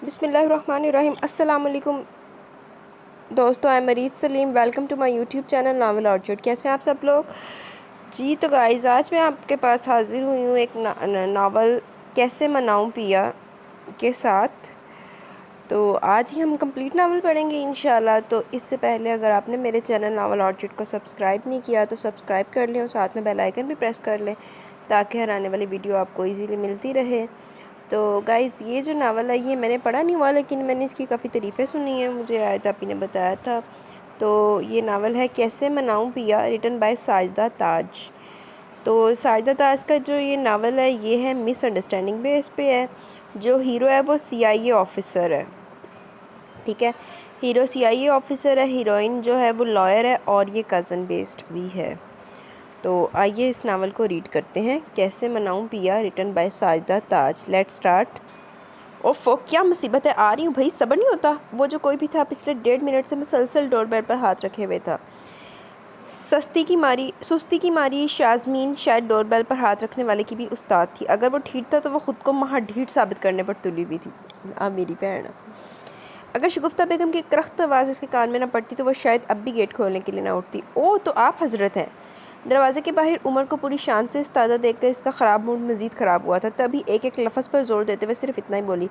बिस्मिल्लाहिर्रहमानिर्रहीम। अस्सलाम वालेकुम दोस्तों, आई एम मरीज Salim. Welcome to my YouTube channel novel orchard. कैसे हैं आप सब लोग जी? तो गाइस, आज मैं आपके पास हाजिर हुई हूँ एक नावल कैसे मनाऊँ पिया के साथ। तो आज ही हम कंप्लीट नावल पढ़ेंगे इंशाल्लाह। तो इससे पहले अगर आपने मेरे चैनल नावल ऑर्चर्ड को सब्सक्राइब नहीं किया तो सब्सक्राइब कर लें और साथ में बेल आइकन भी प्रेस कर लें ताकि हर आने वाली वीडियो आपको ईज़िली मिलती रहे। तो गाइज़, ये जो नावल है ये मैंने पढ़ा नहीं हुआ, लेकिन मैंने इसकी काफ़ी तारीफ़ें सुनी हैं, मुझे आयत आपी ने बताया था। तो ये नावल है कैसे मनाऊँ पिया, रिटन बाय साजिदा ताज। तो साजिदा ताज का जो ये नावल है ये है मिसअंडरस्टैंडिंग बेस पे है। जो हीरो है वो CIA ऑफिसर है, ठीक है। हीरो CIA ऑफिसर है, हीरोइन जो है वो लॉयर है और ये कज़न बेस्ड भी है। तो आइए इस नावल को रीड करते हैं। कैसे मनाऊँ पिया, written by Sajida Taj. Let's start. ओफो, क्या मुसीबत है! आ रही हूँ भाई, सब्र नहीं होता। वो जो कोई भी था पिछले 1.5 मिनट से मुसलसल डोरबेल पर हाथ रखे हुए था। सुस्ती की मारी शाज़मीन शायद डोरबेल पर हाथ रखने वाले की भी उस्ताद थी। अगर वो ढीठ था तो वो खुद को महा ढीठ साबित करने पर तुली हुई थी। मेरी बहन, अगर शगुफ्ता बेगम की करख्त आवाज़ इसके कान में न पड़ती तो वो शायद अब भी गेट खोलने के लिए ना उठती। ओह, तो आप हजरत हैं। दरवाजे के बाहर उमर को पूरी शान से इस्तादा देखकर इसका ख़राब मूड मज़ीद ख़राब हुआ था। तभी एक एक लफ्ज़ पर जोर देते हुए सिर्फ इतना ही बोली,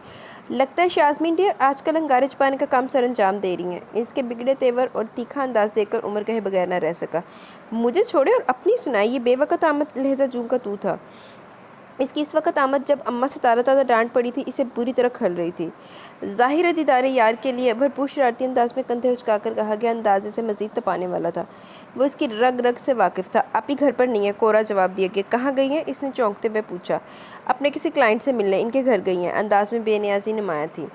लगता है शाज़मीन डियर आजकल अंगारे छुपाने का काम सर अंजाम दे रही हैं। इसके बिगड़े तेवर और तीखा अंदाज देखकर उमर कहे बगैर न रह सका। मुझे छोड़े और अपनी सुनाई। ये बेवकत आमद लहजा जूम का तू था। इसकी इस वक्त आमद जब अम्मा से ताज़ा डांट पड़ी थी, इसे बुरी तरह खल रही थी। ज़ाहिर है दीदारे यार के लिए भरपूर शरारती अंदाज में कंधे उचकाकर कहा गया अंदाजे से मज़ीद तपाने वाला था। वो इसकी रग रग से वाकिफ़ था। आप ही घर पर नहीं है, कोरा जवाब दिया गया। कहाँ गई हैं? इसने चौंकते हुए पूछा। अपने किसी क्लाइंट से मिलने इनके घर गई हैं, अंदाज में बेनियाजी नुमाया थी।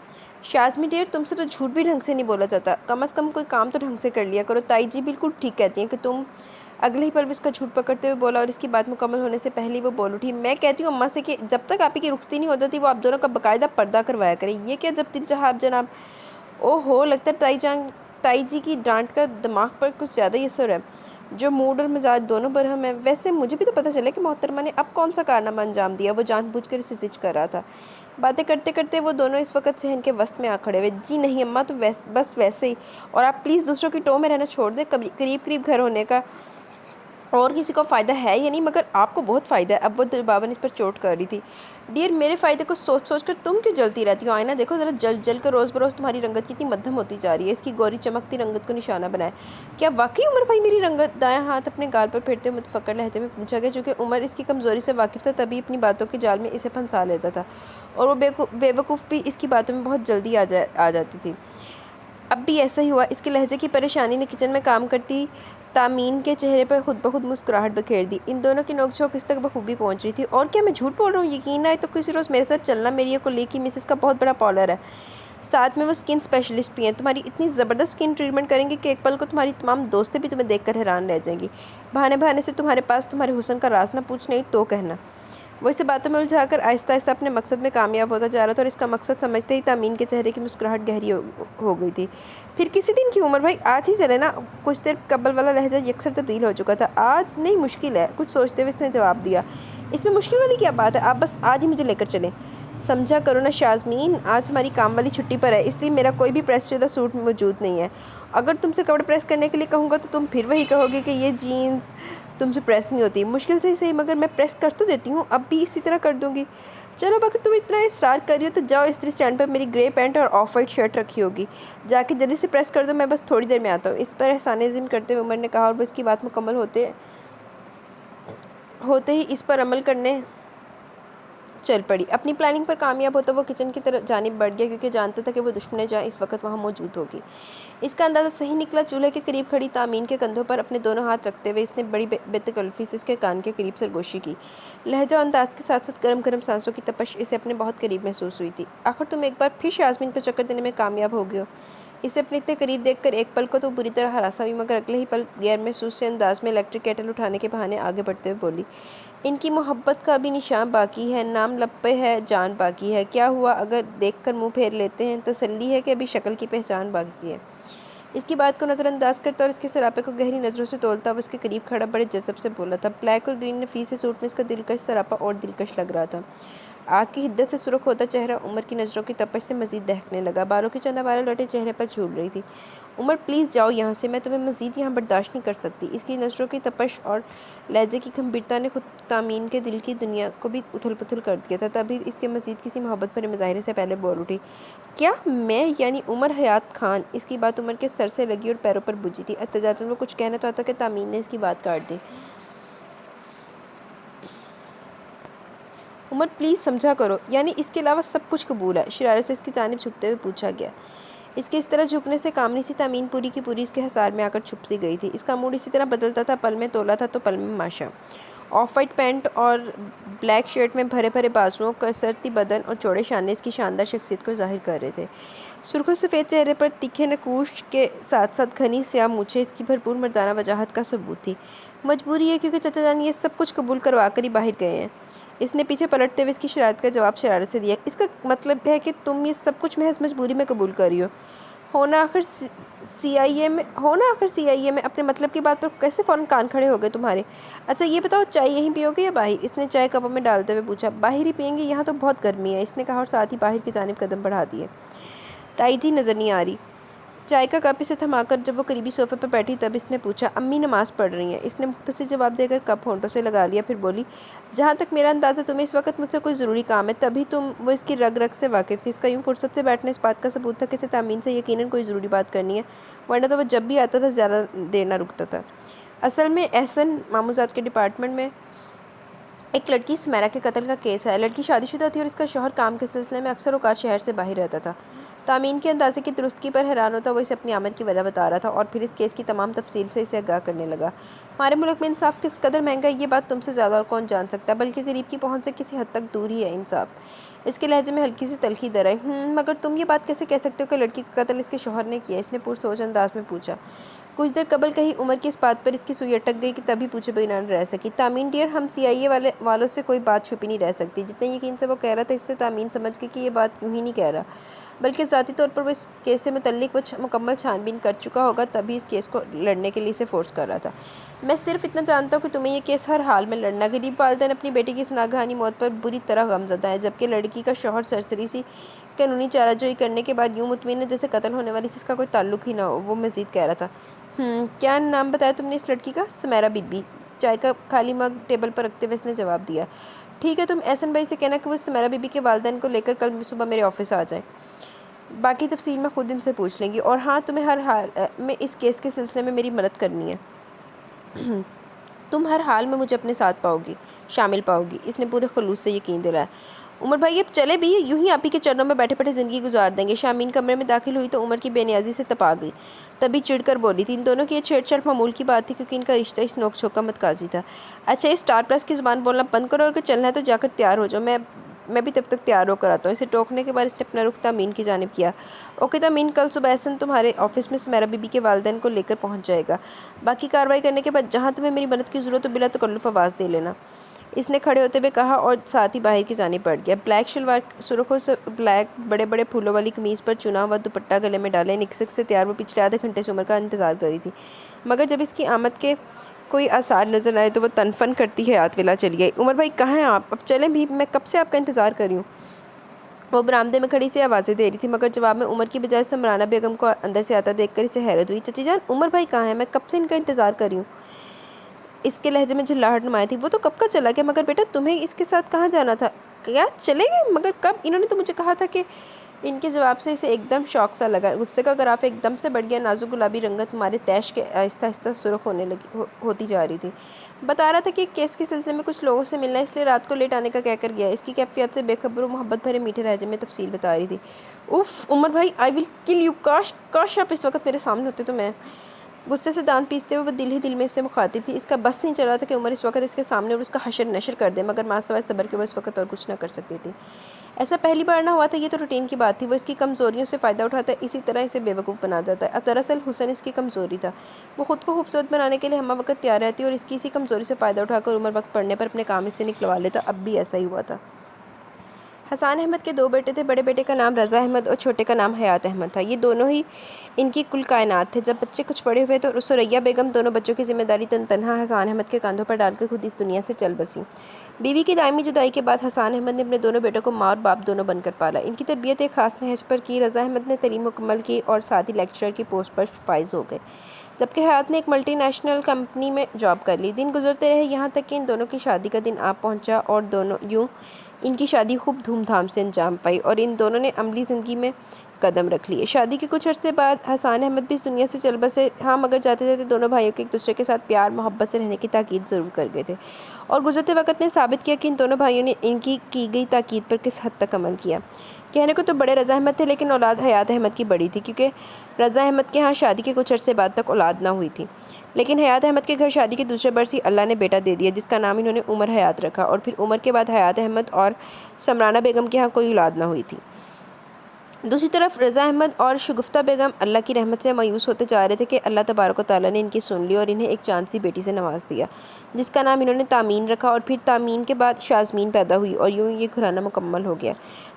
शाज़मी डेर, तुमसे तो झूठ भी ढंग से नहीं बोला जाता। कम अज़ कम कोई काम तो ढंग से कर लिया करो। ताई जी बिल्कुल ठीक कहती हैं कि तुम। अगले ही पल भी इसका झूठ पकड़ते हुए बोला और इसकी बात मुकम्मल होने से पहले ही वो बोल उठी। मैं कहती हूँ अम्मा से कि जब तक आप ही की रुखसती नहीं होती थी वो आप दोनों का बाकायदा पर्दा करवाया करें। ये क्या जब दिल चाहा आप जनाब। ओहो, लगता है ताई जी की डांट का दिमाग पर कुछ ज़्यादा ही असर है। जो मूड और मिजाज दोनों बरहम है। वैसे मुझे भी तो पता चला कि मोहतरमा ने अब कौन सा कारनामा अंजाम दिया। वो जानबूझकर इसे जिज कर रहा था। बातें करते करते वो दोनों इस वक्त सहन के वस्त में आ खड़े हुए। जी नहीं अम्मा, तो बस वैसे ही। और आप प्लीज़ दूसरों की टो में रहना छोड़ दें। करीब करीब घर होने का और किसी को फ़ायदा है या नहीं, मगर आपको बहुत फ़ायदा है। अब वो बाबा ने इस पर चोट कर रही थी। डियर, मेरे फ़ायदे को सोच सोच कर तुम क्यों जलती रहती हो? आईना देखो ज़रा, जल जल कर रोज़ बरोज़ तुम्हारी रंगत कितनी मध्यम होती जा रही है। इसकी गोरी चमकती रंगत को निशाना बनाए। क्या वाकई उमर भाई मेरी रंगत? दायां हाथ अपने गाल पर फेरते हुए मुतफक्कर लहजे में पूछा गया। चूँकि उमर इसकी कमज़ोरी से वाकिफ़ था तभी अपनी बातों के जाल में इसे फंसा लेता था और वो बेवकूफ़ भी इसकी बातों में बहुत जल्दी आ जाती थी। अब भी ऐसा ही हुआ। इसके लहजे की परेशानी ने किचन में काम करती तामीन के चेहरे पर खुद ब खुद मुस्कुराहट बखेर दी। इन दोनों की नोकझोंक इस तक बखूबी पहुंच रही थी। और क्या मैं झूठ बोल रहा हूँ? यकीन आए तो किसी रोज़ मेरे साथ चलना। मेरी ये कोलीग की मिसेस का बहुत बड़ा पार्लर है, साथ में वो स्किन स्पेशलिस्ट भी हैं। तुम्हारी इतनी ज़बरदस्त स्किन ट्रीटमेंट करेंगे कि एक पल को तुम्हारी तमाम दोस्तें भी तुम्हें देखकर हैरान रह जाएंगी। बहाने बहाने से तुम्हारे पास तुम्हारे हुस्न का राज ना पूछने तो कहना। वो इसे बातों में उलझाकर आहिस्ता आहिस्ता अपने मकसद में कामयाब होता जा रहा था और इसका मकसद समझते ही तामीन के चेहरे की मुस्कुराहट गहरी हो गई थी। फिर किसी दिन की उम्र भाई, आज ही चले ना। कुछ देर कबल वाला लहजा यकसर तब्दील हो चुका था। आज नहीं, मुश्किल है, कुछ सोचते हुए इसने जवाब दिया। इसमें मुश्किल वाली क्या बात है? आप बस आज ही मुझे लेकर चलें। समझा करो ना शाज़मीन, आज हमारी काम वाली छुट्टी पर है, इसलिए मेरा कोई भी प्रेस शुदा सूट मौजूद नहीं है। अगर तुमसे कपड़े प्रेस करने के लिए कहूँगा तो तुम फिर वही कहोगे कि ये जीन्स तुमसे प्रेस नहीं होती। मुश्किल से ही सही, मगर मैं प्रेस कर तो देती हूँ, अब भी इसी तरह कर दूँगी। चलो, अब अगर तुम इतना इस्रार कर रही हो तो जाओ, इस्त्री स्टैंड पर मेरी ग्रे पैंट और ऑफ वाइट शर्ट रखी होगी, जाके जल्दी से प्रेस कर दो। मैं बस थोड़ी देर में आता हूँ। इस पर एहसाने ज़िन करते हुए उमर ने कहा और वो इसकी बात मुकम्मल होते ही इस पर अमल करने चल पड़ी। अपनी प्लानिंग पर कामयाब होता वो किचन की तरफ जानिब बढ़ गया, क्योंकि जानता था कि वो दुश्मन जहाँ इस वक्त वहाँ मौजूद होगी। इसका अंदाज़ा सही निकला। चूल्हे के करीब खड़ी तामीन के कंधों पर अपने दोनों हाथ रखते हुए इसने बड़ी बेतकल्फ़ी से इसके कान के करीब सरगोशी की। लहजा अंदाज के साथ साथ गर्म गर्म सांसों की तपश इसे अपने बहुत करीब महसूस हुई थी। आखिर तुम एक बार फिर शाज़मीन को चक्कर देने में कामयाब हो गए हो। इसे अपने इतने करीब देखकर एक पल को तो बुरी तरह हरासा हुई, मगर अगले ही पल गैर महसूस से अंदाज में इलेक्ट्रिक केटल उठाने के बहाने आगे बढ़ते हुए बोली, इनकी मोहब्बत का भी निशान बाकी है, नाम लब पे है, जान बाकी है। क्या हुआ अगर देखकर मुंह फेर लेते हैं? तसल्ली है कि अभी शक्ल की पहचान बाकी है। इसकी बात को नज़रअंदाज करता और इसके सरापे को गहरी नज़रों से तोलता वो इसके करीब खड़ा बड़े जज़ब से बोला था। ब्लैक और ग्रीन नफीस सूट में इसका दिलकश सरापा और दिलकश लग रहा था। आग की हिद्दत से सुर्ख होता चेहरा उमर की नज़रों की तपश से मज़ीद दहकने लगा। बालों की चंदाबारें लौटे चेहरे पर झूल रही थी। उमर प्लीज़ जाओ यहाँ से, मैं तुम्हें मज़ीद यहाँ बर्दाश्त नहीं कर सकती। इसकी नज़रों की तपश और लहजे की गंभीरता ने खुद तामीन के दिल की दुनिया को भी उथल पुथल कर दिया था। तभी इसके मज़ीद किसी मोहब्बत भरे मुजाहरे से पहले बोल उठी, क्या मैं यानी उमर हयात खान? इसकी बात उमर के सर से लगी और पैरों पर बुझी थी। एहतजाजन वो कुछ कहना चाहता कि तामीन ने इसकी बात काट दी। उमर प्लीज़ समझा करो, यानी इसके अलावा सब कुछ कबूल है? शरारत से इसकी जानिब झुकते हुए पूछा गया। इसके इस तरह झुकने से कामनी सी तामीन पूरी की पूरी इसके हसार में आकर छुप सी गई थी। इसका मूड इसी तरह बदलता था, पल में तोला था तो पल में माशा। ऑफ वाइट पैंट और ब्लैक शर्ट में भरे भरे बाजुओं, कसरती बदन और चौड़े शाने इसकी शानदार शख्सियत को जाहिर कर रहे थे। सुर्ख सफ़ेद चेहरे पर तीखे नकूश के साथ साथ घनी स्याह मूछें इसकी भरपूर मर्दाना वजाहत का सबूत थी। मजबूरी है क्योंकि चाचा जान ये सब कुछ कबूल करवा कर ही बाहर गए हैं। इसने पीछे पलटते हुए इसकी शरारत का जवाब शरारत से दिया। इसका मतलब है कि तुम ये सब कुछ महज मजबूरी में कबूल कर रही हो? होना आखिर सीआईए में अपने मतलब की बात पर कैसे फ़ौरन कान खड़े हो गए तुम्हारे? अच्छा ये बताओ, चाय यहीं पियोगे या बाहर? इसने चाय कपों में डालते हुए पूछा। बाहर ही पियेंगे, यहाँ तो बहुत गर्मी है, इसने कहा और साथ ही बाहर की जानिब कदम बढ़ा दिए। ताई जी नज़र नहीं आ रही। चाय का कप इसे थमाकर जब वो करीबी सोफे पर बैठी तब इसने पूछा, अम्मी नमाज़ पढ़ रही हैं। इसने मुख्तसर जवाब देकर कप होंठों से लगा लिया, फिर बोली, जहाँ तक मेरा अंदाज़ा तुम्हें इस वक्त मुझसे कोई ज़रूरी काम है, तभी तुम वो इसकी रग रग से वाकिफ़ थी। इसका यूँ फुर्सत से बैठने इस बात का सबूत था कि इसे तामीन से यकीनन कोई ज़रूरी बात करनी है, वरना तो वह जब भी आता था ज़्यादा देर ना रुकता था। असल में एहसन मामूज़ात के डिपार्टमेंट में एक लड़की सुमैरा के कत्ल का केस है। लड़की शादीशुदा थी और इसका शौहर काम के सिलसिले में अक्सर औकात शहर से बाहर रहता था। तामीन के अंदाजे की दुरुस्ती पर हैरान होता वो इसे अपनी आमद की वजह बता रहा था और फिर इस केस की तमाम तफसील से इसे आगाह करने लगा। हमारे मुल्क में इंसाफ किस कदर महंगा है ये बात तुमसे ज़्यादा और कौन जान सकता है, बल्कि गरीब की पहुँच से किसी हद तक दूर ही है इंसाफ। इसके लहजे में हल्की सी तलखी दर आई। मगर तुम ये बात कैसे कह सकते हो कि लड़की का कत्ल इसके शौहर ने किया? इसने पुरसोच अंदाज में पूछा। कुछ देर कबल कहीं उमर की इस बात पर इसकी सुई अटक गई कि तभी पूछे बगैर न रह सकी। तामीन डियर, हम सीआईए वालों से कोई बात छुपी नहीं रह सकती। जितने यकीन से वो कह रहा था, इससे तामीन समझ गई कि ये बात यूँ ही नहीं कह रहा, बल्कि ज़ाती तौर पर वो इस केस से मुतल्लिक कुछ मुकम्मल छानबीन कर चुका होगा, तभी इस केस को लड़ने के लिए इसे फोर्स कर रहा था। मैं सिर्फ इतना जानता हूँ कि तुम्हें ये केस हर हाल में लड़ना। गरीब वालिदैन अपनी बेटी की इस नागहानी मौत पर बुरी तरह गमज़दा है, जबकि लड़की का शौहर सरसरी सी कानूनी चाराजोई करने के बाद यूँ मुतमिन है जैसे कत्ल होने वाली से इसका कोई ताल्लुक ही ना हो। वो मज़ीद कह रहा था, क्या नाम बताया तुमने इस लड़की का? सुमैरा बीबी। चाय का खाली मग टेबल पर रखते हुए इसने जवाब दिया। ठीक है, तुम एहसन भाई से कहना कि वो सुमैरा बीबी के वालिदैन को लेकर कल सुबह मेरे ऑफिस आ जाए। बाकी तफसील मैं खुद इनसे पूछ लेंगी। और हाँ, तुम्हें हर हाल में इस केस के सिलसिले में मेरी मदद करनी है। तुम हर हाल में मुझे अपने साथ पाओगी, शामिल पाओगी। इसने पूरे खलूस से यकीन दिलाया। उमर भाई अब चले भी, यूं ही आप ही के चरणों में बैठे बैठे ज़िंदगी गुजार देंगे। शामीन कमरे में दाखिल हुई तो उमर की बेनियाजी से तपा गई, तभी चिढ़कर बोली थी। इन दोनों की ये छेड़छाड़ मामूल की बात थी, क्योंकि इनका रिश्ता इस नोक झोंक का मतकाजी था। अच्छा, ये स्टार प्लस की ज़ुबान बोलना बंद करो और अगर चलना है तो जाकर तैयार हो जाओ। मैं भी तब तक तैयार होकर आता हूँ। इसे टोकने के बाद इसने अपना रुख तामीन की जानिब किया। ओके तामीन, कल सुबह एहसन तुम्हारे ऑफिस में सुमैरा बीबी के वालिदैन को लेकर पहुँच जाएगा। बाकी कार्रवाई करने के बाद जहाँ तुम्हें मेरी मदद की ज़रूरत हो बिला तकल्लुफ़ आवाज़ दे लेना, इसने खड़े होते हुए कहा और साथ ही बाहर की जानिब बढ़ गया। ब्लैक शलवार, सुर्खों से ब्लैक बड़े बड़े फूलों वाली कमीज़ पर चुना हुआ दुपट्टा गले में डाले निकसक से तैयार वो पिछले आधे घंटे से उमर का इंतज़ार कर रही थी। मगर जब इसकी आमद के कोई आसार नज़र आए तो वो तनफन करती है हाथ विला चली गई। उमर भाई कहाँ हैं आप? अब चलें भी, मैं कब से आपका इंतज़ार कर रही हूँ। वो बरामदे में खड़ी से आवाज़ें दे रही थी, मगर जवाब में उमर की बजाय समराना बेगम को अंदर से आता देखकर इसे हैरत हुई। चची जान, उमर भाई कहाँ हैं? मैं कब से इनका इंतज़ार कर रही हूँ। इसके लहजे में झल्लाहट नुमाई थी। वो तो कब का चला गया, मगर बेटा तुम्हें इसके साथ कहाँ जाना था? क्या चले गए? मगर कब? इन्होंने तो मुझे कहा था कि। इनके जवाब से इसे एकदम शौक सा लगा। गुस्से का ग्राफ एकदम से बढ़ गया। नाजुक गुलाबी रंगत हमारे तैश के आहिस्ता आहिस्ता सुर्ख होने लगी होती जा रही थी। बता रहा था कि केस के सिलसिले में कुछ लोगों से मिलना, इसलिए रात को लेट आने का कहकर गया। इसकी कैफियत से बेखबर और मोहब्बत भरे मीठे लहजे में तफसील बता रही थी। उफ़ उमर भाई, आई विल किल यू। काश आप इस वक्त मेरे सामने होते तो मैं। गुस्से से दांत पीसते हुए वह दिल ही दिल में इससे मुखातिब थी। इसका बस नहीं चल रहा था कि उमर इस वक्त इसके सामने और उसका हशर नशर कर दे, मगर माँ सवाए सबर के वो इस वक्त और कुछ ना कर सकती थी। ऐसा पहली बार ना हुआ था, ये तो रूटीन की बात थी। वो इसकी कमज़ोरियों से फ़ायदा उठाता है, इसी तरह इसे बेवकूफ़ बना देता है। अब दरअसल हुसन इसकी कमज़ोरी था। वो ख़ुद को खूबसूरत बनाने के लिए हम वक्त तैयार रहती और इसकी इसी कमज़ोरी से फ़ायदा उठाकर उमर वक्त पढ़ने पर अपने काम इससे निकलवा लेता। अब भी ऐसा ही हुआ था। हसन अहमद के 2 बेटे थे। बड़े बेटे का नाम रज़ा अहमद और छोटे का नाम हयात अहमद था। ये दोनों ही इनकी कुल कायनात थे। जब बच्चे कुछ बड़े हुए तो सुरैया बेगम दोनों बच्चों की जिम्मेदारी तनहा हसन अहमद के कंधों पर डालकर खुद इस दुनिया से चल बसी। बीवी की दायमी जुदाई के बाद हसन अहमद ने अपने दोनों बेटों को माँ और बाप दोनों बनकर पाला। इनकी तरबियत एक खास नहज पर की। रज़ा अहमद ने तलीम मुकम्मल की और साथ ही लेक्चरर की पोस्ट पर फाइज हो गए, जबकि हयात ने एक मल्टीनेशनल कंपनी में जॉब कर ली। दिन गुजरते रहे, यहाँ तक कि इन दोनों की शादी का दिन आ पहुँचा और दोनों यूँ इनकी शादी खूब धूमधाम से अंजाम पाई और इन दोनों ने अमली ज़िंदगी में कदम रख लिए। शादी के कुछ अरसे बाद हसन अहमद भी इस दुनिया से चल बसे। हाँ, मगर जाते जाते दोनों भाइयों के एक दूसरे के साथ प्यार मोहब्बत से रहने की ताकीद ज़रूर कर गए थे और गुजरते वक्त ने साबित किया कि इन दोनों भाइयों ने इनकी की गई ताकीद पर किस हद तक अमल किया। कहने को तो बड़े रज़ा अहमद थे, लेकिन औलाद हयात अहमद की बड़ी थी, क्योंकि रज़ा अहमद के यहाँ शादी के कुछ अरसे बाद तक औलाद ना हुई थी। लेकिन हयात अहमद के घर शादी के दूसरे बरस ही अल्लाह ने बेटा दे दिया, जिसका नाम इन्होंने उमर हयात रखा। और फिर उमर के बाद हयात अहमद और समराना बेगम के यहाँ कोई औलाद ना हुई थी। दूसरी तरफ रज़ा अहमद और शगुफ्ता बेगम अल्लाह की रहमत से मायूस होते जा रहे थे कि अल्लाह तबारक व तआला ने इनकी सुन ली और इन्हें एक चांद सी बेटी से नवाज दिया, जिसका नाम इन्होंने तामीन रखा। और फिर तामीन के बाद शाज़मीन पैदा हुई और यूँ ये घराना मुकम्मल हो गया।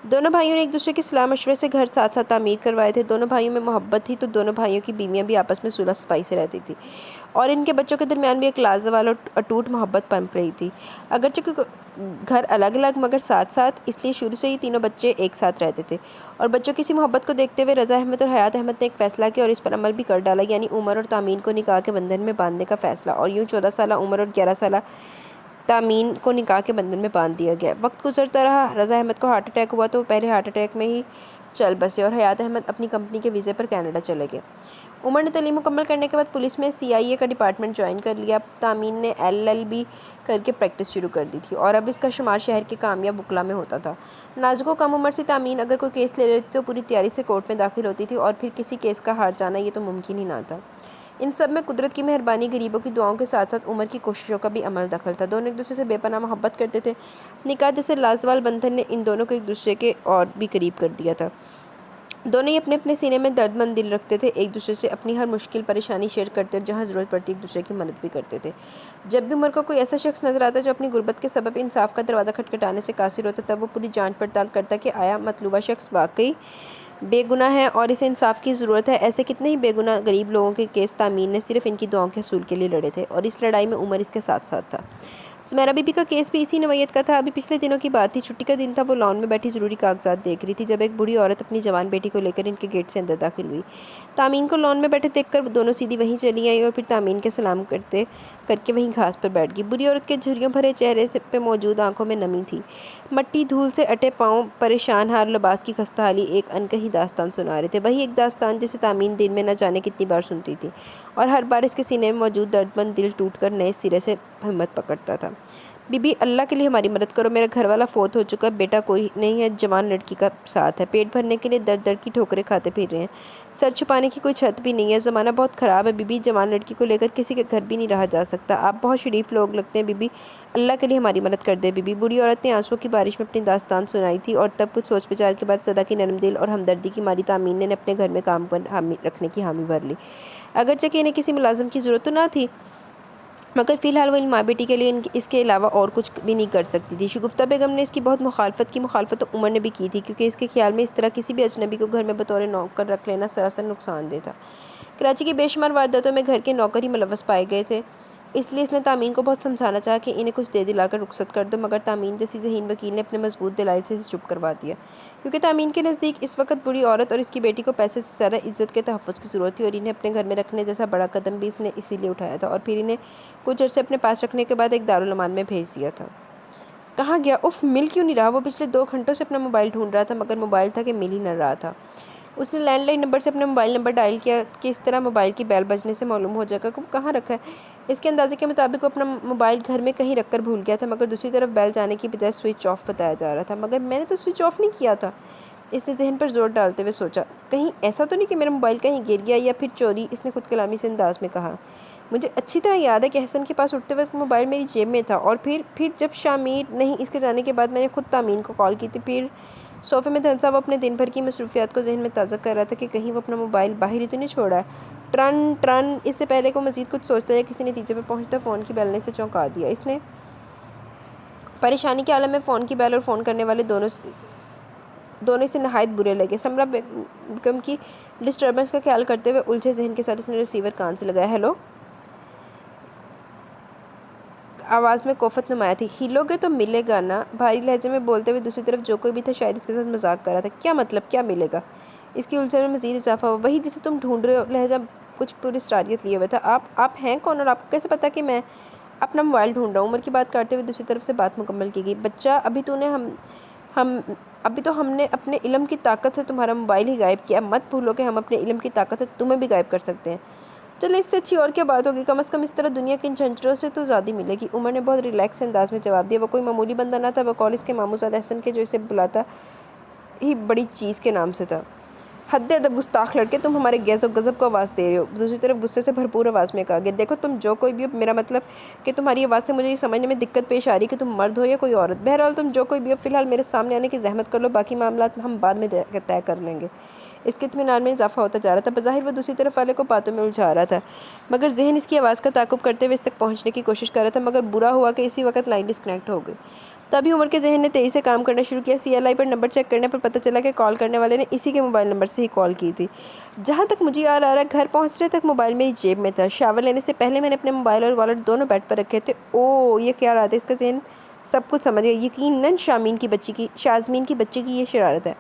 दोनों भाइयों ने एक दूसरे की सलाह मशवरे से घर साथ साथ तामीर करवाए थे। दोनों भाइयों में मोहब्बत थी तो दोनों भाइयों की बीवियाँ भी आपस में सुलह सफाई से रहती थी और इनके बच्चों के दरमियान भी एक लाजवाल और अटूट मोहब्बत पनप रही थी। अगरचे घर अलग अलग मगर साथ साथ, इसलिए शुरू से ही तीनों बच्चे एक साथ रहते थे। और बच्चों की इसी मोहब्बत को देखते हुए रज़ा अहमद और हयात अहमद ने एक फ़ैसला किया और इस पर अमल भी कर डाला, यानी उमर और तामीन को निकाह के बंधन में बांधने का फ़ैसला। और यूँ 14 साल उमर और 11 साल तामीन को निकाह के बंधन में बांध दिया गया। वक्त गुजरता रहा। रज़ा अहमद को हार्ट अटैक हुआ तो वो पहले हार्ट अटैक में ही चल बसे और हयात अहमद अपनी कंपनी के वीज़े पर कनाडा चले गए। उमर ने तालीम मुकम्मल करने के बाद पुलिस में CIA का डिपार्टमेंट ज्वाइन कर लिया। तामीन ने LLB करके प्रैक्टिस शुरू कर दी थी और अब इसका शुमार शहर के कामयाब वकला में होता था। नाजुक कम उम्र से तामीन अगर कोई केस ले लेती तो पूरी तैयारी से कोर्ट में दाखिल होती थी और फिर किसी केस का हार जाना ये तो मुमकिन ही ना था। इन सब में कुदरत की मेहरबानी, गरीबों की दुआओं के साथ साथ उमर की कोशिशों का भी अमल दखल था। दोनों एक दूसरे से बेपनाह मोहब्बत करते थे। निकाह जैसे लाजवाल बंधन ने इन दोनों को एक दूसरे के और भी करीब कर दिया था। दोनों ही अपने अपने सीने में दर्दमंद दिल रखते थे, एक दूसरे से अपनी हर मुश्किल परेशानी शेयर करते और जहाँ ज़रूरत पड़ती एक दूसरे की मदद भी करते थे। जब भी उमर को कोई ऐसा शख्स नज़र आता जो अपनी गुर्बत के सबब इंसाफ का दरवाज़ा खटखटाने से कासिर होता, तब वो पूरी जांच पड़ताल करता कि आया मतलूबा शख्स वाकई बेगुनाह है और इसे इंसाफ की ज़रूरत है। ऐसे कितने ही बेगुनाह गरीब लोगों के केस तामीन ने सिर्फ इनकी दुआओं के हसूल के लिए लड़े थे और इस लड़ाई में उमर इसके साथ साथ था। सुमेरा बीबी का केस भी इसी नवैयत का था। अभी पिछले दिनों की बात थी, छुट्टी का दिन था। वो लॉन में बैठी ज़रूरी कागजात देख रही थी जब एक बूढ़ी औरत अपनी जवान बेटी को लेकर इनके गेट से अंदर दाखिल हुई। तामीन को लॉन में बैठे देखकर दोनों सीधी वहीं चली आई और फिर तामीन के सलाम करके वहीं घास पर बैठ गई। बुरी औरत के झुर्रियों भरे चेहरे से पे मौजूद आंखों में नमी थी। मट्टी धूल से अटे पाँव, परेशान हार लिबास की खस्ताहाली एक अनकही दास्तान सुना रहे थे। वही एक दास्तान जिसे तामीन दिन में न जाने कितनी बार सुनती थी और हर बार इसके सीने में मौजूद दर्दमंद दिल टूटकर नए सिरे से हिम्मत पकड़ता था। बीबी, अल्लाह के लिए हमारी मदद करो। मेरा घर वाला फोत हो चुका है, बेटा कोई नहीं है, जवान लड़की का साथ है, पेट भरने के लिए दर्द दर्द की ठोकरें खाते फिर रहे हैं, सर छुपाने की कोई छत भी नहीं है, ज़माना बहुत ख़राब है बीबी, जवान लड़की को लेकर किसी के घर भी नहीं रहा जा सकता। आप बहुत शरीफ लोग लगते हैं बीबी, अल्लाह के लिए हमारी मदद कर दे बीबी। बूढ़ी औरत ने आंसुओं की बारिश में अपनी दास्तान सुनाई थी और तब कुछ सोच विचार के बाद सदा की नरम दिल और हमदर्दी की मारी तामीन ने अपने घर में काम पर हामी रखने की हामी भर ली। अगरचे कि इन्हें किसी मुलाजिम की ज़रूरत तो ना थी, मगर फ़िलहाल वो इन माँ बेटी के लिए इसके अलावा और कुछ भी नहीं कर सकती थी। शगुफ्ता बेगम ने इसकी बहुत मुखालफत तो उमर ने भी की थी, क्योंकि इसके ख्याल में इस तरह किसी भी अजनबी को घर में बतौर नौकर रख लेना सरासर नुकसानदेह था। कराची की बेशुमार वारदातों में घर के नौकर ही मुलव्वस पाए गए थे, इसलिए इसने तामीन को बहुत समझाना चाहा कि इन्हें कुछ दे दिलाकर रुखसत कर दो, मगर तामीन जैसी ज़हीन वकील ने अपने मजबूत दिलाइल से इसे चुप करवा दिया, क्योंकि तामीन के नज़दीक इस वक्त बुरी औरत और इसकी बेटी को पैसे से ज़्यादा इज्जत के तहफ़्फ़ुज़ की ज़रूरत थी और इन्हें अपने घर में रखने जैसा बड़ा कदम भी इसने इसीलिए उठाया था। और फिर इन्हें कुछ अर्से अपने पास रखने के बाद एक दारुल अमान में भेज दिया था। कहाँ गया? उफ़, मिल क्यों नहीं रहा? वो पिछले 2 घंटों से अपना मोबाइल ढूंढ रहा था, मगर मोबाइल था कि मिल ही न रहा था। उसने लैंडलाइन नंबर से अपना मोबाइल नंबर डायल किया कि इस तरह मोबाइल की बेल बजने से मालूम हो जाएगा कि वो कहाँ रखा है। इसके अंदाजे के मुताबिक वो अपना मोबाइल घर में कहीं रखकर भूल गया था, मगर दूसरी तरफ बेल जाने की बजाय स्विच ऑफ बताया जा रहा था। मगर मैंने तो स्विच ऑफ नहीं किया था, इसने जहन पर जोर डालते हुए सोचा। कहीं ऐसा तो नहीं कि मेरा मोबाइल कहीं गिर गया या फिर चोरी, इसने खुद कलामी से अंदाज में कहा। मुझे अच्छी तरह याद है कि हसन के पास उठते वक्त मोबाइल मेरी जेब में था और फिर जब शामिर नहीं इसके जाने के बाद मैंने खुद तामीन को कॉल की थी। फिर सोफ़े में धनसा वो अपने दिन भर की मसरूफियात को जहन में ताज़ा कर रहा था कि कहीं वो अपना मोबाइल बाहर ही तो नहीं छोड़ा है। ट्रन इससे पहले को मज़ीद कुछ सोचता या किसी नतीजे पर पहुंचता फ़ोन की बेल ने से चौंका दिया। इसने परेशानी के आलम में फ़ोन की बेल और फ़ोन करने वाले दोनों दोनों से नहायत बुरे लगे। समरा बेगम की डिस्टर्बेंस का ख्याल करते हुए उलझे जहन के साथ उसने रिसीवर कान से लगाया। हेलो, आवाज़ में कोफत नुमाया थी। हिलोगे तो मिलेगा ना, भारी लहजे में बोलते हुए दूसरी तरफ जो कोई भी था शायद इसके साथ मजाक कर रहा था। क्या मतलब, क्या मिलेगा? इसकी उलझन में मजीद इजाफा हुआ। वही जिसे तुम ढूंढ रहे हो, लहजा कुछ पूरी सरारियत लिए हुए था। आप हैं कौन और आपको कैसे पता कि मैं अपना मोबाइल ढूंढ रहा हूँ? उमर की बात करते हुए दूसरी तरफ से बात मुकम्मल की गई। बच्चा, अभी तो हमने अपने इल्म की ताकत से तुम्हारा मोबाइल ही गायब किया। मत भूलो कि हम अपने इल्म की ताकत से तुम्हें भी गायब कर सकते हैं। चलो, इससे अच्छी और क्या बात होगी? कम से कम इस तरह दुनिया के इन झंझटों से तो ज़्यादा मिलेगी। उमर ने बहुत रिलैक्स अंदाज में जवाब दिया। वो कोई मामूली बंदा ना था, वो कॉलेज के मामूजाद एहसन के जो इसे बुलाता ही बड़ी चीज़ के नाम से था। हद अदब गुस्ताख लड़के, तुम हमारे गैज़ और गज़ब को आवाज़ दे रहे हो। दूसरी तरफ गुस्से से भरपूर आवाज़ में कहा गया। देखो, तुम जो कोई भी हो, मेरा मतलब कि तुम्हारी आवाज़ से मुझे ये समझने में दिक्कत पेश आ रही है कि तुम मर्द हो या कोई औरत। बहरहाल, तुम जो कोई भी हो, फ़िलहाल मेरे सामने आने की जहमत कर लो, बाकी मामला हम बाद में तय कर लेंगे। इसके इत्मीनान में इजाफा होता जा रहा था। बज़ाहिर वो दूसरी तरफ वाले को बातों में उलझा रहा था, मगर जहन इसकी आवाज़ का ताक़ुब करते हुए इस तक पहुँचने की कोशिश कर रहा था। मगर बुरा हुआ कि इसी वक्त लाइन डिस्कनेक्ट हो गई। तभी उमर के जहन ने तेज़ी से काम करना शुरू किया। CLI पर नंबर चेक करने पर पता चला कि कॉल करने वाले ने इसी के मोबाइल नंबर से ही कॉल की थी। जहाँ तक मुझे याद आ रहा है, घर पहुँचने तक मोबाइल मेरी जेब में था। शावर लेने से पहले मैंने अपने मोबाइल और वॉलेट दोनों बेड पर रखे थे। ओह, ये क्या बात है? इसका जहन सब कुछ समझ गया। यकीनन शाज़मीन की बच्ची की ये शरारत है।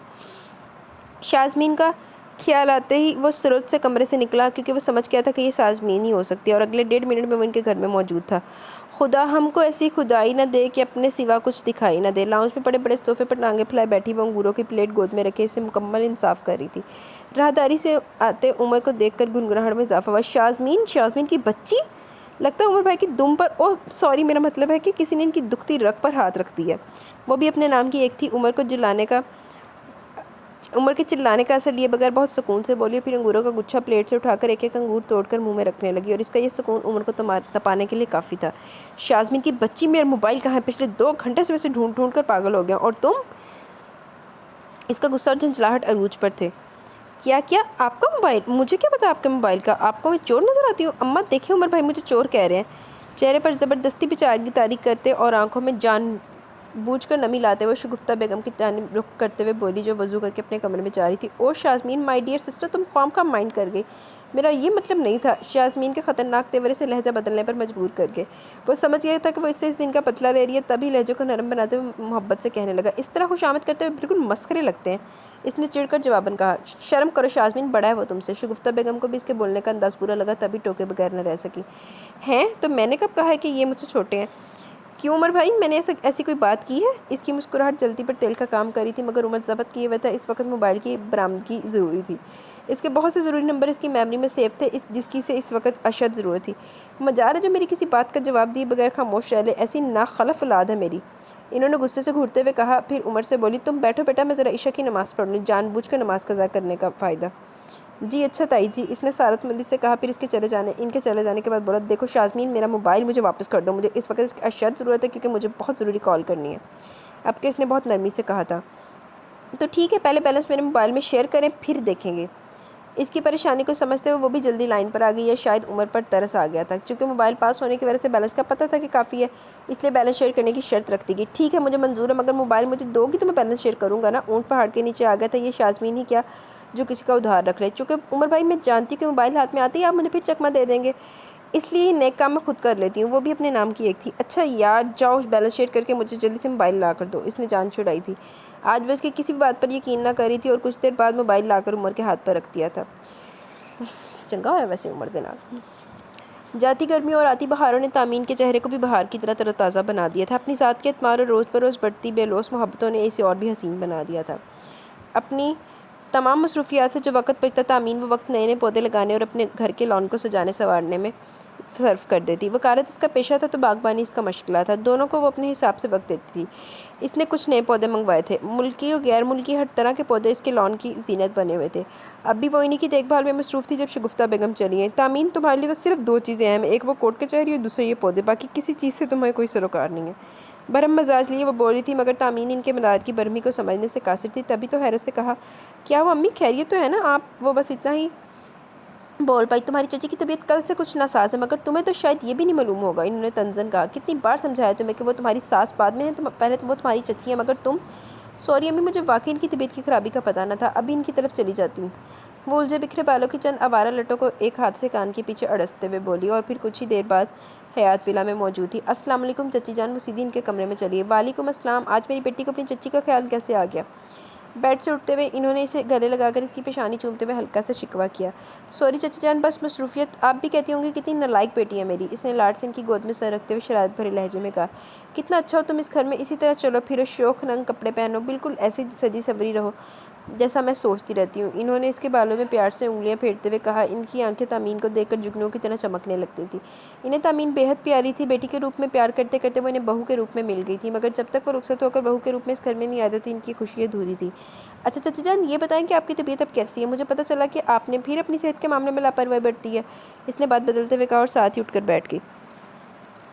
शाज़मीन का ख्याल आते ही वो स्रोत से कमरे से निकला, क्योंकि वो समझ गया था कि ये शाज़मीन ही हो सकती है, और अगले 1.5 मिनट में वो इनके घर में मौजूद था। खुदा हमको ऐसी खुदाई न दे कि अपने सिवा कुछ दिखाई न दे। लाउंज में पड़े बड़े सोफे पर टांगे फैलाए बैठी वो अंगूरों की प्लेट गोद में रखे इसे मुकम्मल इंसाफ कर रही थी। राहदारी से आते उमर को देखकर गुनगुनाहट में इजाफा हुआ। शाज़मीन की बच्ची? लगता है उमर भाई की दुम पर, ओह सॉरी, मेरा मतलब है कि किसी ने इनकी दुखती रग पर हाथ रख दिया। वो भी अपने नाम की एक थी। उमर के चिल्लाने का असर लिए बगैर बहुत सुकून से बोली, फिर अंगूरों का गुच्छा प्लेट से उठाकर एक एक अंगूर तोड़कर मुंह में रखने लगी, और इसका ये सुकून उमर को तपाने के लिए काफ़ी था। शाज़मीन की बच्ची, मेरा मोबाइल कहाँ है? पिछले 2 घंटे से वैसे ढूंढ कर पागल हो गया, और तुम? इसका गुस्सा और झंझलाहट अरूज पर थे। क्या आपका मोबाइल? मुझे क्या पता आपके मोबाइल का? आपको मैं चोर नज़र आती हूँ? अम्मा देखिए, उमर भाई मुझे चोर कह रहे हैं। चेहरे पर ज़बरदस्ती बेचारगी तारीख करते और आंखों में जान बूझ कर नमी लाते हुए शगुफ्ता बेगम की जानिब रुख करते हुए बोली, जो वज़ू करके अपने कमरे में जा रही थी। ओ शाज़मीन, माय डियर सिस्टर, तुम कौन का माइंड कर गई? मेरा ये मतलब नहीं था। शाज़मीन के ख़तरनाक तेवरे से लहजा बदलने पर मजबूर कर गए। वो समझ गया था कि वो इससे इस दिन का पतला ले रही है, तभी लहजे को नरम बनाते हुए मोहब्बत से कहने लगा, इस तरह खुशामद करते हुए बिल्कुल मस्खरे लगते हैं। इसने चिढ़कर जवाबन कहा, शर्म करो शाज़मीन, बड़ा है वो तुमसे। शगुफ्ता बेगम को भी इसके बोलने का अंदाज़ बुरा लगा, तभी टोके बगैर न रह सकी। हैं तो मैंने कब कहा है कि ये मुझसे छोटे हैं? क्यों उमर भाई, मैंने ऐसी कोई बात की है? इसकी मुस्कुराहट जल्दी पर तेल का काम करी थी, मगर उमर ज़ब्त किए हुए था। इस वक्त मोबाइल की बरामदगी ज़रूरी थी। इसके बहुत से ज़रूरी नंबर इसकी मेमोरी में सेव थे, जिसकी से इस वक्त अशद ज़रूरत थी। मजार है जो मेरी किसी बात का जवाब दिए बगैर खामोश रह ले, ऐसी नाखलफ औलाद है मेरी। इन्होंने गुस्से से घूरते हुए कहा। फिर उमर से बोली, तुम बैठो बेटा, मैं ज़रा इशा की नमाज़ पढ़ लूँ। जानबूझ कर नमाज कज़ा करने का फ़ायदा? जी अच्छा ताई जी, इसने सारतमंदी से कहा। फिर इनके चले जाने के बाद बोला, देखो शाज़मीन, मेरा मोबाइल मुझे वापस कर दो। मुझे इस वक्त इसकी अशद ज़रूरत है, क्योंकि मुझे बहुत ज़रूरी कॉल करनी है। अब के इसने बहुत नरमी से कहा था। तो ठीक है, पहले बैलेंस मेरे मोबाइल में शेयर करें, फिर देखेंगे। इसकी परेशानी को समझते हुए वो भी जल्दी लाइन पर आ गई है। शायद उमर पर तरस आ गया था, क्योंकि मोबाइल पास होने की वजह से बैलेंस का पता था कि काफ़ी है, इसलिए बैलेंस शेयर करने की शर्त रख दी गई। ठीक है, मुझे मंजूर है, मगर मोबाइल मुझे दोगी तो मैं बैलेंस शेयर करूँगा ना। ऊँट पहाड़ के नीचे आ गया था। ये शाज़मीन ही क्या जो किसी का उधार रख ले। चूँकि उमर भाई, मैं जानती हूँ कि मोबाइल हाथ में आते ही आप मुझे फिर चकमा दे देंगे, इसलिए नेक काम मैं खुद कर लेती हूँ। वो भी अपने नाम की एक थी। अच्छा यार, जाओ बैलेंस शेयर करके मुझे जल्दी से मोबाइल ला कर दो। इसने जान छुड़ाई थी। आज वो इसकी किसी भी बात पर यकीन ना करी थी, और कुछ देर बाद मोबाइल लाकर उमर के हाथ पर रख दिया था। चंगा है वैसे उमर के नाम। जाती गर्मियों और आती बहारों ने तामीन के चेहरे को भी बहार की तरह तरोताज़ा बना दिया था। अपनी ज़ात के एतमार और रोज़ बरोज़ बढ़ती बेलोस मोहब्बतों ने इसे और भी हसीन बना दिया था। अपनी तमाम मसरूफियात से जो वक्त बचता तामीन वो वक्त नए नए पौधे लगाने और अपने घर के लॉन को सजाने संवारने में सर्व कर देती। वकालत इसका पेशा था तो बागबानी इसका मशगला था। दोनों को वो अपने हिसाब से वक्त देती थी। इसने कुछ नए पौधे मंगवाए थे। मुल्की और गैर मुल्की हर तरह के पौधे इसके लॉन की जीनत बने हुए थे। अब भी वो इन्हीं की देखभाल में मसरूफ़ थी जब शगुफ्ता बेगम चली हैं। तामीन, तुम्हारे लिए तो सिर्फ 2 चीज़ें हैं, एक वो कोट कचहरी और दूसरे ये पौधे। बाकी किसी चीज़ से तुम्हें कोई सरोकार नहीं है। बरम मजाज लिए वो बोली थी, मगर तामीन इनके मदाद की बरमी को समझने से कासिर थी। तभी तो हैरत से कहा, क्या वो अम्मी खैरियत तो है ना? आप वो बस इतना ही बोल पाई। तुम्हारी चची की तबीयत कल से कुछ नासाज है, मगर तुम्हें तो शायद ये भी नहीं मालूम होगा। इन्होंने तंजन कहा, कितनी बार समझाया तुम्हें कि वो तुम्हारी सास बाद में है, तुम पहले तो वो तुम्हारी चची है, मगर तुम सॉरी अम्मी, मुझे वाकई इनकी तबीयत की खराबी का पता न था, अभी इनकी तरफ चली जाती हूँ। वो उलझे बिखरे बालों की चंद आवारा लटों को एक हाथ से कान के पीछे अड़सते हुए बोली और फिर कुछ ही देर बाद हयात विला में मौजूद थी। अस्सलाम वालेकुम चची जान। वो सीधी इनके कमरे में चली। वालेकुम अस्सलाम। आज मेरी बेटी को अपनी चची का ख्याल कैसे आ गया? बेड से उठते हुए इन्होंने इसे गले लगाकर इसकी पेशानी चूमते हुए हल्का सा शिकवा किया। सॉरी चची जान, बस मसरूफियत। आप भी कहती होंगी कितनी नालायक बेटी है मेरी, इसने लाड से इनकी गोद में सर रखते हुए शरारत भरे लहजे में कहा। कितना अच्छा हो तुम इस घर में, इसी तरह चलो फिरो, शौक रंग कपड़े पहनो, बिल्कुल ऐसी सजी सवरी रहो जैसा मैं सोचती रहती हूँ। इन्होंने इसके बालों में प्यार से उंगलियां फेरते हुए कहा। इनकी आंखें तामीन को देखकर जुगनुओं की तरह चमकने लगती थी। इन्हें तामीन बेहद प्यारी थी। बेटी के रूप में प्यार करते करते वो इन्हें बहू के रूप में मिल गई थी, मगर जब तक वो रुखसत होकर बहू के रूप में इस घर में नहीं आती थी, इनकी खुशी अधूरी थी। अच्छा चची जान, ये बताएं कि आपकी तबीयत अब कैसी है? मुझे पता चला कि आपने फिर अपनी सेहत के मामले में लापरवाही बरती है। इसने बात बदलते हुए कहा और साथ ही उठकर बैठ गई।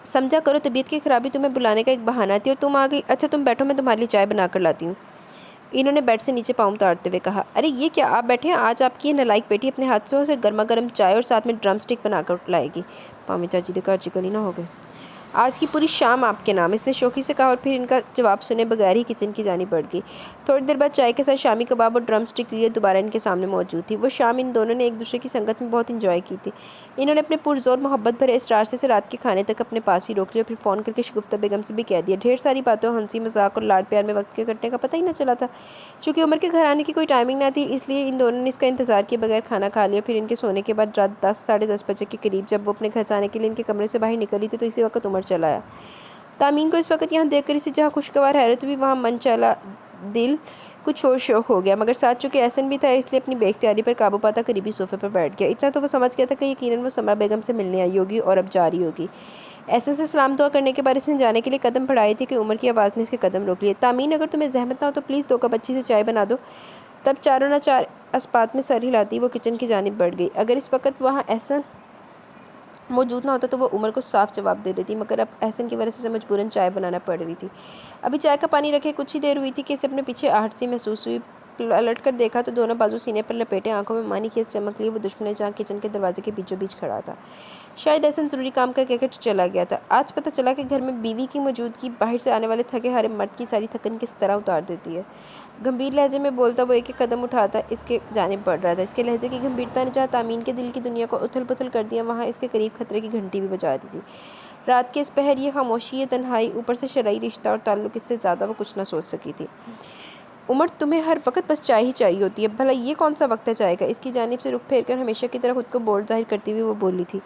समझा करो, तबीयत की खराबी तुम्हें बुलाने का एक बहाना थी और तुम आ गई। अच्छा तुम बैठो, मैं तुम्हारे लिए चाय बना कर लाती हूँ। इन्होंने बेड से नीचे पाँव उतारते हुए कहा। अरे ये क्या, आप बैठे हैं? आज आपकी ये नालायक बेटी अपने हाथ से उसे गर्मा गर्म चाय और साथ में ड्रम स्टिक बनाकर लाएगी। पामी चाची देखा चिकनी ना हो गए। आज की पूरी शाम आपके नाम, इसने शौकी से कहा और फिर इनका जवाब सुने बगैर ही किचन की जानी बढ़ गई। थोड़ी देर बाद चाय के साथ शामी कबाब और ड्रम स्टिक लिए दोबारा इनके सामने मौजूद थी। वो शाम इन दोनों ने एक दूसरे की संगत में बहुत इंजॉय की थी। इन्होंने अपने पुरजोर मोहब्बत भरे इसरार से रात के खाने तक अपने पास ही रोक लिया और फिर फ़ोन करके शगुफ्ता बेगम से भी कह दिया। ढेर सारी बातों, हंसी मजाक और लाड प्यार में वक्त के कटने का पता ही न चला था। चूँकि उमर के घर आने की कोई टाइमिंग ना थी, इसलिए इन दोनों ने इसका इंतजार किए बगैर खाना खा लिया। फिर इनके सोने के बाद रात 10 साढ़े 10 बजे के करीब जब वो अपने घर जाने के लिए इनके कमरे से बाहर निकली थी, तो इसी वक्त उमर चला आया। तामीन को इस वक्त यहाँ देखकर इसे जहाँ खुशगवार हैरत हुई, वहाँ मन चला दिल कुछ और शौक हो गया, मगर साथ चूँकि एहसन भी था, इसलिए अपनी बेख्तियारी पर काबू पाता करीबी सोफे पर बैठ गया। इतना तो वो समझ गया था कि यकीनन वो समरा बेगम से मिलने आई होगी और अब जा रही होगी। ऐसे से सलाम दुआ करने के बाद इसने जाने के लिए कदम बढ़ाए थे कि उमर की आवाज़ ने इसके कदम रोक लिए। तामीन, अगर तुम्हें जहमत ना हो तो प्लीज़ 2 कप अच्छी से चाय बना दो। तब चारों ना चार अस्पात में सर हिलाती वो किचन की जानिब बढ़ गई। अगर इस वक्त वहाँ एहसन मौजूद ना होता तो वो उमर को साफ जवाब दे देती, मगर अब एहसन की वजह से मजबूरन चाय बनाना पड़ रही थी। अभी चाय का पानी रखे कुछ ही देर हुई थी कि इसे अपने पीछे आहट सी महसूस हुई। पलट कर देखा तो दोनों बाजू सीने पर लपेटे, आंखों में मानी खेस चमक लिए वो दुश्मन जहाँ किचन के दरवाजे के बीचों बीच खड़ा था। शायद एहसन ज़रूरी काम का कहकर चला गया था। आज पता चला कि घर में बीवी की मौजूदगी बाहर से आने वाले थके हारे मर्द की सारी थकन किस तरह उतार देती है। गंभीर लहजे में बोलता वो एक एक कदम उठाता इसके जानिब बढ़ रहा था। इसके लहजे की गंभीरता ने जहाँ तामीन के दिल की दुनिया को उथल पुथल कर दिया, वहाँ इसके करीब खतरे की घंटी भी बजा दी थी। रात के इस पहर ये खामोशी, ये तन्हाई, ऊपर से शरई रिश्ता और ताल्लुक, इससे ज़्यादा वो कुछ ना सोच सकी थी। उमर, तुम्हें हर वक्त बस चाय ही चाहिए होती है, भला ये कौन सा वक्त है चाय का? इसकी जानिब से रुख फेर कर हमेशा की तरह खुद को बोल्ड जाहिर करती हुई वो बोली थी।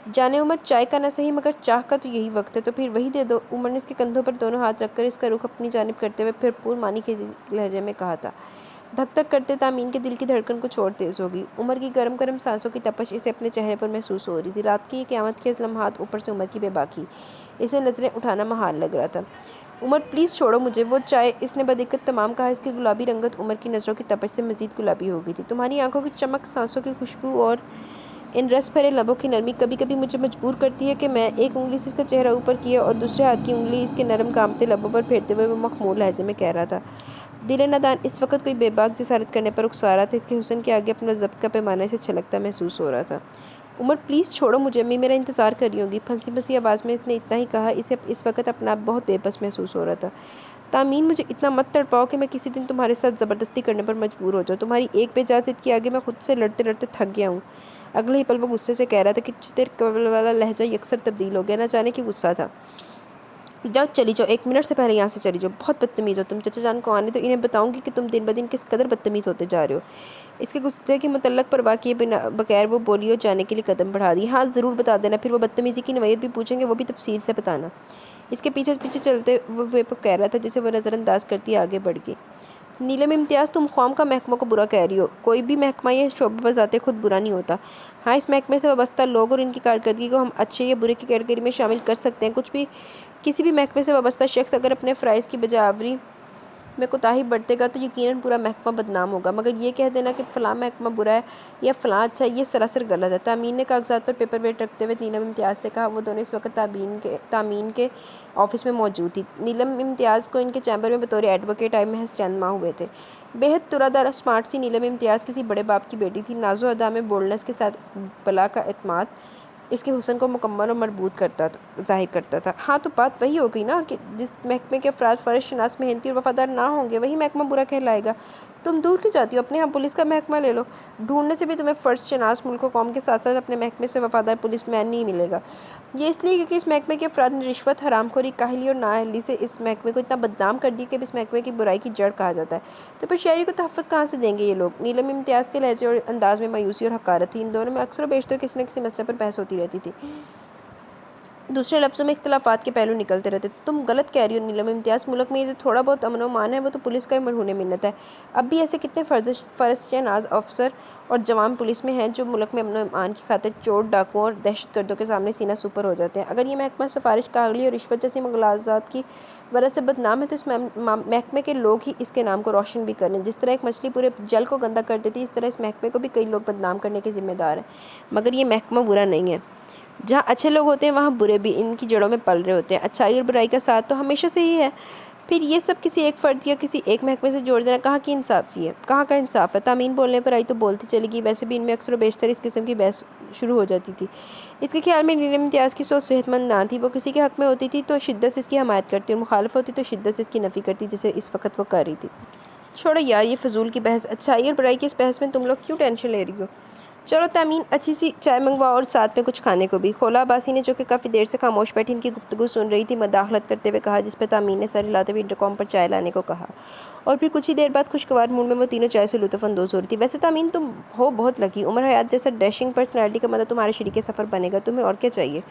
जाने उमर, चाय का ना सही मगर चाह का तो यही वक्त है, तो फिर वही दे दो। उमर ने इसके कंधों पर दोनों हाथ रखकर इसका रुख अपनी जानिब करते हुए फिर पूर्ण मानी के लहजे में कहा था। धक धक करते तामीन के दिल की धड़कन कुछ और तेज़ हो गई। उमर की गर्म गर्म सांसों की तपश इसे अपने चेहरे पर महसूस हो रही थी। रात की क़यामत के लम्हात, ऊपर से उमर की बेबाकी, इसे नज़रें उठाना महाल लग रहा था। उमर प्लीज़ छोड़ो मुझे वो चाय, इसने बदिक्कत तमाम कहा। इसकी गुलाबी रंगत उमर की नज़रों की तपश से मज़ीद गुलाबी हो गई थी। तुम्हारी आंखों की चमक, सांसों की खुशबू और इन रस भरे लबों की नरमी कभी कभी मुझे मजबूर करती है कि मैं एक उंगली से इसका चेहरा ऊपर किया और दूसरे हाथ की उंगली इसके नरम कामते लबों पर फेरते हुए वो मखमूल लहजे में कह रहा था। दिल नादान इस वक्त कोई बेबाक जसारत करने पर उकसा था। इसके हुस्न के आगे अपना ज़ब्त का पैमाना इसे छलकता महसूस हो रहा था। उमर प्लीज़ छोड़ो मुझे, अम्मी मेरा इंतज़ार कर रही होगी। फंसी फंसी आवाज़ में इसने इतना ही कहा। इसे इस वक्त अपना आप बहुत बेबस महसूस हो रहा था। तामीन, मुझे इतना मत तड़पाओ कि मैं किसी दिन तुम्हारे साथ ज़बरदस्ती करने पर मजबूर हो जाऊँ। तुम्हारी एक बेजा ज़िद के आगे मैं खुद से लड़ते लड़ते थक गया हूँ। अगले ही पल वो गुस्से से कह रहा था कि तेरे कवल वाला लहजा यकसर तब्दील हो गया, ना जाने की गुस्सा था। जाओ चली जाओ, 1 मिनट से पहले यहाँ से चली जाओ। बहुत बदतमीज़ हो तुम। चचा जान को आने तो इन्हें बताऊँगी कि तुम दिन ब दिन किस कदर बदतमीज़ होते जा रहे हो। इसके गुस्से की मुतल्लक परवाह किए बिना बगैर वो बोली और जाने के लिए कदम बढ़ा दी। हाँ ज़रूर बता देना, फिर वो बदतमीज़ी की नवैयत भी पूछेंगे, वो भी तफसील से बताना। इसके पीछे पीछे चलते हुए वो कह रहा था, जिसे वो नज़रअंदाज करती आगे बढ़ गई। नीलम इम्तियाज़, तुम कौम का महकमा को बुरा कह रही हो। कोई भी महकमा या शोबा बजाते खुद बुरा नहीं होता। हाँ, इस महकमे से वाबस्ता लोग और इनकी कारकर्दगी को हम अच्छे या बुरे की कैटेगरी में शामिल कर सकते हैं। किसी भी महकमे से वाबस्ता शख्स अगर अपने फ़राइज़ की बजावरी में कोताही बरतेगा तो यकीनन पूरा महकमा बदनाम होगा, मगर ये कह देना कि फ़लाँ महकमा बुरा है या फ़लाँ अच्छा है, ये सरासर गलत है। तामीन ने कागजात पर पेपर वेट रखते हुए नीलम इम्तियाज़ से कहा। वो दोनों इस वक्त तामीन के ऑफिस में मौजूद थी। नीलम इम्तियाज़ को इनके चैम्बर में बतौर एडवोकेट आए महज चंद माह हुए थे। बेहद तुरादार स्मार्ट सी नीलम इम्तियाज़ किसी बड़े बाप की बेटी थी। नाजो अदा में बोल्डनेस के साथ बला का एतमाद, इसके हुस्न को मुकम्मल और मरबूत ज़ाहिर करता था। हाँ, तो बात वही हो गई ना कि जिस महकमे के अफराद फ़र्ज़शनास, मेहनती और वफ़ादार ना होंगे वही महकमा बुरा कहलाएगा। तुम दूर क्यों जाती हो? अपने यहाँ पुलिस का महकमा ले लो। ढूंढने से भी तुम्हें फ़र्ज़शनास मुल्क व कौम के साथ साथ अपने महकमे से वफ़ादार पुलिस मैन नहीं मिलेगा। ये इसलिए क्योंकि इस महकमे के अफराद ने रिश्वत, हरामखोरी, काहली और नाअहली से इस महकमे को इतना बदनाम कर दिया कि इस महकमे की बुराई की जड़ कहा जाता है। तो फिर शहरी को तहफ़्फ़ुज़ कहाँ से देंगे ये लोग? नीलम इम्तियाज़ के लहजे और अंदाज़ में मायूसी और हक़ारत थी। इन दोनों में अक्सर व बेशतर किसी न किसी मसले पर बहस होती रहती थी। दूसरे लफ्ज़ों में इख्तिलाफ़ात के पहलू निकलते रहते। तुम गलत कह रही हो नीलम इम्तियाज़, मुल्क में ये जो थोड़ा बहुत अमन व अमान है वो तो पुलिस का ही मरहून मिन्नत है। अब भी ऐसे कितने फ़र्ज़शनास अफसर और जवान पुलिस में हैं जो मुल्क में अमन व अमान की खातिर चोर, डाकुओं और दहशतगर्दों के सामने सीना सुपर हो जाते हैं। अगर ये महकमा सिफारिश, कागली और रिश्वत जैसी मुगलाज़ात की वजह से बदनाम है तो इस महकमे के लोग ही इसके नाम को रोशन भी करें। जिस तरह एक मछली पूरे जल को गंदा कर देती है, इस तरह इस महकमे को भी कई लोग बदनाम करने के ज़िम्मेदार हैं। मगर ये महकमा बुरा नहीं है। जहाँ अच्छे लोग होते हैं वहाँ बुरे भी इनकी जड़ों में पल रहे होते हैं। अच्छाई और बुराई का साथ तो हमेशा से ही है। फिर ये सब किसी एक फ़र्द या किसी एक महकमे से जोड़ देना कहाँ की इंसाफ़ी है? कहाँ का इंसाफ है? तामीन बोलने पर आई तो बोलती चली गई। वैसे भी इनमें अक्सर व बेशतर इस किस्म की बहस शुरू हो जाती थी। इसके ख्याल में नीलम इम्तियाज़ की सोच सेहतमंद ना थी। वो किसी के हक़ में होती थी तो शिद्दत से इसकी हमायत करती और मुखालिफ होती तो शिद्दत से इसकी नफ़ी करती, जैसे इस वक्त वो कर रही थी। छोड़ो यार ये फ़जूल की बहस। अच्छाई और बुराई की इस बहस में तुम लोग क्यों टेंशन ले रही हो? चलो तामीन, अच्छी सी चाय मंगवाओ और साथ में कुछ खाने को भी। खोला अब्बासी ने, जो कि काफ़ी देर से खामोश बैठी इनकी गुफ्तगू सुन रही थी, मदाखलत करते हुए कहा, जिस पर तामीन ने सर हिलाते हुए इंटरकॉम पर चाय लाने को कहा। और फिर कुछ ही देर बाद खुशगवार मूड में वो तीनों चाय से लुत्फ़अंदोज़ हो रही थी। वैसे तामीन तुम हो बहुत लकी, उमर हयात जैसा डैशिंग पर्सनैलिटी का मतलब तुम्हारे शरीके सफ़र बनेगा। तुम्हें और क्या चाहिए?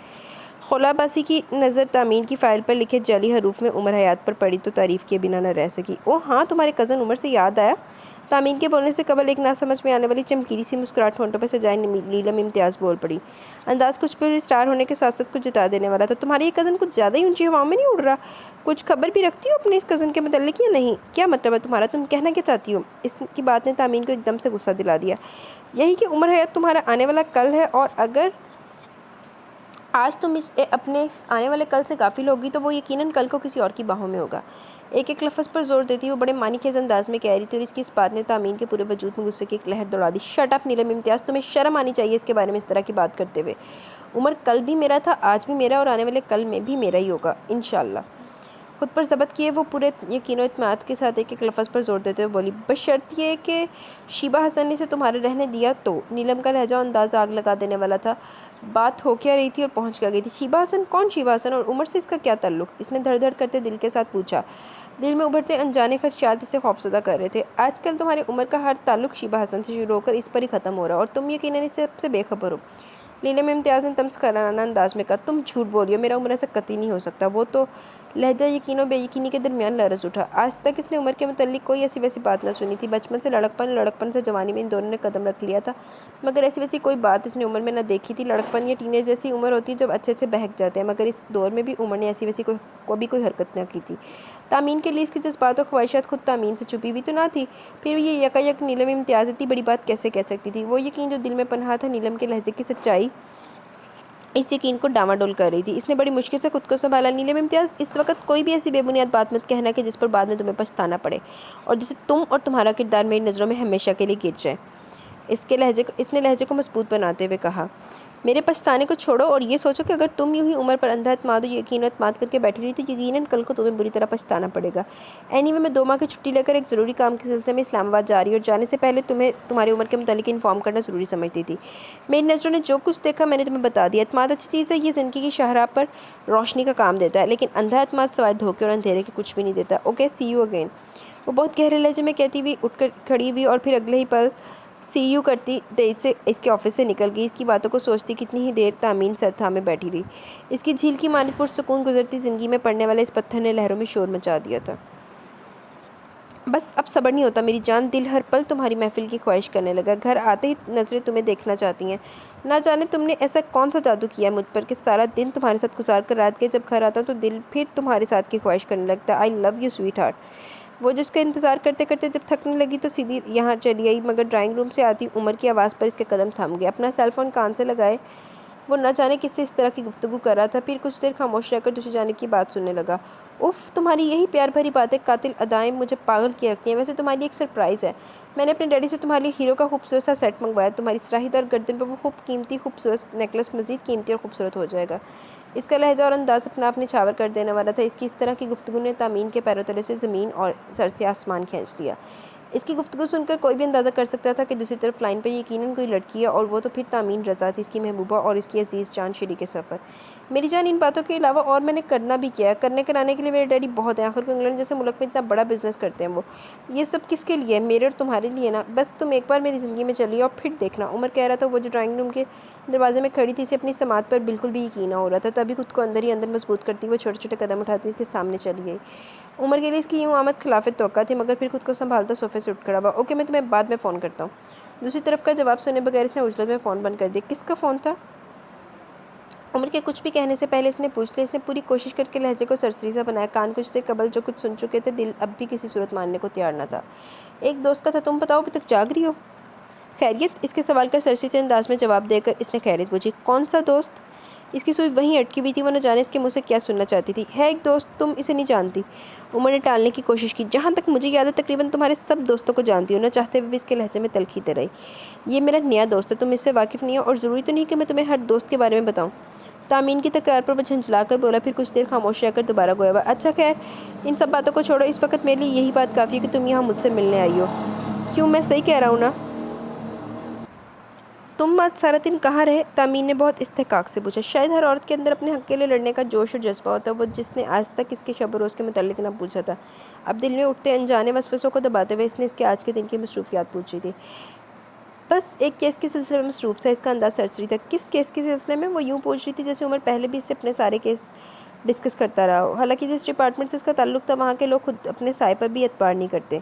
खोला अब्बासी की नज़र तामीन की फ़ाइल पर लिखे जाली हरूफ में उमर हयात पर पड़ी तो तारीफ़ किए बिना न रह सकी। ओह हाँ, तुम्हारे कज़न उमर से याद आया। तामीन के बोलने से कबल एक ना समझ में आने वाली चमकीली सी मुस्कुराहट होंठों पर सजाए नीलम इम्तियाज़ बोल पड़ी। अंदाज़ कुछ पर स्टार होने के साथ साथ कुछ जता देने वाला था। तुम्हारी ये कज़न कुछ ज़्यादा ही ऊंची हवाओं में नहीं उड़ रहा? कुछ खबर भी रखती हो अपने इस कज़न के मतलब या नहीं? क्या मतलब है तुम्हारा? तुम कहना क्या चाहती हो? इसकी बात ने तामीन को एकदम से गुस्सा दिला दिया। यही कि उमर हयात तुम्हारा आने वाला कल है, और अगर आज तुम अपने आने वाले कल से गाफिल होगी तो वो यकीनन कल को किसी और की बाहों में होगा। एक एक लफ्ज़ पर जोर देती वो बड़े मानीखेज़ अंदाज में कह रही थी, और इसकी इस बात ने तामीन के पूरे वजूद में गुस्से की एक लहर दौड़ा दी। शट अप नीलम इम्तियाज़, तुम्हें शर्म आनी चाहिए इसके बारे में इस तरह की बात करते हुए। उमर कल भी मेरा था, आज भी मेरा, और आने वाले कल में भी मेरा ही होगा इंशाअल्लाह। खुद पर ज़ब्त किए वो पूरे यकीन और इत्मीनान के साथ एक एक लफ्ज़ पर जोर देते हुए बोली, बशर्त ये कि शीबा हसन ने इसे तुम्हारे रहने दिया तो। नीलम का लहजा अंदाज़ आग लगा देने वाला था। बात हो क्या रही थी और पहुंच क्या गई थी? शीबा हसन? कौन शीबा हसन, और उमर से इसका क्या ताल्लुक? इसने धड़ धड़ करते दिल के साथ पूछा। दिल में उभरते अनजाने खदशात इसे खौफज़दा कर रहे थे। आजकल तुम्हारे उमर का हर ताल्लुक शीबा हसन से शुरू होकर इस पर ही ख़त्म हो रहा है, और तुम यकीनन इससे सबसे बेखबर हो। नीलम इम्तियाज़ ने तमस्कराना अंदाज में कहा, तुम झूठ बोलियो, मेरा उमर ऐसा कतई नहीं हो सकता। वो तो लहजा यकीन और बेयकीनी के दरमियान लरज़ उठा। आज तक इसने उमर के मुतल्लिक कोई ऐसी वैसी बात न सुनी थी। बचपन से लड़कपन, लड़कपन से जवानी में इन दोनों ने कदम रख लिया था, मगर ऐसी वैसी कोई बात इसने उमर में न देखी थी। लड़कपन या टीनेज जैसी उम्र होती है जब अच्छे से बहक जाते हैं, मगर इस दौर में भी उमर ने ऐसी वैसी कोई हरकत न की थी। तामीन के लिए इसकी जज्बात और ख्वाहिशात खुद तामीन से छुपी हुई तो ना थी, फिर ये यकायक नीलम इम्तियाज़ इतनी बड़ी बात कैसे कह सकती थी? वो यकीन जो दिल में पनाह था, नीलम के लहजे की सच्चाई इस यकीन को डामाडोल कर रही थी। इसने बड़ी मुश्किल से खुद को संभाला। नीलम इम्तियाज़, इस वक्त कोई भी ऐसी बेबुनियाद बात मत कहना कि जिस पर बाद में तुम्हें पछताना पड़े, और जिसे तुम और तुम्हारा किरदार मेरी नज़रों में हमेशा के लिए गिर जाए। इसने लहजे को मजबूत बनाते हुए कहा, मेरे पछताने को छोड़ो और ये सोचो कि अगर तुम यूं ही उम्र पर अंधा एतमाद और यकीन और एतमाद करके बैठी रही तो यकीनन कल को तुम्हें बुरी तरह पछताना पड़ेगा। एनीवे, मैं 2 माह की छुट्टी लेकर एक ज़रूरी काम के सिलसिले में इस्लामाबाद जा रही हूँ, और जाने से पहले तुम्हें तुम्हारी उम्र के मुतालिक इन्फॉर्म करना ज़रूरी समझती थी। मेरी नज़रों ने जो कुछ देखा मैंने तुम्हें बता दिया। एतमाद अच्छी चीज़ है, ये ज़िंदगी की शाहराह पर रोशनी का काम देता है, लेकिन अंधा एतमाद सवाए धोखे और अंधेरे के कुछ भी नहीं देता। Okay, see you again. वो बहुत गहरे लहजे में कहती हुई उठकर खड़ी हुई और फिर अगले ही पल सी यू करती तेज़ी से इसके ऑफिस से निकल गई। इसकी बातों को सोचती कितनी ही देर तामीन सर थामे बैठी रही। इसकी झील की मानित पुरसुकून गुजरती ज़िंदगी में पड़ने वाले इस पत्थर ने लहरों में शोर मचा दिया था। बस अब सब्र नहीं होता मेरी जान, दिल हर पल तुम्हारी महफिल की ख्वाहिश करने लगा। घर आते ही नज़रें तुम्हें देखना चाहती हैं। ना जाने तुमने ऐसा कौन सा जादू किया है मुझ पर कि सारा दिन तुम्हारे साथ गुजार कर रात के जब घर आता तो दिल फिर तुम्हारे साथ की ख्वाहिश करने लगता। I love you sweet heart. वो जिसका इंतज़ार करते करते जब थकने लगी तो सीधी यहाँ चली आई, मगर ड्राइंग रूम से आती उमर की आवाज़ पर इसके कदम थम गए। अपना सेलफ़ोन कान से लगाए वो न जाने किससे इस तरह की गुफ्तगू कर रहा था। फिर कुछ देर खामोश रहकर दूसरी जानिब की बात सुनने लगा। उफ़, तुम्हारी यही प्यार भरी बातें, कातिल अदाएँ मुझे पागल किए रखती हैं। वैसे तुम्हारे लिए एक सरप्राइज़ है। मैंने अपने डैडी से तुम्हारे लिए हीरो का खूबसूरत सा सेट मंगवाया। तुम्हारी सराहीदार गर्दन पर वो खूबसूरत नेकलेस मज़ीद कीमती और खूबसूरत हो जाएगा। इसका लहजा और अंदाज़ अपना आप निछावर कर देने वाला था। इसकी इस तरह की गुफ्तगू ने तामीन के पैरों तले से ज़मीन और सर से आसमान खींच लिया। इसकी गुफ्तगू सुनकर कोई भी अंदाज़ा कर सकता था कि दूसरी तरफ लाइन पर यकीनन कोई लड़की है, और वो तो फिर तामीन रज़ा थी, इसकी महबूबा और इसकी अजीज़ जान शरीक सफ़र। मेरी जान, इन बातों के अलावा और मैंने करना भी किया है। करने कराने के लिए मेरे डैडी बहुत हैं। आखिर को इंग्लैंड जैसे मुल्क में इतना बड़ा बिजनेस करते हैं वो। ये सब किसके लिए है? मेरे और तुम्हारे लिए ना। बस तुम एक बार मेरी ज़िंदगी में चलिए और फिर देखना। उमर कह रहा था। वो जो ड्राइंग रूम के दरवाजे में खड़ी थी, इसे अपनी समात पर बिल्कुल भी यकीन ना हो रहा था। तभी खुद को अंदर ही अंदर मजबूत करती वो छोटे छोटे कदम उठाती इसके सामने चली गई। उमर के लिए इसकी यूँ आमद खिलाफ तौक़ा थी, मगर फिर खुद को संभालता सोफे से उठ खड़ा हुआ। ओके, मैं तुम्हें बाद में फ़ोन करता हूँ। दूसरी तरफ का जवाब सुने बगैर इसने उजलत में फ़ोन बंद कर दिया। किसका फ़ोन था? उमर के कुछ भी कहने से पहले इसने पूछ लिया। इसने पूरी कोशिश करके लहजे को सरसरी सा बनाया। कान कुछ से कबल जो कुछ सुन चुके थे, दिल अब भी किसी सूरत मानने को तैयार न था। एक दोस्त का था। तुम बताओ, अभी तक जाग रही हो? खैरियत? इसके सवाल का सरसरी से अंदाज में जवाब देकर इसने खैरियत पूछी। कौन सा दोस्त? इसकी सुई वहीं अटकी हुई थी। वो न जाने इसके मुँह से क्या सुनना चाहती थी। है एक दोस्त, तुम इसे नहीं जानती? उमर ने टालने की कोशिश की। जहाँ तक मुझे याद है, तकरीबन तुम्हारे सब दोस्तों को जानती हूँ। न चाहते हुए भी इसके लहजे में तलखी तर आई। ये मेरा नया दोस्त है, तुम इससे वाकिफ़ नहीं हो, और ज़रूरी तो नहीं कि मैं तुम्हें हर दोस्त के बारे में बताऊँ। तामीन की तकरार पर वो झंझला कर बोला। फिर कुछ देर खामोश रहकर दोबारा गोया हुआ। अच्छा खैर, इन सब बातों को छोड़ो। इस वक्त मेरे लिए यही बात काफ़ी है कि तुम यहाँ मुझसे मिलने आई हो। क्यों, मैं सही कह रहा हूँ ना? तुम आज सारा दिन कहाँ रहे? तामीन ने बहुत इस्तेहकाक से पूछा। शायद हर औरत के अंदर अपने हक़ के लिए लड़ने का जोश और जज्बा होता है, वो जिसने आज तक इसके शब रोज़ के मुताल्लिक़ ना पूछा था। अब दिल में उठते अनजाने वसवसों को दबाते हुए इसने इसके आज के दिन की मसरूफ़ियात पूछी थी। बस एक केस के सिलसिले में मसरूफ़ था। इसका अंदाज़ सरसरी था। किस केस के सिलसिले में? वो यूँ पूछ रही थी जैसे उमर पहले भी इससे अपने सारे केस डिस्कस करता रहा हो। हालांकि जिस डिपार्टमेंट से इसका ताल्लुक़ था, वहाँ के लोग खुद अपने साय पर भी एतबार नहीं करते।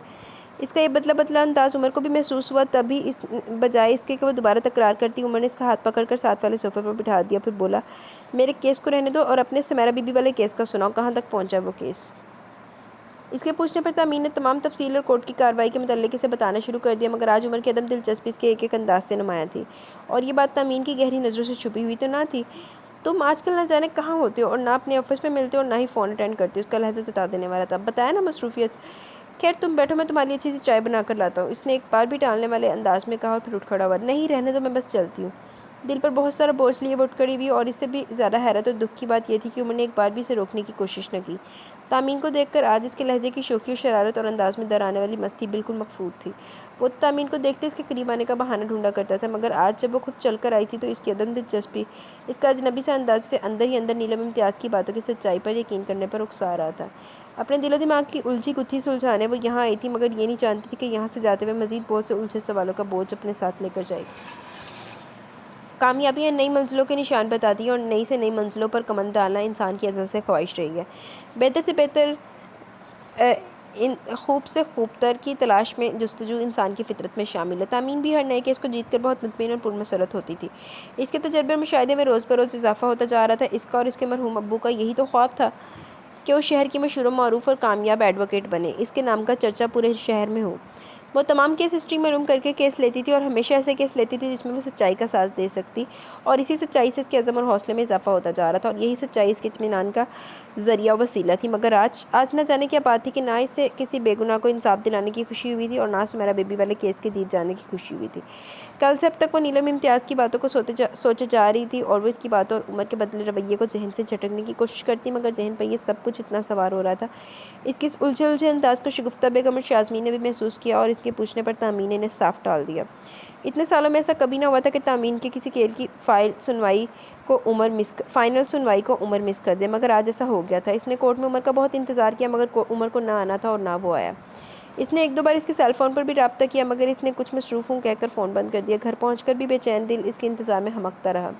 इसका ये बदला बदला अंदाज़ उमर को भी महसूस हुआ। तभी इस बजाय इसके कि वो दोबारा तकरार करती, उमर ने इसका हाथ पकड़कर साथ वाले सोफे पर बिठा दिया। फिर बोला, मेरे केस को रहने दो और अपने सुमैरा बीबी वाले केस का सुनाओ। कहाँ तक पहुँचा वो केस? इसके पूछने पर तामीन ने तमाम तफसील और कोर्ट की कार्रवाई के मुताल्लिक़ इसे बताना शुरू कर दिया, मगर आज उमर की अदम दिलचस्पी इसके एक एक अंदाज से नुमायाँ थी। और ये बात तामीन की गहरी नज़रों से छुपी हुई तो ना थी। तुम आजकल ना जाने कहाँ होते हो, और ना अपने ऑफिस में मिलते हो और ना ही फ़ोन अटेंड करते हो। उसका लहजा जता देने वाला था। बताया ना, मसरूफ़ियत। खैर तुम बैठो, मैं तुम्हारे लिए अच्छी सी चाय बना कर लाता हूँ। इसने एक बार भी टालने वाले अंदाज में कहा और फिर उठ खड़ा हुआ। नहीं, रहने दो, मैं बस चलती हूँ। दिल पर बहुत सारा बोझ लिए वो उठ खड़ी हुई, और इससे भी ज़्यादा हैरत और दुख की बात यह थी कि उमर ने एक बार भी इसे रोकने की कोशिश न की। तामीन को देखकर आज इसके लहजे की शोखी और शरारत और अंदाज में डराने वाली मस्ती बिल्कुल मकफूद थी। वो तामीन को देखते इसके करीब आने का बहाना ढूंढा करता था, मगर आज जब वो खुद चल कर आई थी तो इसकी अदम दिलचस्पी इसका अजनबी से अंदाज से अंदर ही अंदर नीलम इम्तियाज़ की बातों की सच्चाई पर यकीन करने पर उकसा रहा था। अपने दिलो दिमाग की उलझी गुत्थी सुलझाने वो यहाँ आई थी, मगर ये नहीं जानती थी कि यहाँ से जाते हुए मज़ीद बहुत से उलझे सवालों का बोझ अपने साथ लेकर जाएगी। कामयाबियाँ नई मंजिलों के निशान बताती हैं, और नई से नई मंजिलों पर कमर डालना इंसान की अज़ल से ख्वाहिश रही है। बेहतर से बेहतर इन खूब से खूबतर की तलाश में जस्तजू इंसान की फितरत में शामिल है। तामीन भी हर नए केस को जीत कर बहुत मुतमिन और पुरमसरत होती थी। इसके तजर्बे और मुशाहिदे में रोज़ बरोज़ इजाफा होता जा रहा था। इसका और इसके मरहूम अब्बू का यही तो ख्वाब था कि वो शहर की मशहूर मारूफ और कामयाब एडवोकेट बने, इसके नाम का चर्चा पूरे शहर में हो। वो तमाम केस हिस्ट्री में रूम करके केस लेती थी, और हमेशा ऐसे केस लेती थी जिसमें वो सच्चाई का साथ दे सकती, और इसी सच्चाई से इसके अज़म और हौसले में इजाफा होता जा रहा था, और यही सच्चाई इसके इत्मीनान का ज़रिया वसीला थी। मगर आज न जाने क्या बात थी कि ना इससे किसी बेगुनाह को इंसाफ दिलाने की खुशी हुई थी, और ना सुमैरा बेबी वाले केस के जीत जाने की खुशी हुई थी। कल से अब तक वो नीलम इम्तियाज़ की बातों को सोचे जा रही थी, और वो इसकी बातों और उमर के बदले रवैये को जहन से झटकने की कोशिश करती, मगर जहन पर ये सब कुछ इतना सवार हो रहा था। इसके इस उलझे अंदाज को शगुफ्ता बेगम और शाज़मीन ने भी महसूस किया, और इसके पूछने पर तामीन ने साफ टाल दिया। इतने सालों में ऐसा कभी ना हुआ था कि तामीन के किसी केस की फाइनल सुनवाई को उमर मिस कर दे, मगर आज ऐसा हो गया था। इसने कोर्ट में उमर का बहुत इंतज़ार किया, मगर उमर को ना आना था और ना वो आया। इसने एक दो बार इसके सेल फ़ोन पर भी रब्ता किया, मगर इसने कुछ मसरूफ़ हूँ कहकर फ़ोन बंद कर दिया। घर पहुँचकर भी बेचैन दिल इसके इंतज़ार में हमकता रहा।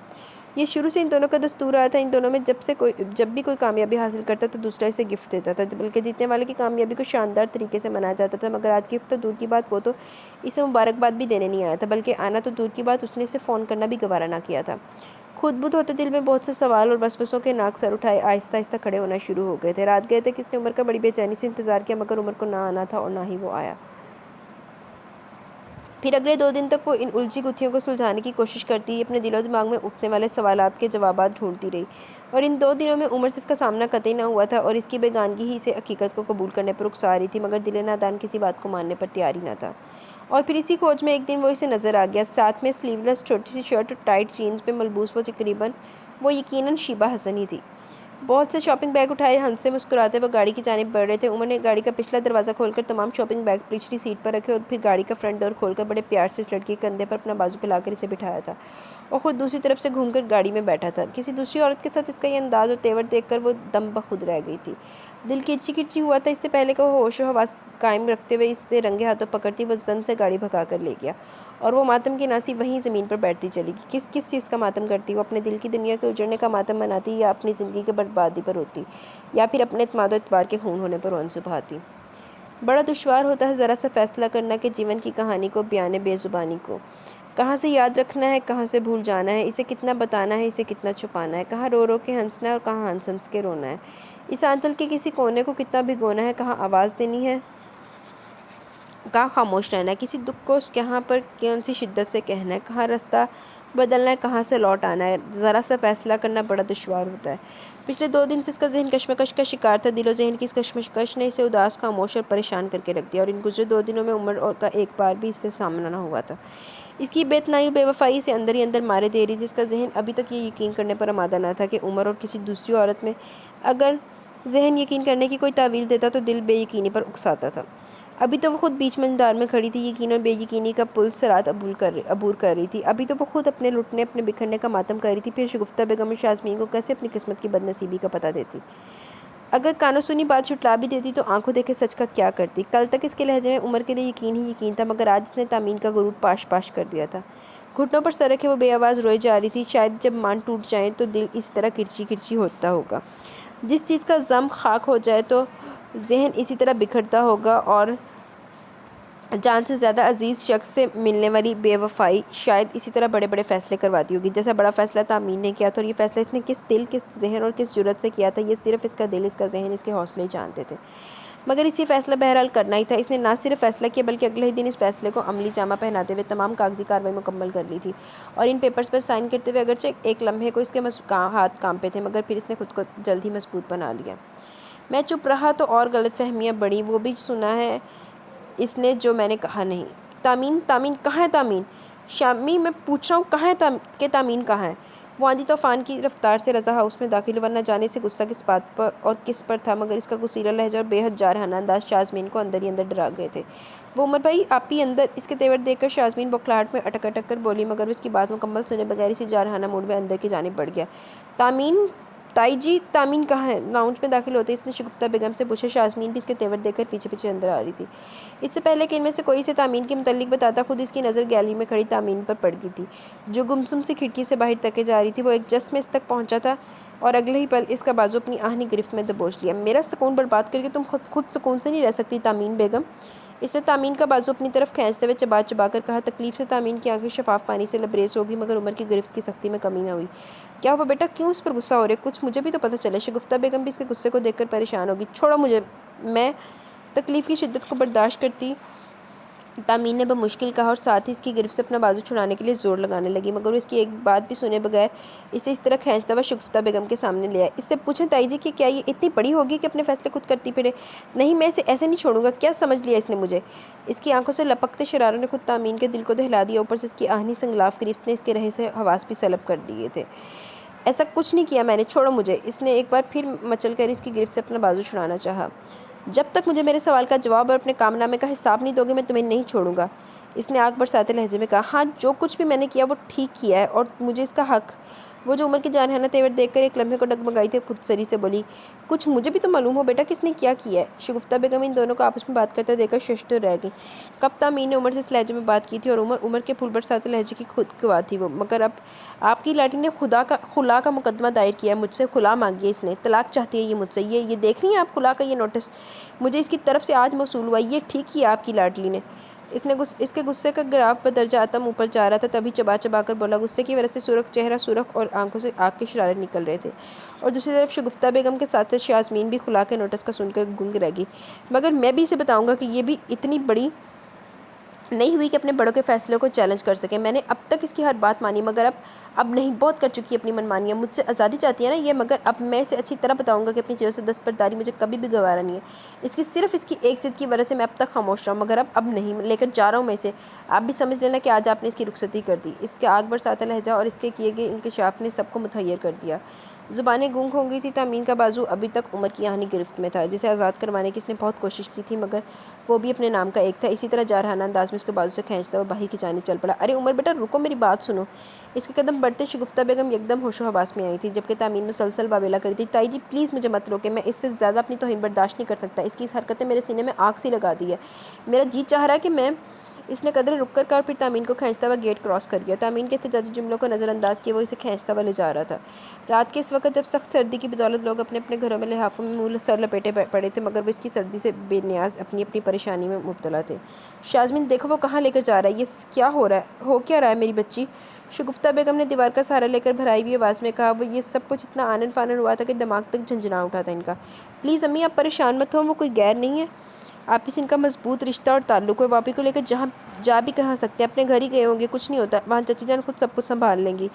ये शुरू से इन दोनों का दस्तूर आया था। इन दोनों में जब भी कोई कामयाबी हासिल करता तो दूसरा इसे गिफ्ट देता था, बल्कि जीतने वाले की कामयाबी को शानदार तरीके से मनाया जाता था। मगर आज गिफ्ट तो दूर की बात, वो तो इसे मुबारकबाद भी देने नहीं आया था, बल्कि आना तो दूर की बात, उसने इसे फ़ोन करना भी गवारा ना किया था। खुद बुद होते दिल में बहुत से सवाल और वसवसों के नाक सर उठाए आहिस्ता आहिस्ता खड़े होना शुरू हो गए थे। रात गए थे कि इसने उमर का बड़ी बेचैनी से इंतज़ार किया, मगर उमर को ना आना था और ना ही वो आया। फिर अगले 2 दिन तक वो इन उलझी गुत्थियों को सुलझाने की कोशिश करती, अपने दिलो दिमाग में उठने वाले सवालात के जवाबात ढूंढती रही। और इन 2 दिनों में उमर से इसका सामना कतई ना हुआ था और इसकी बेगानगी ही इसे हकीकत को कबूल करने पर उकसा रही थी, मगर दिल नादान किसी बात को मानने पर तैयार ही ना था। और फिर इसी खोज में एक दिन वो इसे नज़र आ गया, साथ में स्लीवलेस छोटी सी शर्ट और टाइट जीन्स पे मलबूस वो यकीनन शीबा हसन ही थी। बहुत से शॉपिंग बैग उठाए हंस से मुस्कुराते वो गाड़ी की जानिब बढ़ रहे थे। उमर ने गाड़ी का पिछला दरवाज़ा खोलकर तमाम शॉपिंग बैग पिछली सीट पर रखे और फिर गाड़ी का फ्रंट डोर खोलकर बड़े प्यार से इस लड़की के कंधे पर अपना बाजू फैलाकर इसे बिठाया था और ख़ुद दूसरी तरफ से घूमकर गाड़ी में बैठा था। किसी दूसरी औरत के साथ इसका ये अंदाज और तेवर देखकर वो दम बखुद रह गई थी। दिल किरची किरची हुआ था। इससे पहले कि वो होश व हवास कायम रखते हुए इससे रंगे हाथों पकड़ती, वो जन से गाड़ी भगा कर ले गया और वो मातम की नासी वहीं ज़मीन पर बैठती चली गई। किस किस चीज़ का मातम करती? वो अपने दिल की दुनिया के उजड़ने का मातम मनाती, या अपनी ज़िंदगी के बर्बादी पर रोती, या फिर अपने इत्माद व इतबार के खून होने पर रोन सुभाती। बड़ा दुश्वार होता है ज़रा सा फैसला करना कि जीवन की कहानी को बयाने बेज़ुबानी को कहाँ से याद रखना है, कहाँ से भूल जाना है, इसे कितना बताना है, इसे कितना छुपाना है, कहाँ रो रो के हंसना है और कहाँ हंस हंस के रोना है, इस आंचल के किसी कोने को कितना भिगोना है, कहाँ आवाज़ देनी है, कहाँ खामोश रहना है, किसी दुख को कहाँ पर कौन सी शिद्दत से कहना है, कहाँ रास्ता बदलना है, कहाँ से लौट आना है। ज़रा सा फैसला करना बड़ा दुश्वार होता है। पिछले 2 दिन से इसका जहन कश्मकश का शिकार था। दिलो जहन की इस कश्मकश ने इसे उदास, खामोश और परेशान करके रख दिया और इन गुजरे 2 दिनों में उमर और का एक बार भी इससे सामना न हुआ था। इसकी बेतनाई बेवफाई से अंदर ही अंदर मारे दे रही थी। इसका जहन अभी तक ये यकीन करने पर आमादा न था कि उमर और किसी दूसरी औरत में अगर जहन यकीन करने की कोई तावील देता तो दिल बेयकीनी पर उकसाता था। अभी तो वो खुद बीच मंझदार में खड़ी थी, यकीन और बेयकीनी का पुल सरात अबूर कर रही थी। अभी तो वो खुद अपने लुटने, अपने बिखरने का मातम कर रही थी। फिर शगुफ्ता बेगम और शाज़मीन को कैसे अपनी किस्मत की बदनसीबी का पता देती? अगर कानों सुनी बात छुटला भी देती तो आंखों देखे सच का क्या करती? कल तक इसके लहजे में उमर के लिए यकीन ही यकीन था, मगर आज इसने तामीन का गुरूर पाश पाश कर दिया था। घुटनों पर सर रखे वो बेआवाज़ रोए जा रही थी। शायद जब मान टूट जाए तो दिल इस तरह किरची किरची होता होगा। जिस चीज़ का ज़म खाक हो जाए तो जहन इसी तरह बिखरता होगा और जान से ज़्यादा अजीज़ शख्स से मिलने वाली बेवफाई शायद इसी तरह बड़े बड़े फ़ैसले करवाती होगी, जैसा बड़ा फ़ैसला तामीन ने किया था। और ये फ़ैसला इसने किस दिल, किस जहन और किस जुर्रत से किया था, ये सिर्फ़ इसका दिल, इसका जहन, इसके हौसले ही जानते थे। मगर इसी फ़ैसला बहरहाल करना ही था। इसने ना सिर्फ फ़ैसला किया बल्कि अगले ही दिन इस फ़ैसले को अमली जामा पहनाते हुए तमाम कागजी कार्रवाई मुकम्मल कर ली थी। और इन पेपर्स पर साइन करते हुए अगरचे एक लम्हे को इसके हाथ कांपे थे, मगर फिर इसने खुद को जल्द ही मजबूत बना लिया। मैं चुप रहा तो और गलतफहमियाँ बढ़ी। वो भी सुना है इसने जो मैंने कहा नहीं। तामीन, तामीन कहाँ है तामीन? शामी मैं पूछ रहा हूँ कहाँ है तामीन कहाँ है? वो आंधी तूफान की रफ्तार से रज़ा हाउस में दाखिल हुआ। न जाने से गुस्सा किस बात पर और किस पर था, मगर इसका गुस्सीला लहजा और बेहद जारहाना अंदाज शाज़मीन को अंदर ही अंदर डरा गए थे। वो उमर भाई आप ही अंदर, इसके तेवर देखकर शाज़मीन बौखलाहट में अटक अटक कर बोली, मगर उसकी बात मुकम्मल सुने बगैर इसी जारहाना मूड में अंदर की जानिब बढ़ गया। तामीन, ताई जी तामीन कहाँ है? लाउंज में दाखिल होते इसने शगुफ्ता बेगम से पूछा। शाज़मीन भी इसके तेवर देखकर पीछे पीछे अंदर आ रही थी। इससे पहले कि इनमें से कोई इसे तामीन के मुतल्लिक बताता, खुद इसकी नज़र गैलरी में खड़ी तामीन पर पड़ गई थी, जो गुमसुम सी खिड़की से बाहर तके जा रही थी। वो एक जस्ट में इस तक पहुँचा था और अगले ही पल इसका बाजू अपनी आहनी गिरफ्त में दबोच लिया। मेरा सुकून बर्बाद करके तुम खुद सुकून से नहीं रह सकती तामीन बेगम? इसने तामीन का बाजू अपनी तरफ खींचते हुए चबा चबा कर कहा। तकलीफ से तामीन की आंखें शफाफ पानी से लबरेज हो गई, मगर उमर की गिरफ्त की सख्ती में कमी न हुई। क्या हुआ बेटा, क्यों इस पर गुस्सा हो रहे? कुछ मुझे भी तो पता चले। शगुफ्ता बेगम भी इसके गुस्से को देखकर परेशान होगी। छोड़ो मुझे, मैं तकलीफ़ की शिद्दत को बर्दाश्त करती, तामीन ने बमुश्किल कहा और साथ ही इसकी गिरफ्त से अपना बाजू छुड़ाने के लिए ज़ोर लगाने लगी, मगर वो इसकी एक बात भी सुने बगैर इसे इस तरह खींचता हुआ शगुफ्ता बेगम के सामने ले आया। इससे पूछें ताई जी कि क्या ये इतनी बड़ी होगी कि अपने फैसले खुद करती फिरे? नहीं, मैं इसे ऐसे नहीं छोड़ूंगा। क्या समझ लिया इसने मुझे? इसकी आंखों से लपकते शरारों ने खुद तामीन के दिल को दहला दिया। ऊपर से इसकी आहनी संगलाफ गिरफ्त ने इसके रहे से हवास भी सलब कर दिए थे। ऐसा कुछ नहीं किया मैंने, छोड़ो मुझे। इसने एक बार फिर मचल कर इसकी गिरफ्त से अपना बाजू छुड़ाना चाहा। जब तक मुझे मेरे सवाल का जवाब और अपने कामनामे का हिसाब नहीं दोगे मैं तुम्हें नहीं छोड़ूंगा, इसने आग बरसाते लहजे में कहा। हाँ, जो कुछ भी मैंने किया वो ठीक किया है और मुझे इसका हक। वो जो उमर की जानहाना तेवर देखकर एक लम्हे को डगमगाई थी, खुद सरी से बोली, कुछ मुझे भी तो मालूम हो बेटा किसने क्या किया है। शगुफ्ता बेगम इन दोनों को आपस में बात करते देखकर शशतो रह गई। कब तामीन ने उमर से इस लहजे में बात की थी और उमर के फूल बरसाते लहजे की खुद गवाह थी वो। मगर अब आपकी लाठी ने खुला का मुकदमा दायर किया, मुझसे खुला मांगी है इसने, तलाक चाहती है ये मुझसे। ये देख रही हैं आप खुला का ये नोटिस मुझे इसकी तरफ से आज मौसूल हुआ। ये ठीक किया आपकी लाडली ने। इसके गुस्से का ग्राफ बदरजा आतम ऊपर जा रहा था, तभी चबा चबा कर बोला। गुस्से की वजह से चेहरा सुरख और आंखों से आग के शरारे निकल रहे थे। और दूसरी तरफ शगुफ्ता बेगम के साथ साथ शाज़मीन भी खुला के नोटिस का सुनकर गुंग रह गई। मगर मैं भी इसे बताऊंगा कि ये भी इतनी बड़ी नहीं हुई कि अपने बड़ों के फैसलों को चैलेंज कर सके। मैंने अब तक इसकी हर बात मानी, मगर अब नहीं, बहुत कर चुकी है अपनी मनमानियाँ। मुझसे आज़ादी चाहती है ना ये, मगर अब मैं इसे अच्छी तरह बताऊंगा कि अपनी चीज़ों से दस्तबरदारी मुझे कभी भी गवारा नहीं है। इसकी सिर्फ इसकी एक ज़िद की वजह से मैं अब तक खामोश रहा हूँ, मगर अब नहीं, लेकर जा रहा हूँ मैं इसे। आप भी समझ लेना कि आज आपने इसकी रुखसती कर दी। इसके आग बरसाता लहजा और इसके किए गए इंकशाफ ने सबको मुतहैयर कर दिया। ज़ुबानें गूंग हो गई थी। तामीन का बाजू अभी तक उमर की यहानी गिरफ्त में था, जिसे आज़ाद करवाने की इसने बहुत कोशिश की थी, मगर वो भी अपने नाम का एक था। इसी तरह जारहाना अंदाज में उसके बाजू से खींचता हुआ बाहर की जानिब चल पड़ा। अरे उमर बेटा रुको, मेरी बात सुनो। इसके कदम बढ़ते शगुफ्ता बेगम एकदम होशो हवास में आई थी, जबकि तामीन मुसलसल बावेला करी थी। ताई जी प्लीज़ मुझे मत रोके, मैं इससे ज़्यादा अपनी तौहीन बर्दाश्त नहीं कर सकता। इसकी इस हरकत ने मेरे सीने में आग सी लगा दी है। मेरा जी चाह रहा है कि मैं इसने कदर रुक कर फिर तामीन को खींचता हुआ गेट क्रॉस कर गया। तामीन के एहतजाजी जुमलों को नज़रअंदाज किए वो इसे खींचता हुआ ले जा रहा था। रात के इस वक्त जब सख्त सर्दी की बदौलत लोग अपने अपने घरों में लिहाफों में मुँह सर लपेटे पड़े थे, मगर वो इसकी सर्दी से बेनियाज अपनी अपनी परेशानी में मुब्तला थे। शाज़मीन देखो वो कहाँ लेकर जा रहा है, ये क्या हो रहा है, हो क्या रहा है मेरी बच्ची? शगुफ्ता बेगम ने दीवार का सहारा लेकर भराई हुई आवाज़ में कहा। वो ये सब कुछ इतना आनन फानन हुआ था कि दिमाग तक झंझना उठा था इनका। प्लीज़ अम्मी आप परेशान मत हो, वो कोई गैर नहीं है। आप इस इनका मजबूत रिश्ता और ताल्लुक है। वापी को लेकर जहाँ जा भी कहाँ सकते हैं, अपने घर ही गए होंगे, कुछ नहीं होता। वहाँ चची जान खुद सब कुछ संभाल लेंगी।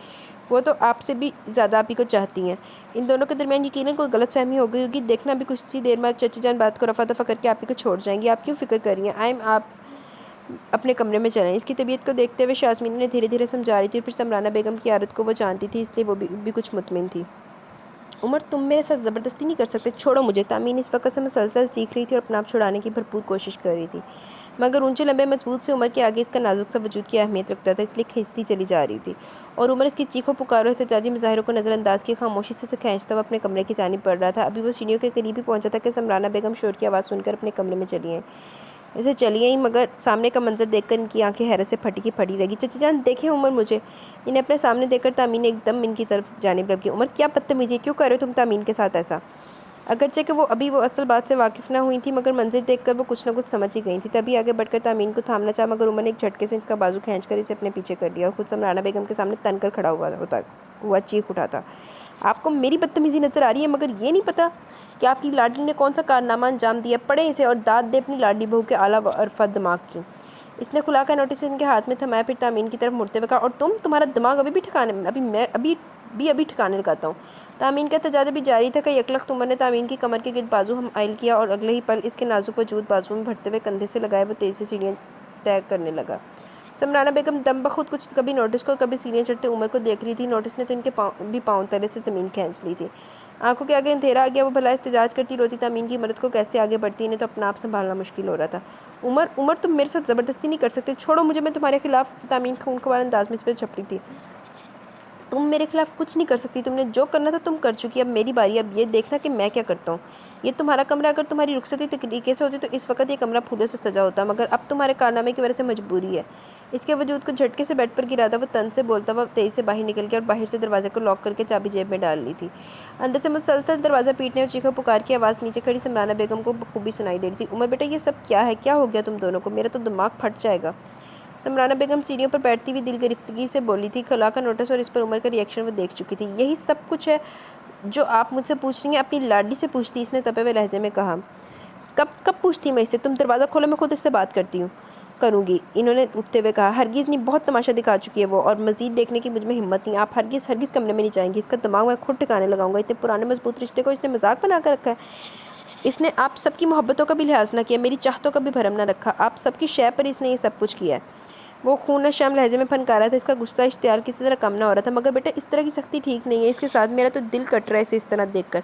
वो तो आपसे भी ज़्यादा आप ही को चाहती हैं। इन दोनों के दरमियान यकीनन कोई गलतफहमी हो गई होगी। देखना भी कुछ सी देर बाद चची जान बात को रफा दफा करके आप ही को छोड़ जाएंगी। आप क्यों फिक्र कर रही हैं? आप अपने कमरे में चलें। इसकी तबीयत को देखते हुए शाज़मीन ने धीरे धीरे समझा रही थी। फिर समराना बेगम की आदत को वो जानती थी, इसलिए वो भी कुछ मुतमिन थी। उमर तुम मेरे साथ ज़बरदस्ती नहीं कर सकते, छोड़ो मुझे। तामीन इस वक्त से मुसलसल चीख रही थी और अपना आप छुड़ाने की भरपूर कोशिश कर रही थी, मगर ऊंचे लंबे मजबूत से उमर के आगे इसका नाजुक सा वजूद की अहमियत रखता था, इसलिए खींचती चली जा रही थी। और उमर इसकी चीखों पुकारों एहतजाजी मुजाहिरों को नज़रअंदाज की खामोशी से खींचता हुआ अपने कमरे की जानिब बढ़ रहा था। अभी वो सीढ़ियों के करीब ही पहुंचा था कि समराना बेगम शोर की आवाज़ सुनकर अपने कमरे में चली आई। ऐसे चली आई, मगर सामने का मंजर देखकर इनकी आंखें हैरत से फटी की फटी रही। चची जान देखें उमर मुझे। इन्हें अपने सामने देखकर तामीन एकदम इनकी तरफ जानिब लगी। उमर क्या बदतमीजी है, क्यों कर रहे हो तुम तामीन के साथ ऐसा? अगरचे कि वो असल बात से वाकिफ़ ना हुई थी, मगर मंजर देखकर वो कुछ न कुछ समझ ही गई थी। तभी आगे बढ़कर तामीन को थामना चाहा, मगर उमर ने एक झटके से इसका बाजू खींचकर इसे अपने पीछे कर लिया और खुद समराना बेगम के सामने तनकर खड़ा हुआ चीख उठा था। आपको मेरी बदतमीजी नज़र आ रही है, मगर ये नहीं पता कि आपकी लाडली ने कौन सा कारनामा अंजाम दिया। पढ़े इसे और दाद दे अपनी लाडली बहू के आला अरफा दिमाग की। इसने खुलाकर नोटिस इनके हाथ में थमाया, फिर तामीन की तरफ मुड़ते हुए कहा, और तुम्हारा दिमाग अभी भी ठिकाने में? अभी ठिकाने लगाता हूँ। तामीन का तजाजा भी जारी था कि यकलख्त उमर ने तामीन की कमर के गिर्द बाजू हम आयल किया और अगले ही पल इसके नाजुक वजूद बाजू में भरते हुए कंधे से लगाए वो तेज़ी से सीढ़ियाँ तय करने लगा। समराना बेगम दम बखुद कुछ कभी नोटिस को कभी सीने चढ़ते उमर को देख रही थी। नोटिस ने तो इनके पाँव तले से ज़मीन खींच ली थी। आंखों के आगे अंधेरा आ गया। वो भला एहतजाज करती रोती तामीन की मदद को कैसे आगे बढ़ती, इन्हें तो अपना आप संभालना मुश्किल हो रहा था। उमर तुम मेरे साथ ज़बरदस्ती नहीं कर सकते, छोड़ो मुझे, मैं तुम्हारे खिलाफ। तामीन खून खवार अंदाज में इस पर झपटी थी। तुम मेरे खिलाफ कुछ नहीं कर सकती, तुमने जो करना था तुम कर चुकी। अब मेरी बारी, अब ये देखना कि मैं क्या करता हूँ। ये तुम्हारा कमरा, अगर तुम्हारी रुखसती तरीके से होती तो इस वक्त ये कमरा फूलों से सजा होता, मगर अब तुम्हारे कारनामे की वजह से मजबूरी है। इसके वजूद को झटके से बेड पर गिरा था। वो तन से बोलता हुआ तेज़ी से बाहर निकल गया और बाहर से दरवाजे को लॉक करके चाबी जेब में डाल ली थी। अंदर से मुसलसल दरवाज़ा पीटने और चीखों पुकार की आवाज़ नीचे खड़ी समराना बेगम को बखूबी सुनाई दे रही थी। उमर बेटा ये सब क्या है, क्या हो गया तुम दोनों को? मेरा तो दिमाग फट जाएगा। समराना बेगम सीढ़ियों पर बैठती हुई दिल गिरफ्तगी से बोली थी। खुला का नोटिस और इस पर उमर का रिएक्शन वो देख चुकी थी। यही सब कुछ है जो आप मुझसे पूछ रही हैं? अपनी लाडी से पूछती, इसने तपे हुए लहजे में कहा। कब पूछती मैं इससे? तुम दरवाज़ा खोलो, मैं खुद इससे बात करूँगी, इन्होंने उठते हुए कहा। हरगिज़ नहीं, बहुत तमाशा दिखा चुकी है वो, और मज़ीद देखने की मुझ में हिम्मत नहीं। आप हरगिज़ कमरे में नहीं जाएंगी। इसका दिमाग मैं खुद ठिकाने लगाऊंगा। इतने पुराने मजबूत रिश्ते को इसने मजाक बना कर रखा है। इसने आप सबकी मोहब्बतों का भी लिहाज ना किया, मेरी चाहतों का भी भरम ना रखा। आप सबकी शय पर इसने ये सब कुछ किया है। वो खून शाम लहजे में फनका रहा था। इसका गुस्सा इश्तियाल किसी तरह कम ना हो रहा था। मगर बेटा इस तरह की सख्ती ठीक नहीं है इसके साथ। मेरा तो दिल कट रहा है इसे इस तरह देखकर।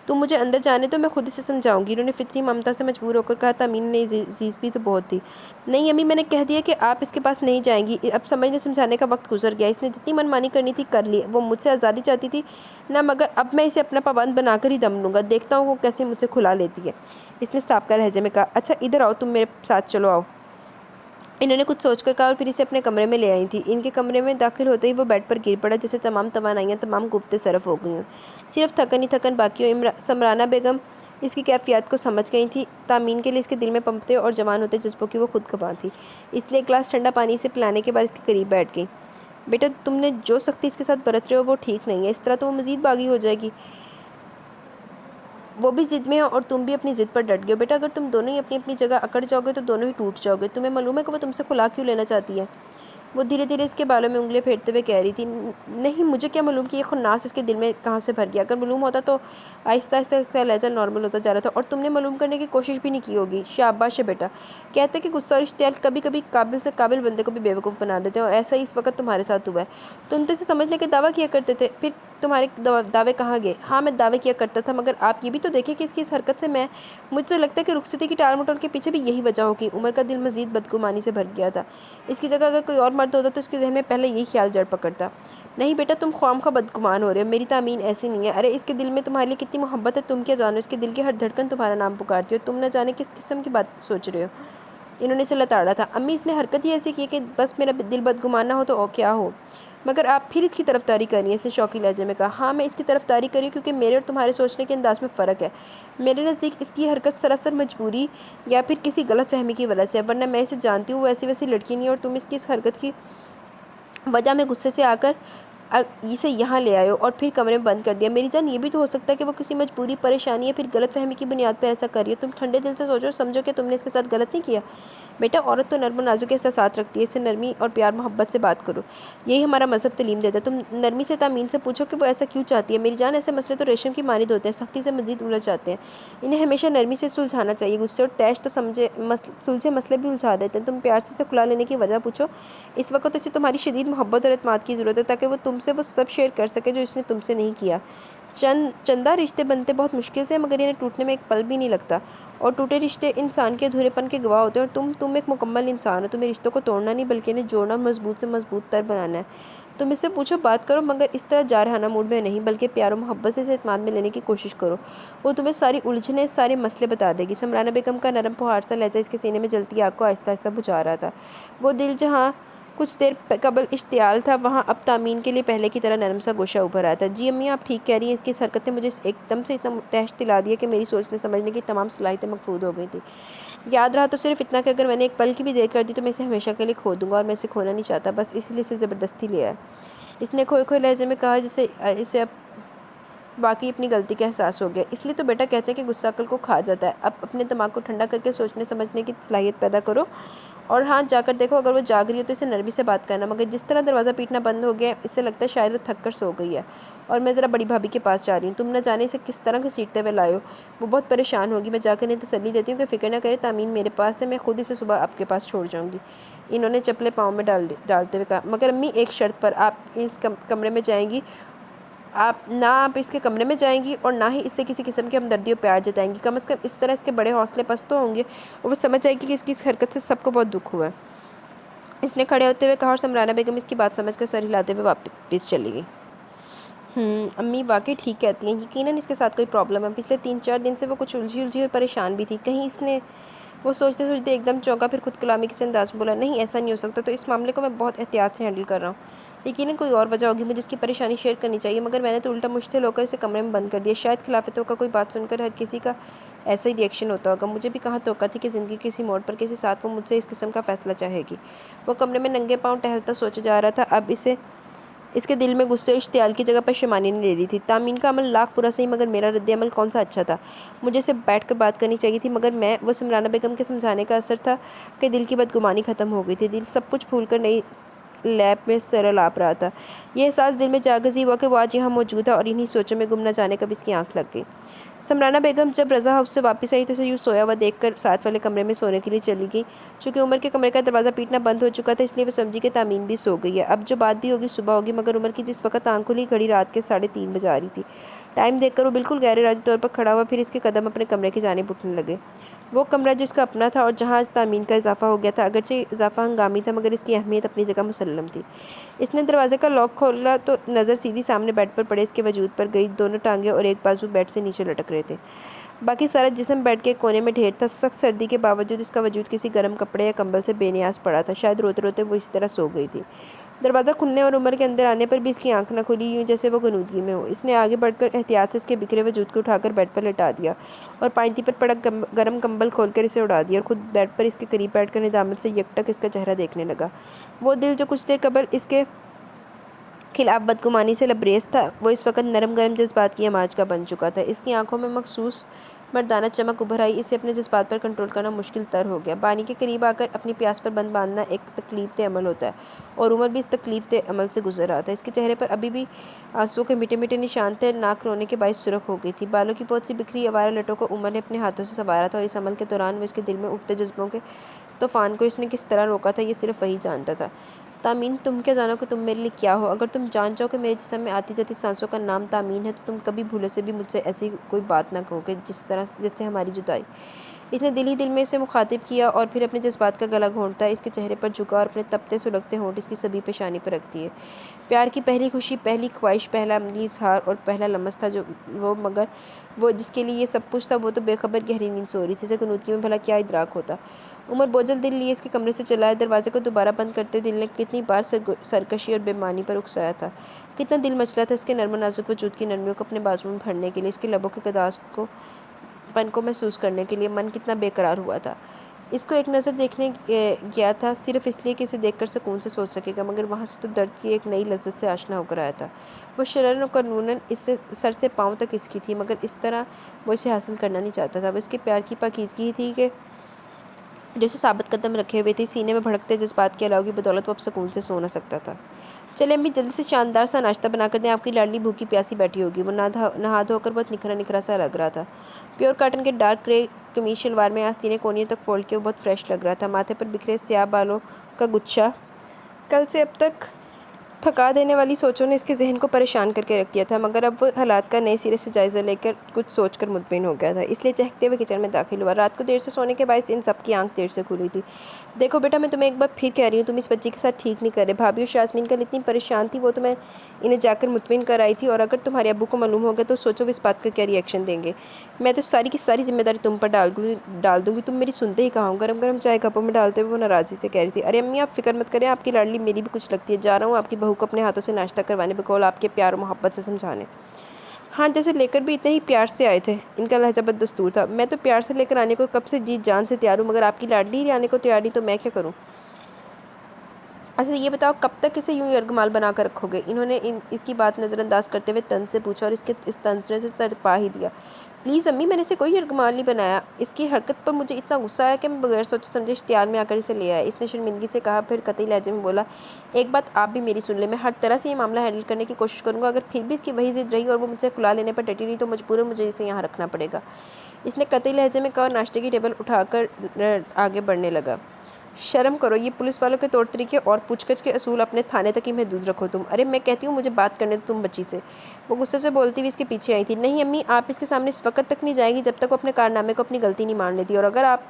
तुम मुझे अंदर जाने तो मैं खुद इसे समझाऊंगी। इन्होंने फितरी ममता से मजबूर होकर कहा। तामीन ने जीज भी तो बहुत थी। नहीं अम्मी, मैंने कह दिया कि आप इसके पास नहीं जाएंगी। अब समझने समझाने का वक्त गुजर गया। इसने जितनी मनमानी करनी थी कर ली। वो मुझसे आज़ादी चाहती थी ना, मगर अब मैं इसे अपना पाबंद बनाकर ही दम लूँगा। देखता हूँ वो कैसे मुझसे खुला लेती है। इसने साबका लहजे में कहा। अच्छा इधर आओ, तुम मेरे साथ चलो, आओ। इन्होंने कुछ सोचकर कहा और फिर इसे अपने कमरे में ले आई थी। इनके कमरे में दाखिल होते ही वो बेड पर गिर पड़ा, जैसे तमाम तवानाइयाँ तमाम गुफ्ते सरफ हो गई हूँ। सिर्फ थकन ही थकन बाकी हो। समराना बेगम इसकी कैफियत को समझ गई थी। तामीन के लिए इसके दिल में पंपते और जवान होते जज्बों की वो खुद खपा थी, इसलिए एक गिलास ठंडा पानी से पिलाने के बाद इसके करीब बैठ गई। बेटा तुमने जो सख्ती इसके साथ बरत रहे हो वो ठीक नहीं है। इस तरह तो वो मज़ीद बागी हो जाएगी। वो भी ज़िद में है और तुम भी अपनी ज़िद पर डट गए हो। बेटा अगर तुम दोनों ही अपनी अपनी जगह अकड़ जाओगे तो दोनों ही टूट जाओगे। तुम्हें मालूम है कि वो तुमसे खुला क्यों लेना चाहती है? वो धीरे धीरे इसके बालों में उंगलियां फेरते हुए कह रही थी, नहीं मुझे क्या मालूम कि ये खुन्नास इसके दिल में कहाँ से भर गया। अगर मालूम होता तो आहिस्ता आहिस्ता इसका लहजा नॉर्मल होता जा रहा था और तुमने मालूम करने की कोशिश भी नहीं की होगी। शाबाश है बेटा। कहते कि गुस्सा और इश्तियाल कभी कभी काबिल से काबिल बंदे को भी बेवकूफ़ बना देते हैं और ऐसा ही इस वक्त तुम्हारे साथ हुआ है। तुम तो इसे समझने के दावा किया करते थे, फिर तुम्हारे दावे कहाँ गए? हाँ मैं दावे किया करता था, मगर आप ये भी तो देखें कि इसकी इस हरकत से मुझे तो लगता है कि रुखसती की टाल मटोल के पीछे भी यही वजह होगी। उमर का दिल मजीद बदगुमानी से भर गया था। इसकी जगह अगर कोई और मर्द होता तो इसके जहन में पहले यही ख्याल जड़ पकड़ता। नहीं बेटा तुम ख्वामखा बदगुमान हो रहे हो, मेरी तामीन ऐसी नहीं है। अरे इसके दिल में तुम्हारे लिए कितनी मोहब्बत है तुम क्या जानो। इसके दिल की हर धड़कन तुम्हारा नाम पुकारती हो। तुम न जाने किस किस्म की बात सोच रहे हो। इन्होंने इसे लताड़ा था। अम्मी इसने हरकत ही ऐसी की कि बस मेरा दिल बदगुमान ना हो तो क्या हो। मगर आप फिर इसकी तरफदारी कर रही हैं, इसने शौकी लहजे में कहा। हाँ मैं इसकी तरफदारी करी क्योंकि मेरे और तुम्हारे सोचने के अंदाज में फ़र्क है। मेरे नज़दीक इसकी हरकत सरासर मजबूरी या फिर किसी गलत फहमी की वजह से है, वरना मैं इसे जानती हूँ वो ऐसी वैसी लड़की नहीं है। और तुम इसकी इस हरकत की वजह में गुस्से से आकर इसे यहाँ ले आए हो और फिर कमरे में बंद कर दिया। मेरी जान ये भी तो हो सकता है कि वो किसी मजबूरी, परेशानी या फिर गलतफहमी की बुनियाद पर ऐसा कर रही है। तुम ठंडे दिल से सोचो, समझो कि तुमने इसके साथ गलत नहीं किया। बेटा औरत तो नर्म और नाजुक एहसास रखती है, इससे नरमी और प्यार मोहब्बत से बात करो, यही हमारा मज़हब तलीम देता है। तुम नरमी से तामीन से पूछो कि वो ऐसा क्यों चाहती है। मेरी जान ऐसे मसले तो रेशम की मानिद होते हैं, सख्ती से मजीद उलझ जाते हैं। इन्हें हमेशा नरमी से सुलझाना चाहिए। गुस्से और तैश तो सुलझे मसले भी उलझा देते हैं। तुम प्यार से इसे खुला लेने की वजह पूछो। इस वक्त तो इसे तुम्हारी शदीद मोहब्बत और एतमाद की ज़रूरत है ताकि वो तुमसे वो सब शेयर कर सके जो इसने तुमसे नहीं किया। चंदा रिश्ते बनते बहुत मुश्किल से, मगर इन्हें टूटने में एक पल भी नहीं लगता। और टूटे रिश्ते इंसान के अधूरेपन के गवाह होते हैं। और तुम एक मुकम्मल इंसान हो। तुम्हें रिश्तों को तोड़ना नहीं बल्कि इन्हें जोड़ना, मजबूत से मजबूत तर बनाना है। तुम इससे पूछो, बात करो, मगर इस तरह जारहाना मूड में नहीं बल्कि प्यार और मोहब्बत से एतमाद में लेने की कोशिश करो। वो तुम्हें सारी उलझने, सारे मसले बता देगी। समराना बेगम का नरम फुहार सा लहजा इसके सीने में जलती आग को आहिस्ता आहिस्ता बुझा रहा था। वो दिल जहाँ कुछ देर कबल इश्तियाल था, वहाँ अब तामीन के लिए पहले की तरह नरम सा गोशा उभर आया था। जी अम्मी आप ठीक कह रही हैं। इसकी इस हरकत ने मुझे एकदम से इतना तहश दिला दिया कि मेरी सोचने समझने की तमाम सलाहियतें मकफूद हो गई थी। याद रहा तो सिर्फ इतना कि अगर मैंने एक पल की भी देर कर दी तो मैं इसे हमेशा के लिए खो दूंगा, और मैं इसे खोना नहीं चाहता, बस इसीलिए इसे ज़बरदस्ती लिया है। इसने खोए खोए लहजे में कहा, जिसे इसे अब बाकी अपनी गलती का एहसास हो गया। इसलिए तो बेटा कहते हैं कि गुस्सा अक्ल को खा जाता है। अब अपने दिमाग को ठंडा करके सोचने समझने की सलाहियत पैदा करो, और हाँ जाकर देखो अगर वो जाग रही हो तो इसे नरमी से बात करना। मगर जिस तरह दरवाज़ा पीटना बंद हो गया, इससे लगता है शायद वो थक कर सो गई है। और मैं ज़रा बड़ी भाभी के पास जा रही हूँ, तुम न जाने इसे किस तरह घसीटते हुए लाए हो। वो बहुत परेशान होगी। मैं जाकर इन्हें तसल्ली देती हूँ कि फ़िक्र ना करे, तामीन मेरे पास है, मैं खुद इसे सुबह आपके पास छोड़ जाऊँगी। इन्होंने चप्पलें पाँव में डालते हुए कहा। मगर अम्मी एक शर्त पर, आप इस कमरे में जाएंगी, आप इसके कमरे में जाएंगी और ना ही इससे किसी किस्म की हमदर्दी और प्यार जताएंगी। कम से कम इस तरह इसके बड़े हौसले पस्त तो होंगे और वो समझ आएगी कि इसकी इस हरकत से सबको बहुत दुख हुआ है। इसने खड़े होते हुए कहा, और समराना बेगम इसकी बात समझकर सर हिलाते हुए वापस चली गई। अम्मी वाकई ठीक कहती हैं, यकीनन इसके साथ कोई प्रॉब्लम है। पिछले 3-4 दिन से वो कुछ उलझी और परेशान भी थी। कहीं इसने वो सोचते सोचते एकदम चौंका, फिर खुद कलामी के अंदाज में बोला, नहीं ऐसा नहीं हो सकता। तो इस मामले को मैं बहुत एहतियात से हैंडल कर रहा हूँ। यकीनन कोई और वजह होगी, मुझे इसकी परेशानी शेयर करनी चाहिए, मगर मैंने तो उल्टा मुश्तिल होकर इसे कमरे में बंद कर दिया। शायद खिलाफतों का कोई बात सुनकर हर किसी का ऐसा ही रिएक्शन होता होगा। मुझे भी कहाँ तोका थी कि ज़िंदगी किसी मोड़ पर किसी साथ वो मुझसे इस किस्म का फ़ैसला चाहेगी। वो कमरे में नंगे पाँव टहलता सोचा जा रहा था। अब इसके दिल में गुस्से और इश्तियाल की जगह पर शमानी ने ले ली थी। तामीन का अमल लाख बुरा सही, मगर मेरा रद्द-ए-अमल कौन सा अच्छा था। मुझे इसे बैठ कर बात करनी चाहिए थी, मगर वो समराना बेगम के समझाने का असर था कि दिल की बदगुमानी ख़त्म हो गई थी। दिल सब कुछ भूल कर नई लैब में सरल आप रहा था। यह एहसास दिल में जागज़ी हुआ कि वो आज यहाँ मौजूद है और इन्हीं सोचों में गुम न जाने कब इसकी आँख लग गई। समराना बेगम जब रज़ा हाउस से वापस आई तो उसे यूँ सोया हुआ देखकर साथ वाले कमरे में सोने के लिए चली गई। चूँकि उमर के कमरे का दरवाज़ा पीटना बंद हो चुका था, इसलिए वो समझी कि तामीन भी सो गई है। अब जो बात भी होगी सुबह होगी। मगर उमर की जिस वक्त आँख खुली, घड़ी रात के 3:30 बजा रही थी। टाइम देखकर वो बिल्कुल गैर इरादी तौर पर खड़ा हुआ, फिर इसके कदम अपने कमरे की जानिब उठने लगे। वो कमरा जिसका अपना था और जहाँ तामीन का इजाफा हो गया था, अगरचे इजाफा हंगामी था, मगर इसकी अहमियत अपनी जगह मुसल्लम थी। इसने दरवाजे का लॉक खोला तो नज़र सीधी सामने बेड पर पड़े इसके वजूद पर गई। दोनों टांगें और एक बाजू बेड से नीचे लटक रहे थे। बाकी सारा जिस्म बेड के कोने में ढेर था। सख्त सर्दी के बावजूद इसका वजूद किसी गर्म कपड़े या कंबल से बेनियाज पड़ा था। शायद रोते रोते वो इस तरह सो गई थी। दरवाज़ा खुलने और उमर के अंदर आने पर भी इसकी आंख न खुली, यूँ जैसे वो गनूदगी में हो। इसने आगे बढ़कर एहतियात से इसके बिखरे वजूद को उठाकर बेड पर लेटा दिया और पाइंती पर पड़ा गर्म कंबल खोलकर इसे उड़ा दिया और खुद बेड पर इसके करीब बैठकर निदामत से यकटक इसका चेहरा देखने लगा। वो दिल जो कुछ देर कबल इसके खिलाफ बदगुमानी से लबरेज था। वो इस वक्त नरम गरम जज्बात की आमाज का बन चुका था। इसकी आंखों में मखसूस मर्दाना चमक उभर आई। इसे अपने जज्बात पर कंट्रोल करना मुश्किल तर हो गया। पानी के करीब आकर अपनी प्यास पर बंद बांधना एक तकलीफ अमल होता है और उमर भी इस तकलीफ अमल से गुजर रहा था। इसके चेहरे पर अभी भी आंसुओं के मीठे मीठे निशान थे। नाक रोने के बायस सुर्ख हो गई थी। बालों की बहुत सी बिखरी आवारा लटों को उमर ने अपने हाथों से संवारा था और इस अमल के दौरान वो इसके दिल में उठते जज्बों के तूफान को इसने किस तरह रोका था, ये सिर्फ वही जानता था। तामीन, तुम क्या जानो कि तुम मेरे लिए क्या हो। अगर तुम जान जाओ कि मेरे जिस्म में आती जाती सांसों का नाम तामीन है तो तुम कभी भूले से भी मुझसे ऐसी कोई बात ना कहोगे जिससे हमारी जुदाई। इसने दिल ही दिल में इसे मुखातिब किया और फिर अपने जज्बात का गला घोंटता इसके चेहरे पर झुका और अपने तपते सुलगते होंठ इसकी सभी पेशानी पर रख दिए। प्यार की पहली खुशी, पहली ख्वाहिश, पहला अमली इजहार और पहला लम्स था जो मगर वो जिसके लिए ये सब कुछ था वो तो बेखबर गहरी नींद सो रही थी। इसे कनूती में भला क्या इदराक होता। उमर बोझल दिल लिए इसके कमरे से चला है। दरवाजे को दोबारा बंद करते दिल ने कितनी बार सरकशी और बेमानी पर उकसाया था। कितना दिल मचला था इसके नर्म नाजुक वजूद की नरमियों को अपने बाजू में भरने के लिए, इसके लबों के गदास को पन को महसूस करने के लिए। मन कितना बेकरार हुआ था। इसको एक नज़र देखने गया था सिर्फ इसलिए कि इसे देखकर सुकून से सोच सकेगा, मगर वहाँ से तो दर्द की एक नई लज्जत से आशना होकर आया था। वो शरन और कानूनन इससे सर से पाँव तक इसकी थी, मगर इस तरह वो इसे हासिल करना नहीं चाहता था। वो इसके प्यार की पाकीज़गी ही थी कि जैसे साबित कदम रखे हुए थे। सीने में भड़कते जज्बात के अलावा की बदौलत वो अब सुकून से सो ना सकता था। चले अम्मी, जल्दी से शानदार सा नाश्ता बना कर दें, आपकी लाडली भूखी प्यासी बैठी होगी। वो नहा धोकर बहुत निखरा निखरा सा लग रहा था। प्योर कॉटन के डार्क ग्रे कमीज शलवार में आस्तीनें कोनियों तक फोल्ड के वो बहुत फ्रेश लग रहा था। माथे पर बिखरे स्याह बालों का गुच्छा कल से अब तक थका देने वाली सोचों ने इसके जहन को परेशान करके रख दिया था, मगर अब वो हालात का नए सिरे से जायज़ा लेकर कुछ सोचकर मुतमिन हो गया था। इसलिए चहकते हुए किचन में दाखिल हुआ। रात को देर से सोने के बायस इन सब की आंख देर से खुली थी। देखो बेटा, मैं तुम्हें एक बार फिर कह रही हूँ, तुम इस बच्ची के साथ ठीक नहीं कर रहे। भाभी और शाज़मीन कल इतनी परेशान थी, वो तो मैं इन्हें जाकर मुतमिन कर आई थी, और अगर तुम्हारे अब्बू को मालूम हो गया तो सोचो वो इस बात का क्या रिएक्शन देंगे। मैं तो सारी की सारी जिम्मेदारी तुम पर डाल दूँगी। तुम मेरी सुनते ही कहाँ। गरम गरम चाय कपों में डालते हुए वो नाराज़ी से कह रही थी, अरे अम्मी आप फिक्र मत करें, आपकी लाडली मेरी भी कुछ लगती है। जा रहा हूँ आपकी बहू को अपने हाथों से नाश्ता करवाने, बकौल आपके प्यार और मोहब्बत से समझाने। हाँ, जैसे लेकर भी इतने ही प्यार से आए थे। इनका लहजा बददस्तूर था। मैं तो प्यार से लेकर आने को कब से जी जान से तैयार हूँ, मगर आपकी लाडली ही आने को तैयार नहीं तो मैं क्या करूँ। अच्छा ये बताओ, कब तक इसे यूं यरगमाल बना कर रखोगे। इन्होंने इसकी बात नज़रअंदाज करते हुए तंज से पूछा, और इसके इस तंज ने उसे तड़पा ही दिया। प्लीज़ अम्मी, मैंने इसे कोई यरगमाल नहीं बनाया। इसकी हरकत पर मुझे इतना गुस्सा आया कि मैं बगैर सोचे समझे इश्तियाल में आकर इसे ले आया। इसने शर्मिंदगी से कहा, फिर कतई लहजे में बोला, एक बात आप भी मेरी सुन ले। मैं हर तरह से ये मामला हैंडल करने की कोशिश करूँगा। अगर फिर भी इसकी वही जिद रही और वो मुझसे खुला लेने पर डटी रही तो मजबूरन मुझे इसे यहाँ रखना पड़ेगा। इसने कतई लहजे में कहा और नाश्ते की टेबल उठाकर आगे बढ़ने लगा। शर्म करो, ये पुलिस वालों के तौर तरीके और पूछगछ के असूल अपने थाने तक ही महदूद रखो तुम। अरे मैं कहती हूँ मुझे बात करने दो तुम बच्ची से। वो गुस्से से बोलती हुई इसके पीछे आई थी। नहीं अम्मी, आप इसके सामने इस वक्त तक नहीं जाएगी जब तक वो अपने कारनामे को अपनी गलती नहीं मान लेती। और अगर आप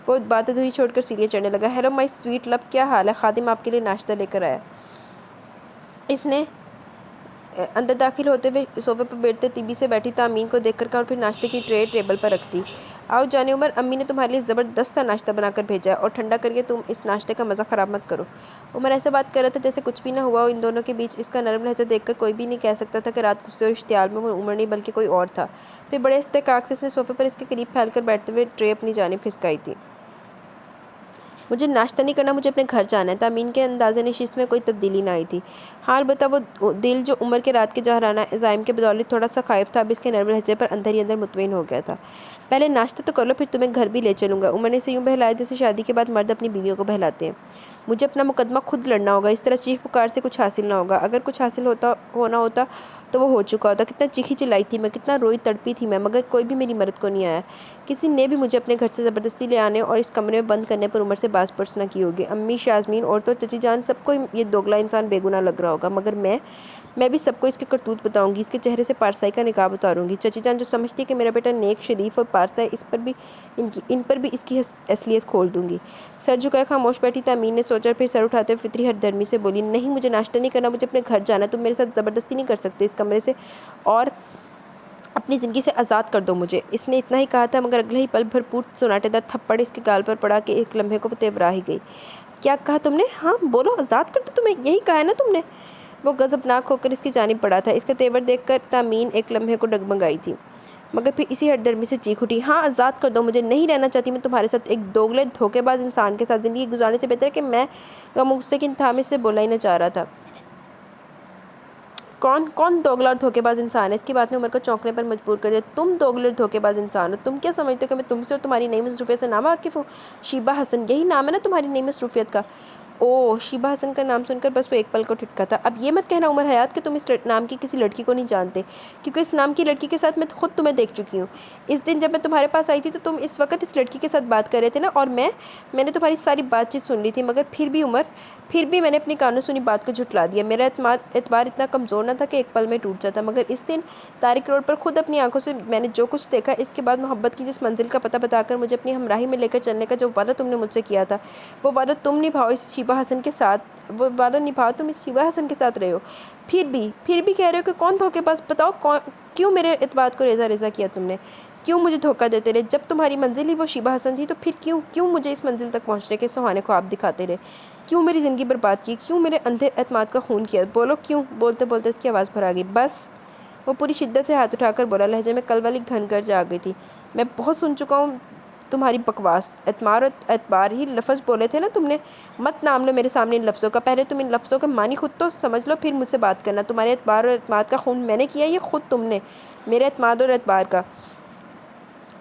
वो बात अधूरी छोड़कर सीढ़ियाँ चढ़ने लगा। हेलो माई स्वीट लव, क्या हाल है। खादिम आपके लिए नाश्ता लेकर आया। इसने अंदर दाखिल होते हुए सोफे पर बैठते तीबी से बैठी तामीन को देखकर कहा और फिर नाश्ते की ट्रे टेबल पर रख दी। आओ जाने उमर, अम्मी ने तुम्हारे लिए ज़बरदस्त सा नाश्ता बनाकर भेजा है और ठंडा करके तुम इस नाश्ते का मज़ा ख़राब मत करो। उमर ऐसे बात कर रहा था जैसे कुछ भी ना हुआ हो। इन दोनों के बीच इसका नरम लहजा देखकर कोई भी नहीं कह सकता था कि रात गुस्से और इश्तियाल में वो उमर नहीं बल्कि कोई और था। फिर बड़े इस्तेकाक से इसने सोफे पर इसके करीब फैल कर बैठते हुए ट्रे अपनी जानिब खिसकाई थी। मुझे नाश्ता नहीं करना, मुझे अपने घर जाना है। तामीन के अंदाज़े नशिस्त में कोई तब्दीली ना आई थी। हाल बता वो दिल जो उमर के रात के जहराना ज़ाइम के बदौलत थोड़ा सा खाइफ था, अब इसके नर्म लहजे पर अंदर ही अंदर मुतमईन हो गया था। पहले नाश्ता तो कर लो, फिर तुम्हें घर भी ले चलूँगा। उमर ने इसे यूँ बहलाया जैसे शादी के बाद मर्द अपनी बीवियों को बहलाते हैं। मुझे अपना मुकदमा खुद लड़ना होगा। इस तरह चीख पुकार से कुछ हासिल ना होगा। अगर कुछ हासिल होना होता तो वो हो चुका होता। कितना चीखी चिल्लाई थी मैं, कितना रोई तड़पी थी मैं, मगर कोई भी मेरी मदद को नहीं आया। किसी ने भी मुझे अपने घर से ज़बरदस्ती ले आने और इस कमरे में बंद करने पर उमर से बात पर्स ना की होगी। अम्मी, शाज़मीन और तो चची जान, सबको ये दोगला इंसान बेगुनाह लग रहा होगा, मगर मैं भी सबको इसके करतूत बताऊंगी। इसके चेहरे से पारसाई का निकाब उतारूंगी। चची जान जो समझती है कि मेरा बेटा नेक, शरीफ और पारसा है, इन पर भी इसकी असलियत खोल दूंगी। सर झुकाए खामोश बैठी तामीन ने सोचा, फिर सर उठाते फितरी हरदर्मी से बोली, नहीं मुझे नाश्ता नहीं करना, मुझे अपने घर जाना। तुम मेरे साथ ज़बरदस्ती नहीं कर सकते इस कमरे से और अपनी ज़िंदगी से आज़ाद कर दो मुझे। इसने इतना ही कहा था, मगर अगले ही पल भरपूर सुनाटेदार थप्पड़ इसके गाल पर पड़ा कि एक लम्हे को वो तेवरा ही गई। क्या कहा तुमने? हाँ बोलो, आज़ाद कर दो तुम्हें, यही कहा है ना तुमने। वो गज़बनाक होकर इसकी जानिब पड़ा था। इसका तेवर देखकर तामीन एक लम्हे को डगमगाई थी, मगर फिर इसी हरदर्मी से चीख उठी, हाँ आज़ाद कर दो मुझे, नहीं रहना चाहती मैं तुम्हारे साथ। एक दोगले धोखेबाज इंसान के साथ ज़िंदगी गुजारने से बेहतर है कि मैं गम गुस्से की इंतहा में से बोला ही न चाह रहा था। कौन कौन दोगला और धोखेबाज इंसान है? इसकी बात ने उमर को चौंकने पर मजबूर कर दिया। तुम दोगले और धोखेबाज इंसान हो। तुम क्या समझते हो कि मैं तुमसे और तुम्हारी नई मसरूफियत से नावाकिफ़ हूँ? शीबा हसन, यही नाम है ना तुम्हारी नई मसरूफियत का? ओह, शीबा हसन का नाम सुनकर बस वो एक पल को ठिठका था। अब ये मत कहना उमर हयात कि तुम इस नाम की किसी लड़की को नहीं जानते, क्योंकि इस नाम की लड़की के साथ मैं खुद तुम्हें देख चुकी हूँ। इस दिन जब मैं तुम्हारे पास आई थी तो तुम इस वक्त इस लड़की के साथ बात कर रहे थे ना, और मैंने तुम्हारी सारी बातचीत सुन ली थी, मगर फिर भी मैंने अपनी कानों सुनी बात को झुटला दिया। मेरा एतबार इतना कमज़ोर न था कि एक पल में टूट जाता, मगर इस दिन तारिक रोड पर खुद अपनी आंखों से मैंने जो कुछ देखा, इसके बाद मोहब्बत की जिस मंजिल का पता बताकर मुझे अपनी हमराही में लेकर चलने का जो वादा तुमने मुझसे किया था, वो वादा तुम निभाओ इस शीबा हसन के साथ, वो वादा निभाओ तुम इस शीबा हसन के साथ रहे हो। फिर भी कह रहे हो कि कौन धोखेबाज? बताओ कौन, क्यों मेरे एतबार को रेज़ा किया तुमने? क्यों मुझे धोखा देते रहे? जब तुम्हारी मंजिल ही वो शीबा हसन थी तो फिर क्यों मुझे इस मंजिल तक पहुंचने के सुहाने ख्वाब दिखाते रहे? क्यों मेरी ज़िंदगी बर्बाद की? क्यों मेरे अंधे एतमाद का खून किया? बोलो क्यों? बोलते बोलते इसकी आवाज़ भर आ गई। बस, वो पूरी शिद्दत से हाथ उठाकर बोला। लहजे में कल वाली घन गर्ज आ गई थी। मैं बहुत सुन चुका हूँ तुम्हारी बकवास। एतमार और एतबार ही लफ्ज़ बोले थे ना तुमने। मत नाम लो मेरे सामने इन लफ्ज़ों का। पहले तुम इन लफ्ज़ों का मानी खुद तो समझ लो, फिर मुझसे बात करना। तुम्हारे एतबार और एतमाद का खून मैंने किया, ये खुद तुमने मेरे एतमाद और एतबार का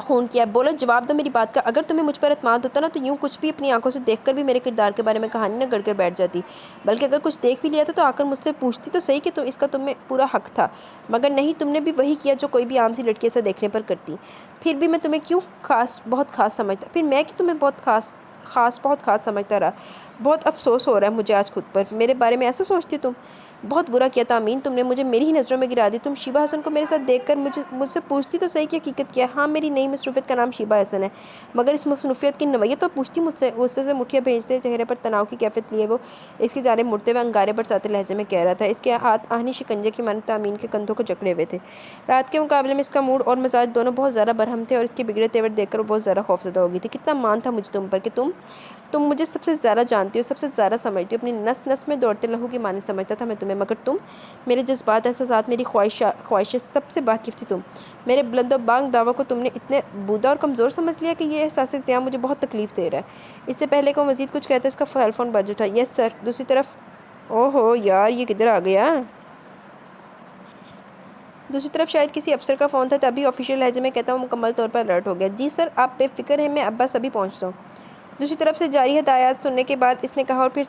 खून किया। बोलो, जवाब दो मेरी बात का। अगर तुम्हें मुझ पर एतमाद होता ना तो यूँ कुछ भी अपनी आंखों से देखकर भी मेरे किरदार के बारे में कहानी न गढ़ कर बैठ जाती। बल्कि अगर कुछ देख भी लिया था तो आकर मुझसे पूछती तो सही कि तो इसका तुम्हें पूरा हक था। मगर नहीं, तुमने भी वही किया जो कोई भी आम सी लड़की से देखने पर करती। फिर भी मैं तुम्हें क्यों बहुत ख़ास समझता, फिर मैं कि तुम्हें बहुत ख़ास समझता रहा। बहुत अफसोस हो रहा है मुझे आज खुद पर। मेरे बारे में ऐसा सोचती तुम? बहुत बुरा किया तामीन, तुमने मुझे मेरी ही नज़रों में गिरा दी। तुम शीबा हसन को मेरे साथ देखकर मुझसे पूछती तो सही कि हकीकत क्या है। हाँ, मेरी नई मसरूफियत का नाम शीबा हसन है, मगर इस मसरूफियत की नवैयत तो पूछती मुझसे। गुस्से से मुठ्ठियाँ भेजते, चेहरे पर तनाव की कैफियत लिए वो इसकी जानिब मुड़ते हुए अंगारे बरसाते लहजे में कह रहा था। इसके हाथ आहनी शिकंजे की मानत तामीन के कंधों को जकड़े हुए थे। रात के मुकाबले में इसका मूड और मिजाज दोनों बहुत ज़्यादा बरहम थे, और इसके बिगड़े तेवर देखकर वो बहुत ज़्यादा खौफजदा हो गई थी। कितना मान था मुझे तुम पर कि तुम मुझे सबसे ज़्यादा जानती हो, सबसे ज़्यादा समझती हो। अपनी नस नस में दौड़ते लहू की मानत समझता था मैं तुम्हें, मगर तुम मेरे जज्बात, एहसासात, मेरी ख्वाहिशें सबसे वाकिफ़ थी तुम। मेरे बुलंदो बांग दावा को तुमने इतने बूदा और कमज़ोर समझ लिया कि ये एहसास ज़िया मुझे बहुत तकलीफ़ दे रहा है। इससे पहले को मज़ीद कुछ कहते इसका सेल फ़ोन बज उठा। Yes sir. दूसरी तरफ, ओहो यार, ये किधर आ गया? दूसरी तरफ शायद किसी अफसर का फ़ोन था, तभी ऑफिशियल लहजे में कहता हूँ मुकम्मल तौर पर अलर्ट हो गया। जी सर, आप बेफिक्र हैं, मैं अब बस अभी पहुँचता हूँ। दूसरी तरफ से जारी हदायत सुनने के बाद इसने कहा, और फिर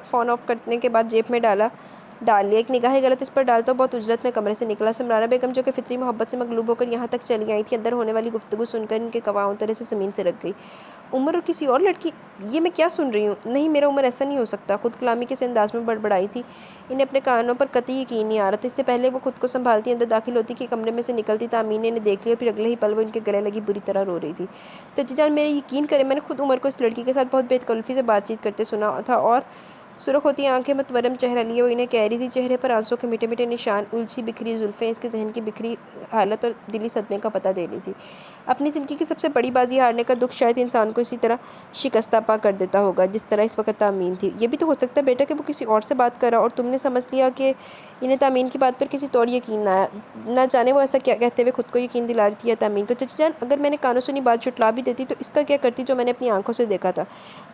फ़ोन ऑफ करने के बाद जेब में डाल लिया। एक निगाह गलत इस पर डालता बहुत उजलत में कमरे से निकला। समराना बेगम, जो कि फितरी मोहब्बत से मगलूब होकर यहाँ तक चली आई थी, अंदर होने वाली गुफ्तगू सुनकर इनके कवाओं तरह से ज़मीन से रख गई। उमर और किसी और लड़की? ये मैं क्या सुन रही हूँ? नहीं, मेरा उमर ऐसा नहीं हो सकता। खुद कलामी के अंदाज में बड़बड़ाई थी। इन्हें अपने कानों पर कतई यकीन नहीं आ रहा था। इससे पहले वो खुद को संभालती अंदर दाखिल होती कि कमरे में से निकलती तामीन ने इन्हें देख लिया, फिर अगले ही पल वो इनके गले लगी बुरी तरह रो रही थी। चाची जान, मेरे यकीन करें, मैंने खुद उमर को इस लड़की के साथ बहुत बेतकल्फ़ी से बातचीत करते सुना था, और सुरख होती आंखें, मतवरम चेहरा लिए वो इन्हें कह रही थी। चेहरे पर आंसू के मीठे मीठे निशान, उलझी बिखरी जुल्फ़ें इसके जहन की बिखरी हालत और दिली सदमे का पता दे रही थी। अपनी ज़िंदगी की सबसे बड़ी बाजी हारने का दुख शायद इंसान को इसी तरह शिकस्ता पा कर देता होगा जिस तरह इस वक्त तामीन थी। ये भी तो हो सकता है बेटा कि वो किसी और से बात कर रहा और तुमने समझ लिया कि इन्हें तामीन की बात पर किसी तौर यकीन ना आया। ना जाने वो ऐसा क्या कहते हुए खुद को यकीन दिला रही थी या तामीन को। चची जान, अगर मैंने कानों सुनी बात छुटला भी देती तो इसका क्या करती जो मैंने अपनी आंखों से देखा था?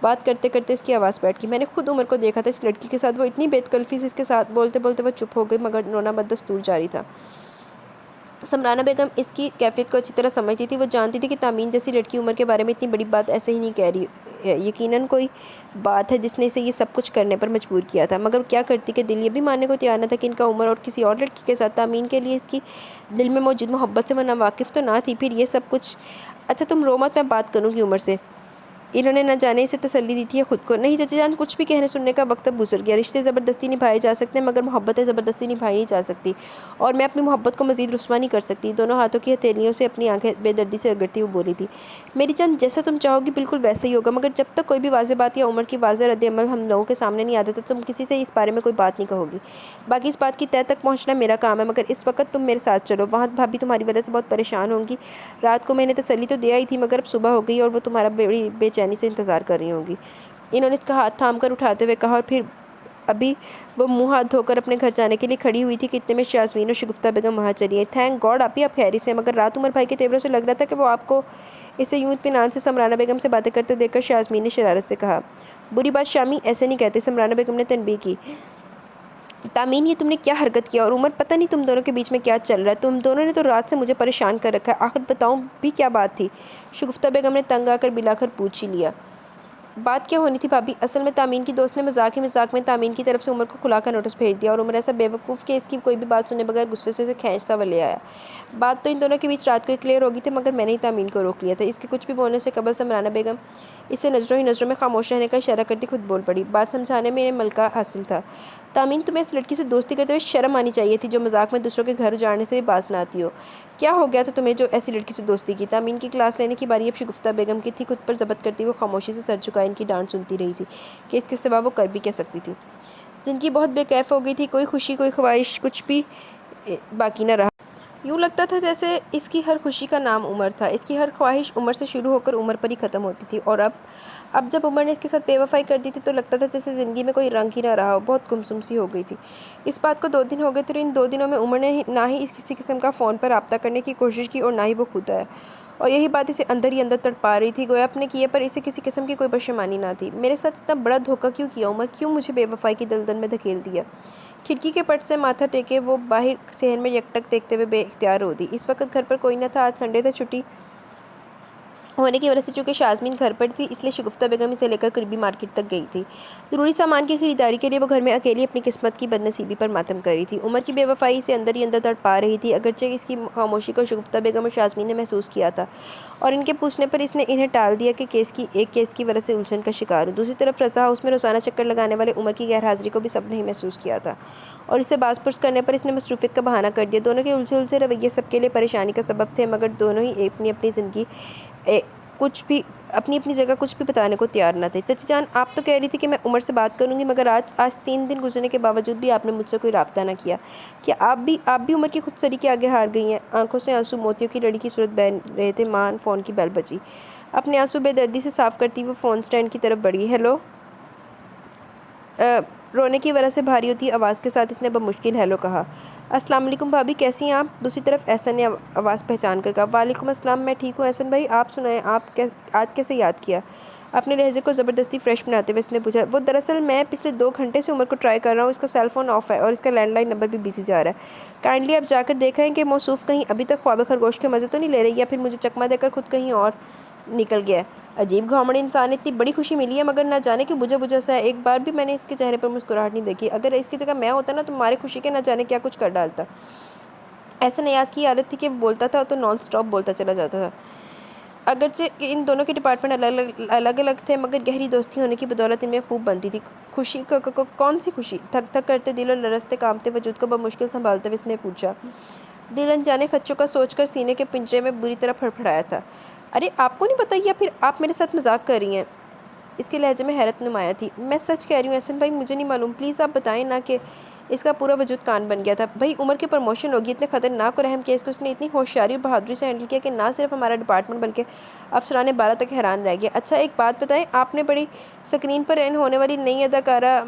बात करते करते इसकी आवाज़ बैठ गई। मैंने खुद उमर को देखा था इस लड़की के साथ। वो इतनी बेतकल्फ़ी से इसके साथ बोलते बोलते वो चुप हो गई, मगर रोना बदस्तूर जारी था। समराना बेगम इसकी कैफियत को अच्छी तरह समझती थी। वो जानती थी कि तामीन जैसी लड़की उमर के बारे में इतनी बड़ी बात ऐसे ही नहीं कह रही है। यकीनन कोई बात है जिसने इसे ये सब कुछ करने पर मजबूर किया था, मगर क्या करती कि दिल ये भी मानने को तैयार न था कि इनका उमर और किसी और लड़की के साथ तामीन के लिए इसकी दिल में मौजूद मोहब्बत से वो नावाकिफ़ तो ना थी। फिर ये सब कुछ, अच्छा तुम रो मत, मैं बात करूँगी उमर से। इन्होंने न जाने इसे तसल्ली दी थी या खुद को। नहीं चाचा जान, कुछ भी कहने सुनने का वक्त अब गुजर गया। रिश्ते ज़बरदस्ती निभाए जा सकते हैं, मगर मोहब्बतें ज़बरदस्ती निभाई नहीं जा सकती, और मैं अपनी मोहब्बत को मज़ीद रुस्वा नहीं कर सकती। दोनों हाथों की हथेलियों से अपनी आंखें बेदर्दी से रगड़ती हुई बोली थी। मेरी जान, जैसा तुम चाहोगी बिल्कुल वैसा ही होगा, मगर जब तक कोई भी वाज़ेह बात या उमर की वाज़ेह रद्द-ए-अमल हम लोगों के सामने नहीं आता, तो तुम किसी से इस बारे में कोई बात नहीं कहोगी। बाकी इस बात की तह तक पहुँचना मेरा काम है, मगर इस वक्त तुम मेरे साथ चलो। वहाँ भाभी तुम्हारी वजह से बहुत परेशान होंगी। रात को मैंने तसल्ली तो दे आई थी, मगर अब सुबह हो गई और वो तुम्हारा बड़ी बेचैनी से इंतज़ार कर रही होंगी। इन्होंने इसका हाथ थाम कर उठाते हुए कहा, और फिर अभी वो मुंह हाथ धोकर अपने घर जाने के लिए खड़ी हुई थी कि इतने में शाज़मीन और शगुफ्ता बेगम वहाँ चली आई। थैंक गॉड आप खैरी से। मगर रात उमर भाई के तेवरों से लग रहा था कि वो आपको इसे यूं इत्मीनान से समराना बेगम से बातें करते देखकर शाज़मीन ने शरारत से कहा, बुरी बात शामी, ऐसे नहीं कहते। समराना बेगम ने तनबीह की। तामीन, ये तुमने क्या हरकत किया? और उमर, पता नहीं तुम दोनों के बीच में क्या चल रहा है, तुम दोनों ने तो रात से मुझे परेशान कर रखा है, आखिर बताऊँ भी क्या बात थी? शगुफ्ता बेगम ने तंग आकर बिलाकर पूछ ही लिया। बात क्या होनी थी भाभी? असल में तामीन की दोस्त ने मजाक ही मजाक में तामीन की तरफ से उमर को खुलाकर नोटिस भेज दिया और उमर ऐसा बेवकूफ़ कि इसकी कोई भी बात सुनने बगैर गुस्से से इसे खींचता हुआ ले आया। बात तो इन दोनों के बीच रात को ही क्लियर हो गई थी, मगर मैंने ही तामीन को रोक लिया था। इसके कुछ भी बोलने से कबल समराना बेगम इसे नज़रों ही नज़रों में खामोश रहने का इशारा करती खुद बोल पड़ी। बात समझाने में इन्हें मलका हासिल था। तामीन, तुम्हें इस लड़की से दोस्ती करते हुए शर्म आनी चाहिए थी, जो मजाक में दूसरों के घर उजाड़ने से भी बाज ना आती हो। क्या हो गया था तुम्हें जो ऐसी लड़की से दोस्ती की? तामीन की क्लास लेने की बारी अब शगुफ्ता बेगम की थी। खुद पर जब्त करती वो खामोशी से सर झुकाए इनकी डांट सुनती रही थी कि इसके सिवा वो कर भी क्या सकती थी। जिंदगी बहुत बेकैफ हो गई थी, कोई खुशी कोई ख्वाहिश कुछ भी बाकी न रहा। यूँ लगता था जैसे इसकी हर खुशी का नाम उमर था, इसकी हर ख्वाहिश उमर से शुरू होकर उमर पर ही ख़त्म होती थी। और अब जब उमर ने इसके साथ बेवफाई कर दी थी तो लगता था जैसे ज़िंदगी में कोई रंग ही ना रहा हो, बहुत गुमसुम सी हो गई थी। इस बात को 2 दिन हो गए थे और इन 2 दिनों में उमर ने ना ही इस किसी किस्म का फ़ोन पर रब्ता करने की कोशिश की और ना ही वो खुद आया। और यही बात इसे अंदर ही अंदर तड़पा रही थी, गोया अपने किए पर इसे किसी किस्म की कोई पशेमानी ना थी। मेरे साथ इतना बड़ा धोखा क्यों किया उमर? क्यों मुझे बेवफाई की दलदल में धकेल दिया? खिड़की के पट से माथा टेके वो बाहर शहर में यकटक देखते हुए बेख्तियार हो दी। इस वक्त घर पर कोई न था, आज संडे था, छुट्टी होने की वजह से चूँकि शाज़मीन घर पर थी इसलिए शगुफ्ता बेगम इसे लेकर करीबी मार्केट तक गई थी। ज़रूरी सामान की खरीदारी के लिए वो घर में अकेली अपनी किस्मत की बदनसीबी पर मातम कर रही थी। उमर की बेवफाई से अंदर ही अंदर तड़पा रही थी, अगरचे इसकी खामोशी को शगुफ्ता बेगम और शाज़मीन ने महसूस किया था और इनके पूछने पर इसने इन्हें टाल दिया कि केस की वजह से उलझन का शिकार हूँ। दूसरी तरफ रज़ा हाउस में रोज़ाना चक्कर लगाने वाले उमर की गैर हाज़िरी को भी सब ने महसूस किया था और इसे बास पुरस करने पर इसने मसरूफियत का बहाना कर दिया। दोनों के उलझे रवैये सबके लिए परेशानी का सबब थे, मगर दोनों ही अपनी अपनी ज़िंदगी कुछ भी अपनी अपनी जगह कुछ भी बताने को तैयार न थे। चची जान, आप तो कह रही थी कि मैं उमर से बात करूंगी, मगर आज 3 दिन गुजरने के बावजूद भी आपने मुझसे कोई रब्ता ना किया। क्या आप भी उमर की खुदसरी के आगे हार गई हैं? आंखों से आंसू मोतियों की लड़ी की सूरत बह रहे थे। मां, फ़ोन की बेल बजी। अपने आंसू बेदर्दी से साफ करती वो फ़ोन स्टैंड की तरफ बढ़ी। हेलो। रोने की वजह से भारी होती आवाज़ के साथ इसने बमुश्किल हेलो कहा। अस्सलाम वालेकुम भाभी, कैसी हैं आप? दूसरी तरफ एहसन ने आवाज़ पहचान कर कहा। वालेकुम अस्सलाम, मैं ठीक हूँ एहसन भाई, आप सुनाएं, आज कैसे याद किया? अपने लहजे को ज़बरदस्ती फ्रेश बनाते हुए इसने पूछा। वो दरअसल मैं पिछले 2 घंटे से उमर को ट्राई कर रहा हूँ, इसका सेल फ़ोन ऑफ है और इसका लैंडलाइन नंबर भी बिजी जा रहा है। काइंडली आप जाकर देखें कि मौसूफ़ कहीं अभी तक ख्वाब खरगोश के मज़े तो नहीं ले रही या फिर मुझे चकमा देकर खुद कहीं और निकल गया है। अजीब घावड़ी इंसान, इतनी बड़ी खुशी मिली है मगर ना जाने कि बुझा बुझा सा है। एक बार भी मैंने इसके चेहरे पर मुस्कुराहट नहीं देखी। अगर इसकी जगह मैं होता ना तो तुम्हारी खुशी के ना जाने क्या कुछ कर डालता। ऐसा नयाज की आदत थी कि बोलता था तो नॉन स्टॉप बोलता चला जाता था। अगरचे इन दोनों के डिपार्टमेंट अलग अलग थे, मगर गहरी दोस्ती होने की बदौलत इनमें खूब बनती थी। खुशी कौन सी खुशी? थक थक करते दिल और लरसते कामते वजूद को बमुश्किल संभालते हुए इसने पूछा। दिल अनजाने खच्चों का सोचकर सीने के पिंजरे में बुरी तरह फड़फड़ाया था। अरे आपको नहीं पता या फिर आप मेरे साथ मजाक कर रही हैं? इसके लहजे में हैरत नुमाया थी। मैं सच कह रही हूँ एहसन भाई, मुझे नहीं मालूम, प्लीज़ आप बताएं ना। कि इसका पूरा वजूद कान बन गया था। भाई उमर की प्रमोशन होगी, इतने खतरनाक और अहम केस को उसने इतनी होशियारी और बहादुरी से हैंडल किया कि ना सिर्फ हमारा डिपार्टमेंट बल्कि अफसरान 12 तक हैरान रह गया। अच्छा एक बात बताएं, आपने बड़ी स्क्रीन पर एन होने वाली नई अदाकारा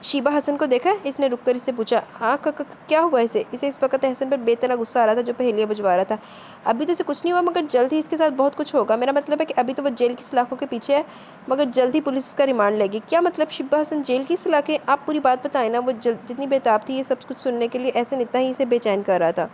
शीबा हसन को देखा है? इसने रुक कर इससे पूछा। हाँ, क्या हुआ इसे? इस वक्त एहसन पर बेतना गुस्सा आ रहा था जो पहेलियाँ बुझवा रहा था। अभी तो इसे कुछ नहीं हुआ, मगर जल्द ही इसके साथ बहुत कुछ होगा। मेरा मतलब है कि अभी तो वो जेल की सलाखों के पीछे है, मगर जल्द ही पुलिस इसका रिमांड लेगी। क्या मतलब शीबा हसन जेल की सलाखें? आप पूरी बात बताएं ना। वो जितनी बेताब थी ये सब कुछ सुनने के लिए, एहसन इतना ही इसे बेचैन कर रहा था।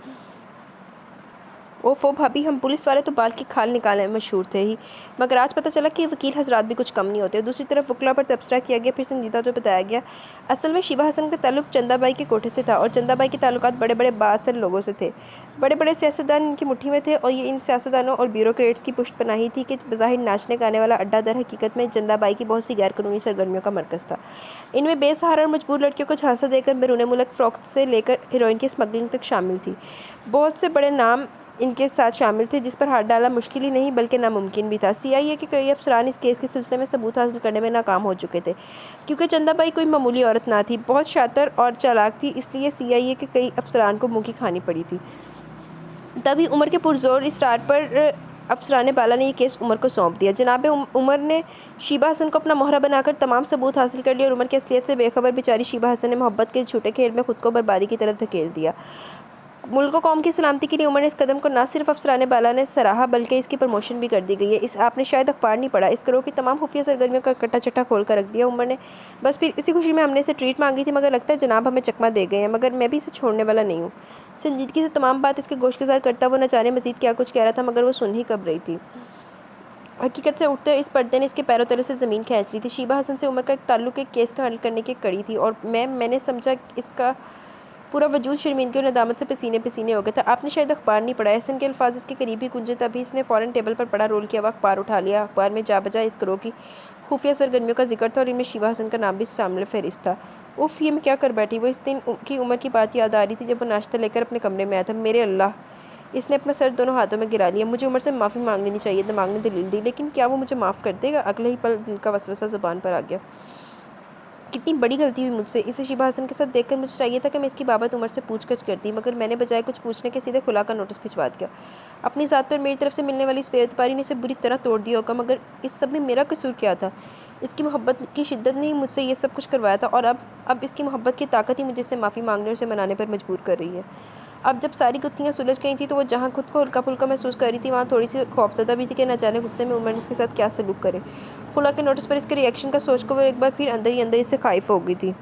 ओफो भाभी, हम पुलिस वाले तो बाल की खाल निकालने में मशहूर थे ही, मगर आज पता चला कि वकील हजरात भी कुछ कम नहीं होते। दूसरी तरफ वकला पर तबसरा किया गया, फिर संजीदा तो बताया गया। असल में शीबा हसन का ताल्लुक चंदाबाई के कोठे से था और चंदाबाई के ताल्लुकात बड़े बड़े बासर लोगों से थे। बड़े बड़े सियासतदान इनकी मुट्ठी में थे और ये इन सियासतदानों और ब्यूरोक्रेट्स की पुष्ट पनाही थी कि बज़ाहिर नाचने गाने वाला अड्डा दर हकीकत में चंदाबाई की बहुत सी गैरकानूनी सरगर्मियों का मरकज़ था। इनमें बेसहारा और मजबूर लड़कियों को झांसा देकर बैरून मुल्क फ़रोख्त से लेकर हीरोइन की स्मगलिंग तक शामिल थी। बहुत से बड़े नाम इनके साथ शामिल थे, जिस पर हाथ डालना मुश्किल ही नहीं बल्कि नामुमकिन भी था। CIA के कई अफसरान इस केस के सिलसिले में सबूत हासिल करने में नाकाम हो चुके थे, क्योंकि चंदाबाई कोई मामूली औरत ना थी, बहुत शातिर और चालाक थी। इसलिए CIA के कई अफसरान को मुँह की खानी पड़ी थी। तभी उमर के पुरजोर इसरार पर अफसरान बाला ने यह केस उमर को सौंप दिया। जनाब उमर ने शीबा हसन को अपना मोहरा बनाकर तमाम सबूत हासिल कर लिया और उमर की असलियत से बेखबर बेचारी शीबा हसन ने मोहब्बत के झूठे खेल में खुद को बर्बादी की तरफ धकेल दिया। मुल्क कौम की सलामती के लिए उमर ने इस कदम को न सिर्फ अफसरान बाला ने सराहा बल्कि इसकी प्रमोशन भी कर दी गई है। इस आपने शायद अखबार नहीं पढ़ा, इस गिरोह की तमाम खुफिया सरगर्मियों का कट्टा चट्टा खोल कर रख दिया उमर ने। बस फिर इसी खुशी में हमने इसे ट्रीट मांगी थी, मगर लगता है जनाब हमें चकमा दे गए हैं। मगर मैं भी इसे छोड़ने वाला नहीं हूँ। संजीदगी से तमाम बात इसके गोशगुजार करता वो न जाने मजीद क्या कुछ कह रहा था, मगर वो सुन ही कब रही थी। हकीकत से उठते इस पर्दे ने इसके पैरों तले से ज़मीन खींच ली थी। शीबा हसन से उमर का एक ताल्लुक एक केस का हल करने की कड़ी थी, और मैंने समझा इसका पूरा वजूद शर्मिंदगी और नदामत से पसीने पसीने हो गया था। आपने शायद अखबार नहीं पढ़ा। एहसन के अल्फाज इसके करीब ही गूंजे, तभी इसने फ़ौरन टेबल पर पड़ा रोल किया हुआ अखबार उठा लिया। अखबार में जा बजा इस गिरोह की खुफिया सरगर्मियों का जिक्र था, और इनमें शीबा हसन का नाम भी शामिल फहरिस्त था। उफ़, ये मैं क्या कर बैठी। वो इस दिन की उम्र की बात याद आ रही थी जब वो नाश्ता लेकर अपने कमरे में आया था। मेरे अल्लाह, इसने अपना सर दोनों हाथों में गिरा लिया। मुझे उमर से माफ़ी मांग लेनी चाहिए, दिमाग ने दलील दी, लेकिन क्या वो मुझे माफ़ कर देगा? अगले ही पल दिल का वसवसा ज़ुबान पर आ गया। कितनी बड़ी गलती हुई मुझसे। इसे शीबा हसन के साथ देखकर मुझे चाहिए था कि मैं इसकी बाबत उमर से पूछगछ करती, मगर मैंने बजाय कुछ पूछने के सीधे खुला का नोटिस भिजवा दिया। अपनी ज़ात पर मेरी तरफ से मिलने वाली इस बेएतबारी ने इसे बुरी तरह तोड़ दिया होगा, मगर इस सब में मेरा कसूर क्या था? इसकी मोहब्बत की शिद्दत ने ही मुझसे ये सब कुछ करवाया था, और अब इसकी मोहब्बत की ताकत ही मुझे इससे माफ़ी मांगने और उसे मनाने पर मजबूर कर रही है। अब जब सारी गुत्थियाँ सुलझ गई थी, तो वो जहाँ खुद को हल्का फुल्का महसूस कर रही थी, वहाँ थोड़ी सी खौफजदा भी थी कि न जाने गुस्से में उमर ने इसके साथ क्या सलूक करे। खुला के नोटिस पर इसके रिएक्शन का सोच को वो एक बार फिर अंदर ही अंदर इससे खाइफ हो गई थी,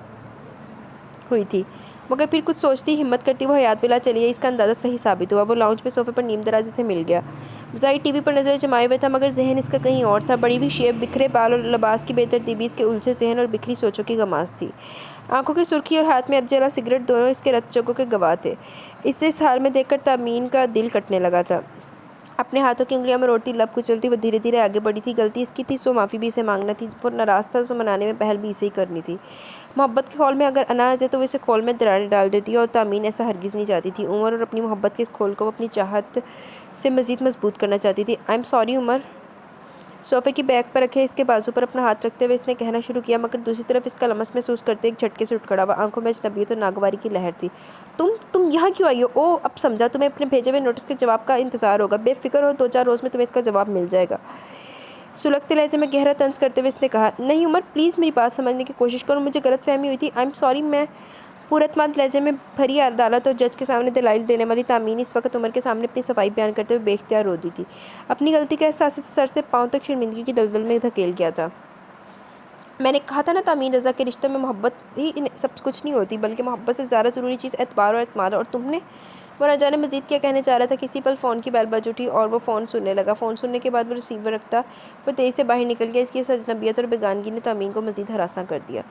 मगर फिर कुछ सोचती हिम्मत करती वो हयात विला चली है। इसका अंदाज़ा सही साबित हुआ। वो लाउंज पे सोफे पर नीम दराज से मिल गया। ज़ाहिर टीवी पर नज़र जमाए हुए था, मगर जहन इसका कहीं और था। बड़ी हुई शेप, बिखरे बाल और लिबास की बेतरतीबी इसके उलझे जहन और बिखरी सोचों की गमास थी। आंखों की सुर्खी और हाथ में अधजला सिगरेट दोनों इसके रत-चोकों के गवाह थे। इसे इस हाल में देखकर तामीन का दिल कटने लगा था। अपने हाथों की उंगलियां में रोड़ती लब कुचलती वो धीरे धीरे आगे बढ़ी थी। गलती इसकी थी, सो माफ़ी भी इसे मांगना थी। वो नाराज़ था, सो मनाने में पहल भी इसे ही करनी थी। मोहब्बत के खोल में अगर अना आ जाए तो वो इसे खोल में दरारें डाल देती, और तामीन ऐसा हरगिज़ नहीं चाहती थी। उमर और अपनी मोहब्बत के इस खोल को वो अपनी चाहत से मज़ीद मजबूत करना चाहती थी। I am sorry Umar. सोफे की बैक पर रखे इसके बाजू पर अपना हाथ रखते हुए इसने कहना शुरू किया, मगर दूसरी तरफ इसका लमस महसूस करते एक झटके से उठ खड़ा हुआ। आंखों में अजनबियत और नागवारी की लहर थी। तुम यहाँ क्यों आई हो? ओह, अब समझा, तुम्हें अपने भेजे हुए नोटिस के जवाब का इंतज़ार होगा। बेफिक्र हो, 2-4 रोज़ में तुम्हें इसका जवाब मिल जाएगा। सुलगते लहजे में गहरा तंज करते हुए इसने कहा। नहीं उमर, प्लीज़ मेरी बात समझने की कोशिश करो। मुझे गलत फहमी हुई थी। I am sorry. मैं पूरतमंद लहजे में भरी अदालत और जज के सामने दलाइल देने वाली तामीन इस वक्त उमर के सामने अपनी सफाई बयान करते हुए बेख्तियार रो दी थी। अपनी गलती का एहसास इसे सर से पाँव तक शर्मिंदगी की दलदल में धकेल गया था। मैंने कहा था ना तामीन, रज़ा के रिश्तों में मोहब्बत ही सब कुछ नहीं होती, बल्कि मोहब्बत से ज़्यादा ज़रूरी चीज़ एतबार और एतमाद। और तुमने वो न जाने मज़ीद क्या कहने जा रहा था। किसी पल फ़ोन की बेल बज उठी और वो फ़ोन सुनने लगा। फ़ोन सुनने के बाद वो रिसीवर रखता वो तेज़ी से बाहर निकल गया। इसकी अजनबियत और बेगानगी ने तामीन को मज़ीद हरासा कर दिया।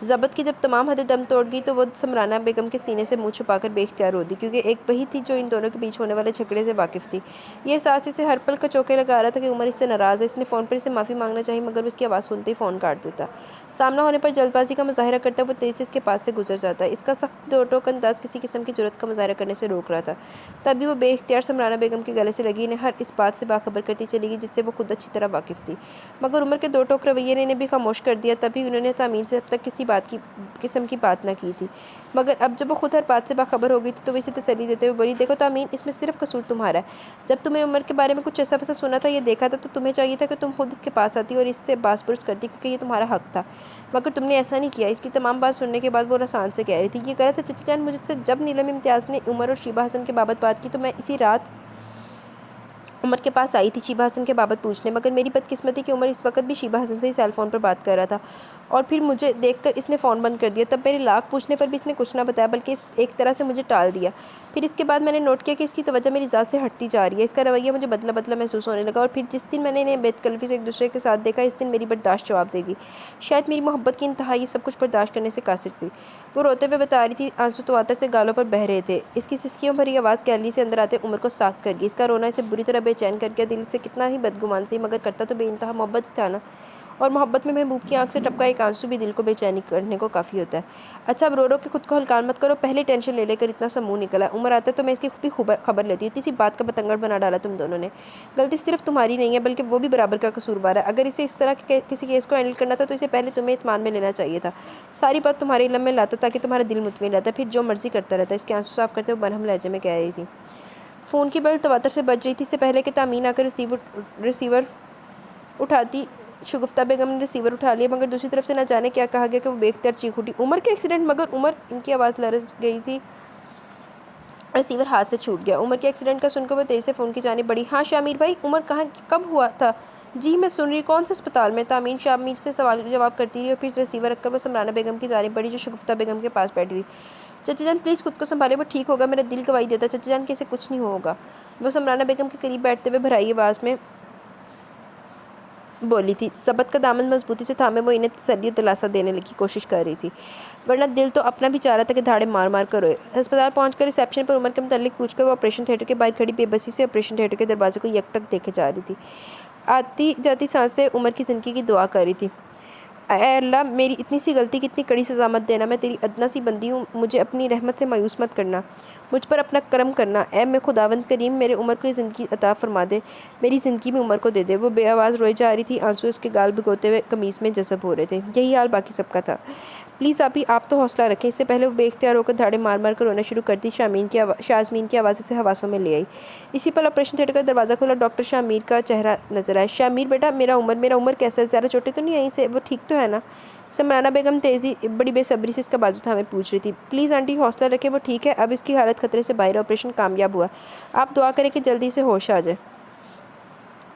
ज़बत की जब तमाम हदें दम तोड़ गई, तो वो समराना बेगम के सीने से मुँह छुपाकर बेख्तियार रो दी, क्योंकि एक वही थी जो इन दोनों के बीच होने वाले झगड़े से वाकिफ़ थी। ये एहसास इसे हर पल कचौके लगा रहा था कि उमर इससे नाराज़ है। इसने फ़ोन पर इसे माफ़ी मांगना चाहिए, मगर उसकी आवाज़ सुनते ही फ़ोन काट देता। सामना होने पर जल्दबाजी का मुजाहिरा करता वो तेज़ी से इसके पास से गुजर जाता। इसका सख्त दो टोक अंदाज़ किसी किस्म की ज़रूरत का मुजाहिरा करने से रोक रहा था। तभी वो बेख्तियार समराना बेगम के गले से लगी इन्हें हर इस बात से बाखबर करती चली गई जिससे वो खुद अच्छी तरह वाकिफ़ थी। मगर उमर के दो टोक रवैये ने इन्हें भी खामोश कर दिया। तभी उन्होंने तामीन से अब तक किसी किस्म की बात न की थी, मगर अब जब वो खुद हर बात से बाखबर हो गई थी, तो वो इसे तसल्ली देते हुए बोली, देखो तामीन, इसमें सिर्फ कसूर तुम्हारा है। जब तुम्हें उमर के बारे में कुछ ऐसा वैसा सुना था, ये देखा था, तो तुम्हें चाहिए था कि तुम खुद इसके पास आती और इससे बास-पुरस करती, क्योंकि ये तुम्हारा हक था। मगर तुमने ऐसा नहीं किया। इसकी तमाम बात सुनने के बाद वो रसान से कह रही थी, ये गलत है चची जान। मुझसे जब नीलम इम्तियाज़ ने उमर और शीबा हसन के बाबत बात की, तो मैं इसी रात उमर के पास आई थी शीबा हसन के बाबत पूछने, मगर मेरी बदकिस्मती कि उमर इस वक्त भी शीबा हसन से ही सेल फ़ोन पर बात कर रहा था, और फिर मुझे देखकर इसने फ़ोन बंद कर दिया। तब मेरे लाख पूछने पर भी इसने कुछ ना बताया, बल्कि एक तरह से मुझे टाल दिया। फिर इसके बाद मैंने नोट किया कि इसकी तवज्जो मेरी ज़ात से हटती जा रही है। इसका रवैया मुझे बदला बदला महसूस होने लगा, और फिर जिस दिन मैंने इन्हें बेतकल्फ़ी से एक दूसरे के साथ देखा, इस दिन मेरी बर्दाश्त जवाब देगी। शायद मेरी मोहब्बत की इंतहा ये सब कुछ बर्दाश्त करने से कासिर थी। वो रोते हुए बता रही थी, आंसू तवातर से गालों पर बह रहे थे। इसकी सिसकियों भरी आवाज़ गैलरी से अंदर आते उमर को साख कर गई। इसका रोना इसे बुरी तरह बेचैन कर गया। दिल से कितना ही बदगुमान से, मगर करता तो बेइंतहा मोहब्बत था ना, और मोहब्बत में महबूब की आंख से टपका एक आंसू भी दिल को बेचैनी करने को काफ़ी होता है। अच्छा, अब रो रो के खुद को हल्का मत करो। पहले टेंशन ले लेकर इतना सा मुँह निकला। उमर आता तो मैं इसकी भी खबर लेती। इतनी सी बात का बतंगड़ बना डाला तुम दोनों ने। गलती सिर्फ तुम्हारी नहीं है, बल्कि वो भी बराबर का कसूरवार है। अगर इसे इस तरह के किसी केस को हैंडल करना था, तो इसे पहले तुम्हें इत्मीनान में लेना चाहिए था। सारी बात तुम्हारे इल्म में लाता ताकि तुम्हारा दिल मुतमईन रहता, फिर जो मर्जी करता रहता। इसके आंसू साफ करते हुए बरहम लहजे में कह रही थी। फ़ोन की बेल तवातर से बज रही थी। इससे पहले कि तामीन आकर रिसीवर उठाती, शगुफ्ता बेगम ने रिसीवर उठा लिया, मगर दूसरी तरफ से न जाने क्या कहा गया कि वो बेख्तियार चीख उठी, उमर के एक्सीडेंट। मगर उमर, इनकी आवाज़ लरज़ गई थी। रिसीवर हाथ से छूट गया। उमर के एक्सीडेंट का सुनकर वो तेज़ी से फ़ोन की जानिब बढ़ी। हाँ शामिर भाई, उमर कहाँ, कब हुआ था? जी मैं सुन रही, कौन से अस्पताल में? तामीन शामिर से सवाल जवाब करती रही और फिर रिसीवर रखकर वो समराना बेगम की जानिब बढ़ी जो शगुफ्ता बेगम के पास बैठी थी। चचा जान प्लीज़ खुद को संभाले, वो ठीक होगा, मेरा दिल गवाही देता। चचा जान कैसे कुछ नहीं होगा, वो समराना बेगम के करीब बैठते हुए भराई आवाज़ में बोली थी। सबत का दामन मजबूती से थामे वो इन्हें तसल्ली और दिलासा देने की कोशिश कर रही थी, वरना दिल तो अपना भी चाह रहा था कि धाड़े मार मार कर रोए। अस्पताल पहुंचकर रिसेप्शन पर उमर के मुतालिक पूछकर वो ऑपरेशन थिएटर के बाहर खड़ी बेबसी से ऑपरेशन थिएटर के दरवाजे को यकटक देखे जा रही थी। आती जाती सांसें उमर की ज़िंदगी की दुआ कर रही थी। ऐ अल्लाह, मेरी इतनी सी गलती की इतनी कड़ी सज़ा मत देना। मैं तेरी अदना सी बंदी हूँ, मुझे अपनी रहमत से मायूस मत करना, मुझ पर अपना करम करना। ऐ मैं खुदावंद करीम, मेरे उमर को ज़िंदगी अता फरमा दे, मेरी ज़िंदगी में उमर को दे दे। वो बेआवाज़ रोई जा रही थी, आंसू उसके गाल भिगोते हुए कमीज़ में जज़ब हो रहे थे। यही हाल बाकी सबका था। प्लीज़ आप तो हौसला रखें। इससे पहले वो बेख्तियार होकर धाड़े मार मार कर रोना शुरू करती, शाज़मीन की आवाज़ उसे हवासों में ले आई। इसी पल ऑपरेशन थिएटर का दरवाज़ा खुला, डॉक्टर शामिर का चेहरा नजर आया। शामिर बेटा, मेरा उमर कैसा है? ज़्यादा चोटें तो नहीं आई से? वो ठीक तो है ना? समराना बेगम बड़ी बेसब्री से इसका बाजू थामे पूछ रही थी। प्लीज़ आंटी हौसला रखें, वो ठीक है, अब इसकी हालत खतरे से बाहर, ऑपरेशन कामयाब हुआ, आप दुआ करें कि जल्दी से होश आ जाए।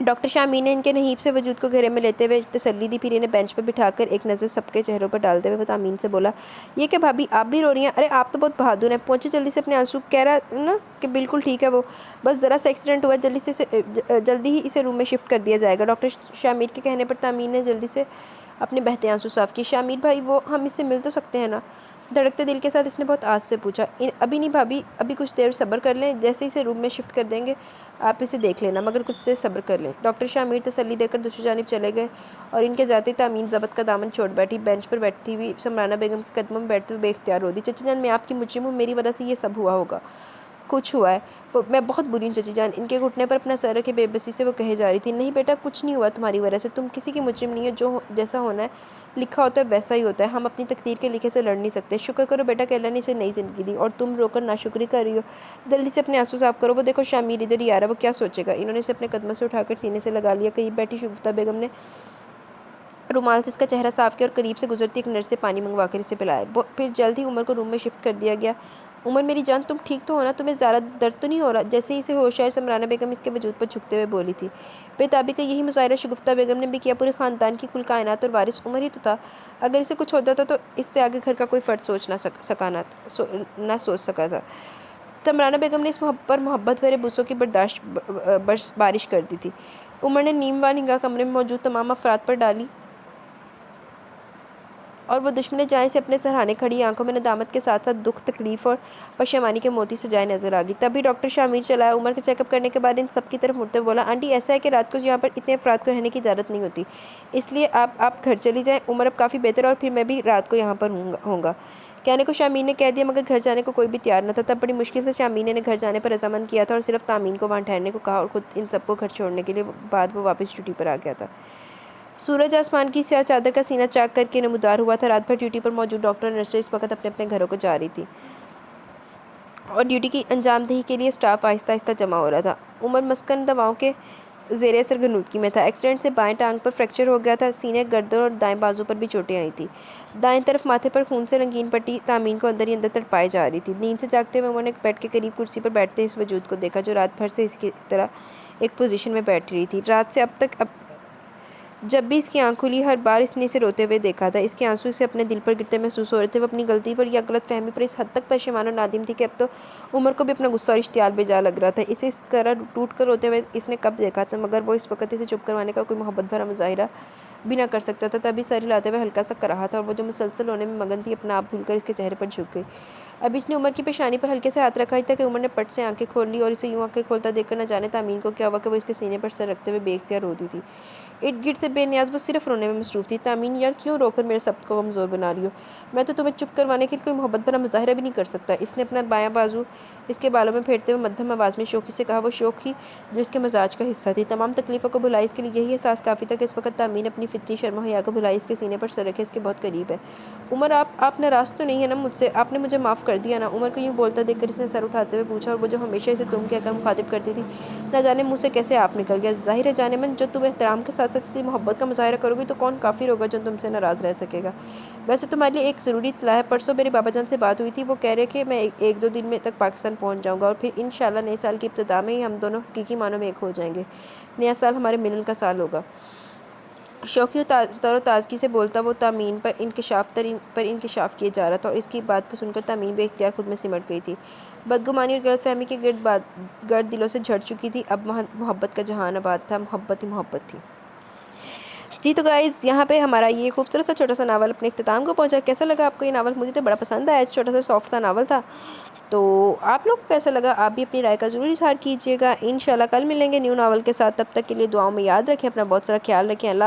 डॉक्टर शामी ने इनके नहीब से वजूद को घेरे में लेते हुए तसल्ली दी, फिर इन्हें बेंच पर बिठाकर एक नज़र सबके चेहरों पर डालते हुए वो तामीन से बोला, ये क्या भाभी, आप भी रो रही हैं? अरे आप तो बहुत बहादुर हैं, पहुँचे जल्दी से अपने आंसू। कह रहा ना कि बिल्कुल ठीक है वो, बस ज़रा सा एक्सीडेंट हुआ, जल्दी ही इसे रूम में शिफ्ट कर दिया जाएगा। डॉक्टर शामिर के कहने पर तामीन ने जल्दी से अपने बहते आंसू साफ़ किए। शामिर भाई, वो हम इससे मिल तो सकते हैं ना? धड़कते दिल के साथ इसने बहुत आस से पूछा। अभी नहीं भाभी, अभी कुछ देर सब्र कर लें, जैसे इसे रूम में शिफ्ट कर देंगे आप इसे देख लेना, मगर कुछ से सब्र कर लें। डॉक्टर शामिर तसल्ली देकर दूसरी जानिब चले गए और इनके जाते तामीन ज़बत का दामन छोड़ बैठी। बेंच पर बैठी हुई समराना बेगम के कदमों में बैठते हुए बेख्तियार रो दी। चचा जान, मैं आपकी मुजरिम हूँ, मेरी वजह से ये सब हुआ होगा। कुछ हुआ है, मैं बहुत बुरी हूँ चची जान। इनके घुटने पर अपना सर रखे बेबसी से वो कहे जा रही थी। नहीं बेटा, कुछ नहीं हुआ तुम्हारी वजह से, तुम किसी की मुजरिम नहीं हो, जो जैसा होना है लिखा होता है वैसा ही होता है। हम अपनी तकदीर के लिखे से लड़ नहीं सकते। शुक्र करो बेटा कि अल्लाह ने इसे नई ज़िंदगी दी, और तुम रोकर नाशुक्री कर रही हो। जल्दी से अपने आंसू साफ करो। वो देखो शामिर इधर ही आ रहा है, वो क्या सोचेगा। इन्होंने इसे अपने कदमों से उठाकर सीने से लगा लिया। करीब बैठी शगुफ्ता बेगम ने रुमाल से इसका चेहरा साफ किया और करीब से गुजरती एक नर्स से पानी मंगवाकर इसे पिलाया। फिर जल्द ही उमर को रूम में शिफ्ट कर दिया गया। उमर मेरी जान, तुम ठीक तो हो ना? तुम्हें ज़्यादा दर्द तो नहीं हो रहा? जैसे ही इसे होश आया, समराना बेगम इसके वजूद पर झुकते हुए बोली थी। बेताबी का यही मुजाहरा शगुफ्ता बेगम ने भी किया। पूरे ख़ानदान की कुल कायनात और वारिस उमर ही तो था। अगर इसे कुछ होता था तो इससे आगे घर का कोई फ़र्द सोच ना सका था। समराना बेगम ने इस पर मोहब्बत भरे बुसों की बारिश कर दी थी। उमर ने नीम व निगाह कमरे में मौजूद तमाम अफराद पर डाली और वो दुश्मन जाए से अपने सराहने खड़ी आंखों में नदामत के साथ साथ दुख, तकलीफ और पशेमानी के मोती सजाए नजर आ गई। तभी डॉक्टर शामिर चलाया। उमर के चेकअप करने के बाद इन सब की तरफ मुड़ते बोला, आंटी ऐसा है कि रात को यहाँ पर इतने अफराद को रहने की इजाज़त नहीं होती, इसलिए आप घर चली जाएँ। उमर अब काफ़ी बेहतर है और फिर मैं भी रात को यहाँ पर होऊंगा। कहने को शामीन ने कह दिया, मगर घर जाने को कोई भी तैयार न था। तब बड़ी मुश्किल से शामीन ने घर जाने पर रजामंद किया था और सिर्फ तामीन को वहाँ ठहरने को कहा और ख़ुद इन सबको घर छोड़ने के लिए बाद वो वापस ड्यूटी पर आ गया था। सूरज आसमान की स्याह चादर का सीना चाक करके नमूदार हुआ था। रात भर ड्यूटी पर मौजूद डॉक्टर और नर्सें इस वक्त अपने अपने घरों को जा रही थी और ड्यूटी की अंजामदही के लिए स्टाफ आहिस्ता आहिस्ता जमा हो रहा था। उमर मस्कन दवाओं के ज़ेरे असर गनूदगी में था। एक्सीडेंट से बाएं टांग पर फ्रैक्चर हो गया था। सीने, गर्दन और दाएं बाजू पर भी चोटें आई थी। दाएं तरफ माथे पर खून से रंगीन पट्टी तामीन को अंदर ही अंदर तड़पाई जा रही थी। नींद से जागते हुए उन्होंने बेड के करीब कुर्सी पर बैठते इस वजूद को देखा जो रात भर से इसकी तरह एक पोजीशन में बैठी रही थी। रात से अब तक जब भी इसकी आंख खुली, हर बार इसने इसे रोते हुए देखा था। इसके आंसू इसे अपने दिल पर गिरते महसूस हो रहे थे। वो अपनी गलती पर या गलत फहमी पर इस हद तक परेशान और नादिम थी कि अब तो उमर को भी अपना गुस्सा और इश्तियाल बेजा लग रहा था। इसे इस तरह टूट कर रोते हुए इसने कब देखा था, मगर वो इस वक्त इसे चुप करवाने का कोई मोहब्बत भरा मुजाहिरा भी ना कर सकता था। तभी सर हिलाते हुए हल्का सा कर रहा था और वो जो मुसलसल होने में मगन थी अपना आप भूलकर इसके चेहरे पर झुक गई। अब इसने उमर की पेशानी पर हल्के से हाथ रखा ही था कि उमर ने पट से आंखें खोल ली और इसे यूँ आंखें खोलता देखकर न जाने तामीन को क्या हुआ कि वो इसके सीने पर सर रखते हुए बेख्तियार रोती थी। इर्द गिर्द से बेनियाज वो सिर्फ रोने में मसरूफ़ थी। तामीन यार, क्यों रोकर मेरे सब को कमज़ोर बना रही हो? मैं तो तुम्हें चुप करवाने के लिए कोई मोहब्बत भरा मुजाहिरा भी नहीं कर सकता। इसने अपना बायां बाजू इसके बालों में फेरते हुए मध्यम आवाज़ में शोखी से कहा। वो शोखी जो इसके मजाज का हिस्सा थी। तमाम तकलीफ़ों को भुलाई इसके लिए यही एहसास काफ़ी था कि इस वक्त तामीन अपनी फितरी शर्म हया को भुलाई इसके सीने पर सर रखे इसके बहुत करीब है। उमर, आप नाराज़ तो नहीं है ना मुझसे? आपने मुझे माफ़ कर दिया ना? उमर को यूँ बोलता देखकर इसने सर उठाते हुए पूछा और वो जो हमेशा इसे तुम कहकर मुखातिब करती थी ना जाने मुँह से कैसे आप निकल गया। ज़ाहिर है जाने मन, जो तुम एहतराम के साथ साथ इतनी मोहब्बत का मुजाहरा करोगी तो कौन काफिर होगा जो तुमसे नाराज़ रह सकेगा। वैसे तुम्हारे लिए एक ज़रूरी इत्तला है, परसों मेरे बाबा जान से बात हुई थी, वो कह रहे कि मैं एक दो दिन में तक पाकिस्तान पहुंच जाऊंगा और फिर इंशाल्लाह नए साल की इब्तिदा में ही हम दोनों हकीकी मानों में एक हो जाएंगे। नया साल हमारे मिलन का साल होगा। शौकी तरोताज़गी से बोलता वो तामीन पर इंकशाफ किए जा रहा था और इसकी बात पर सुनकर तामीन बेख्तियार खुद में सिमट गई थी। बदगुमानी और गलतफहमी के गर्द दिलों से झड़ चुकी थी। अब मोहब्बत का जहान आबाद था, मोहब्बत ही मोहब्बत थी। जी तो गाइज़, यहाँ पे हमारा ये खूबसूरत सा छोटा सा नावल अपने इख्तिताम को पहुँचा। कैसा लगा आपको ये नावल? मुझे तो बड़ा पसंद आया, छोटा सा सॉफ्ट सा नावल था। तो आप लोग को कैसा लगा? आप भी अपनी राय का ज़रूर इज़हार कीजिएगा। इंशाल्लाह कल मिलेंगे न्यू नावल के साथ। तब तक के लिए दुआओं में याद रखें, अपना बहुत सारा ख्याल रखें। अल्लाह।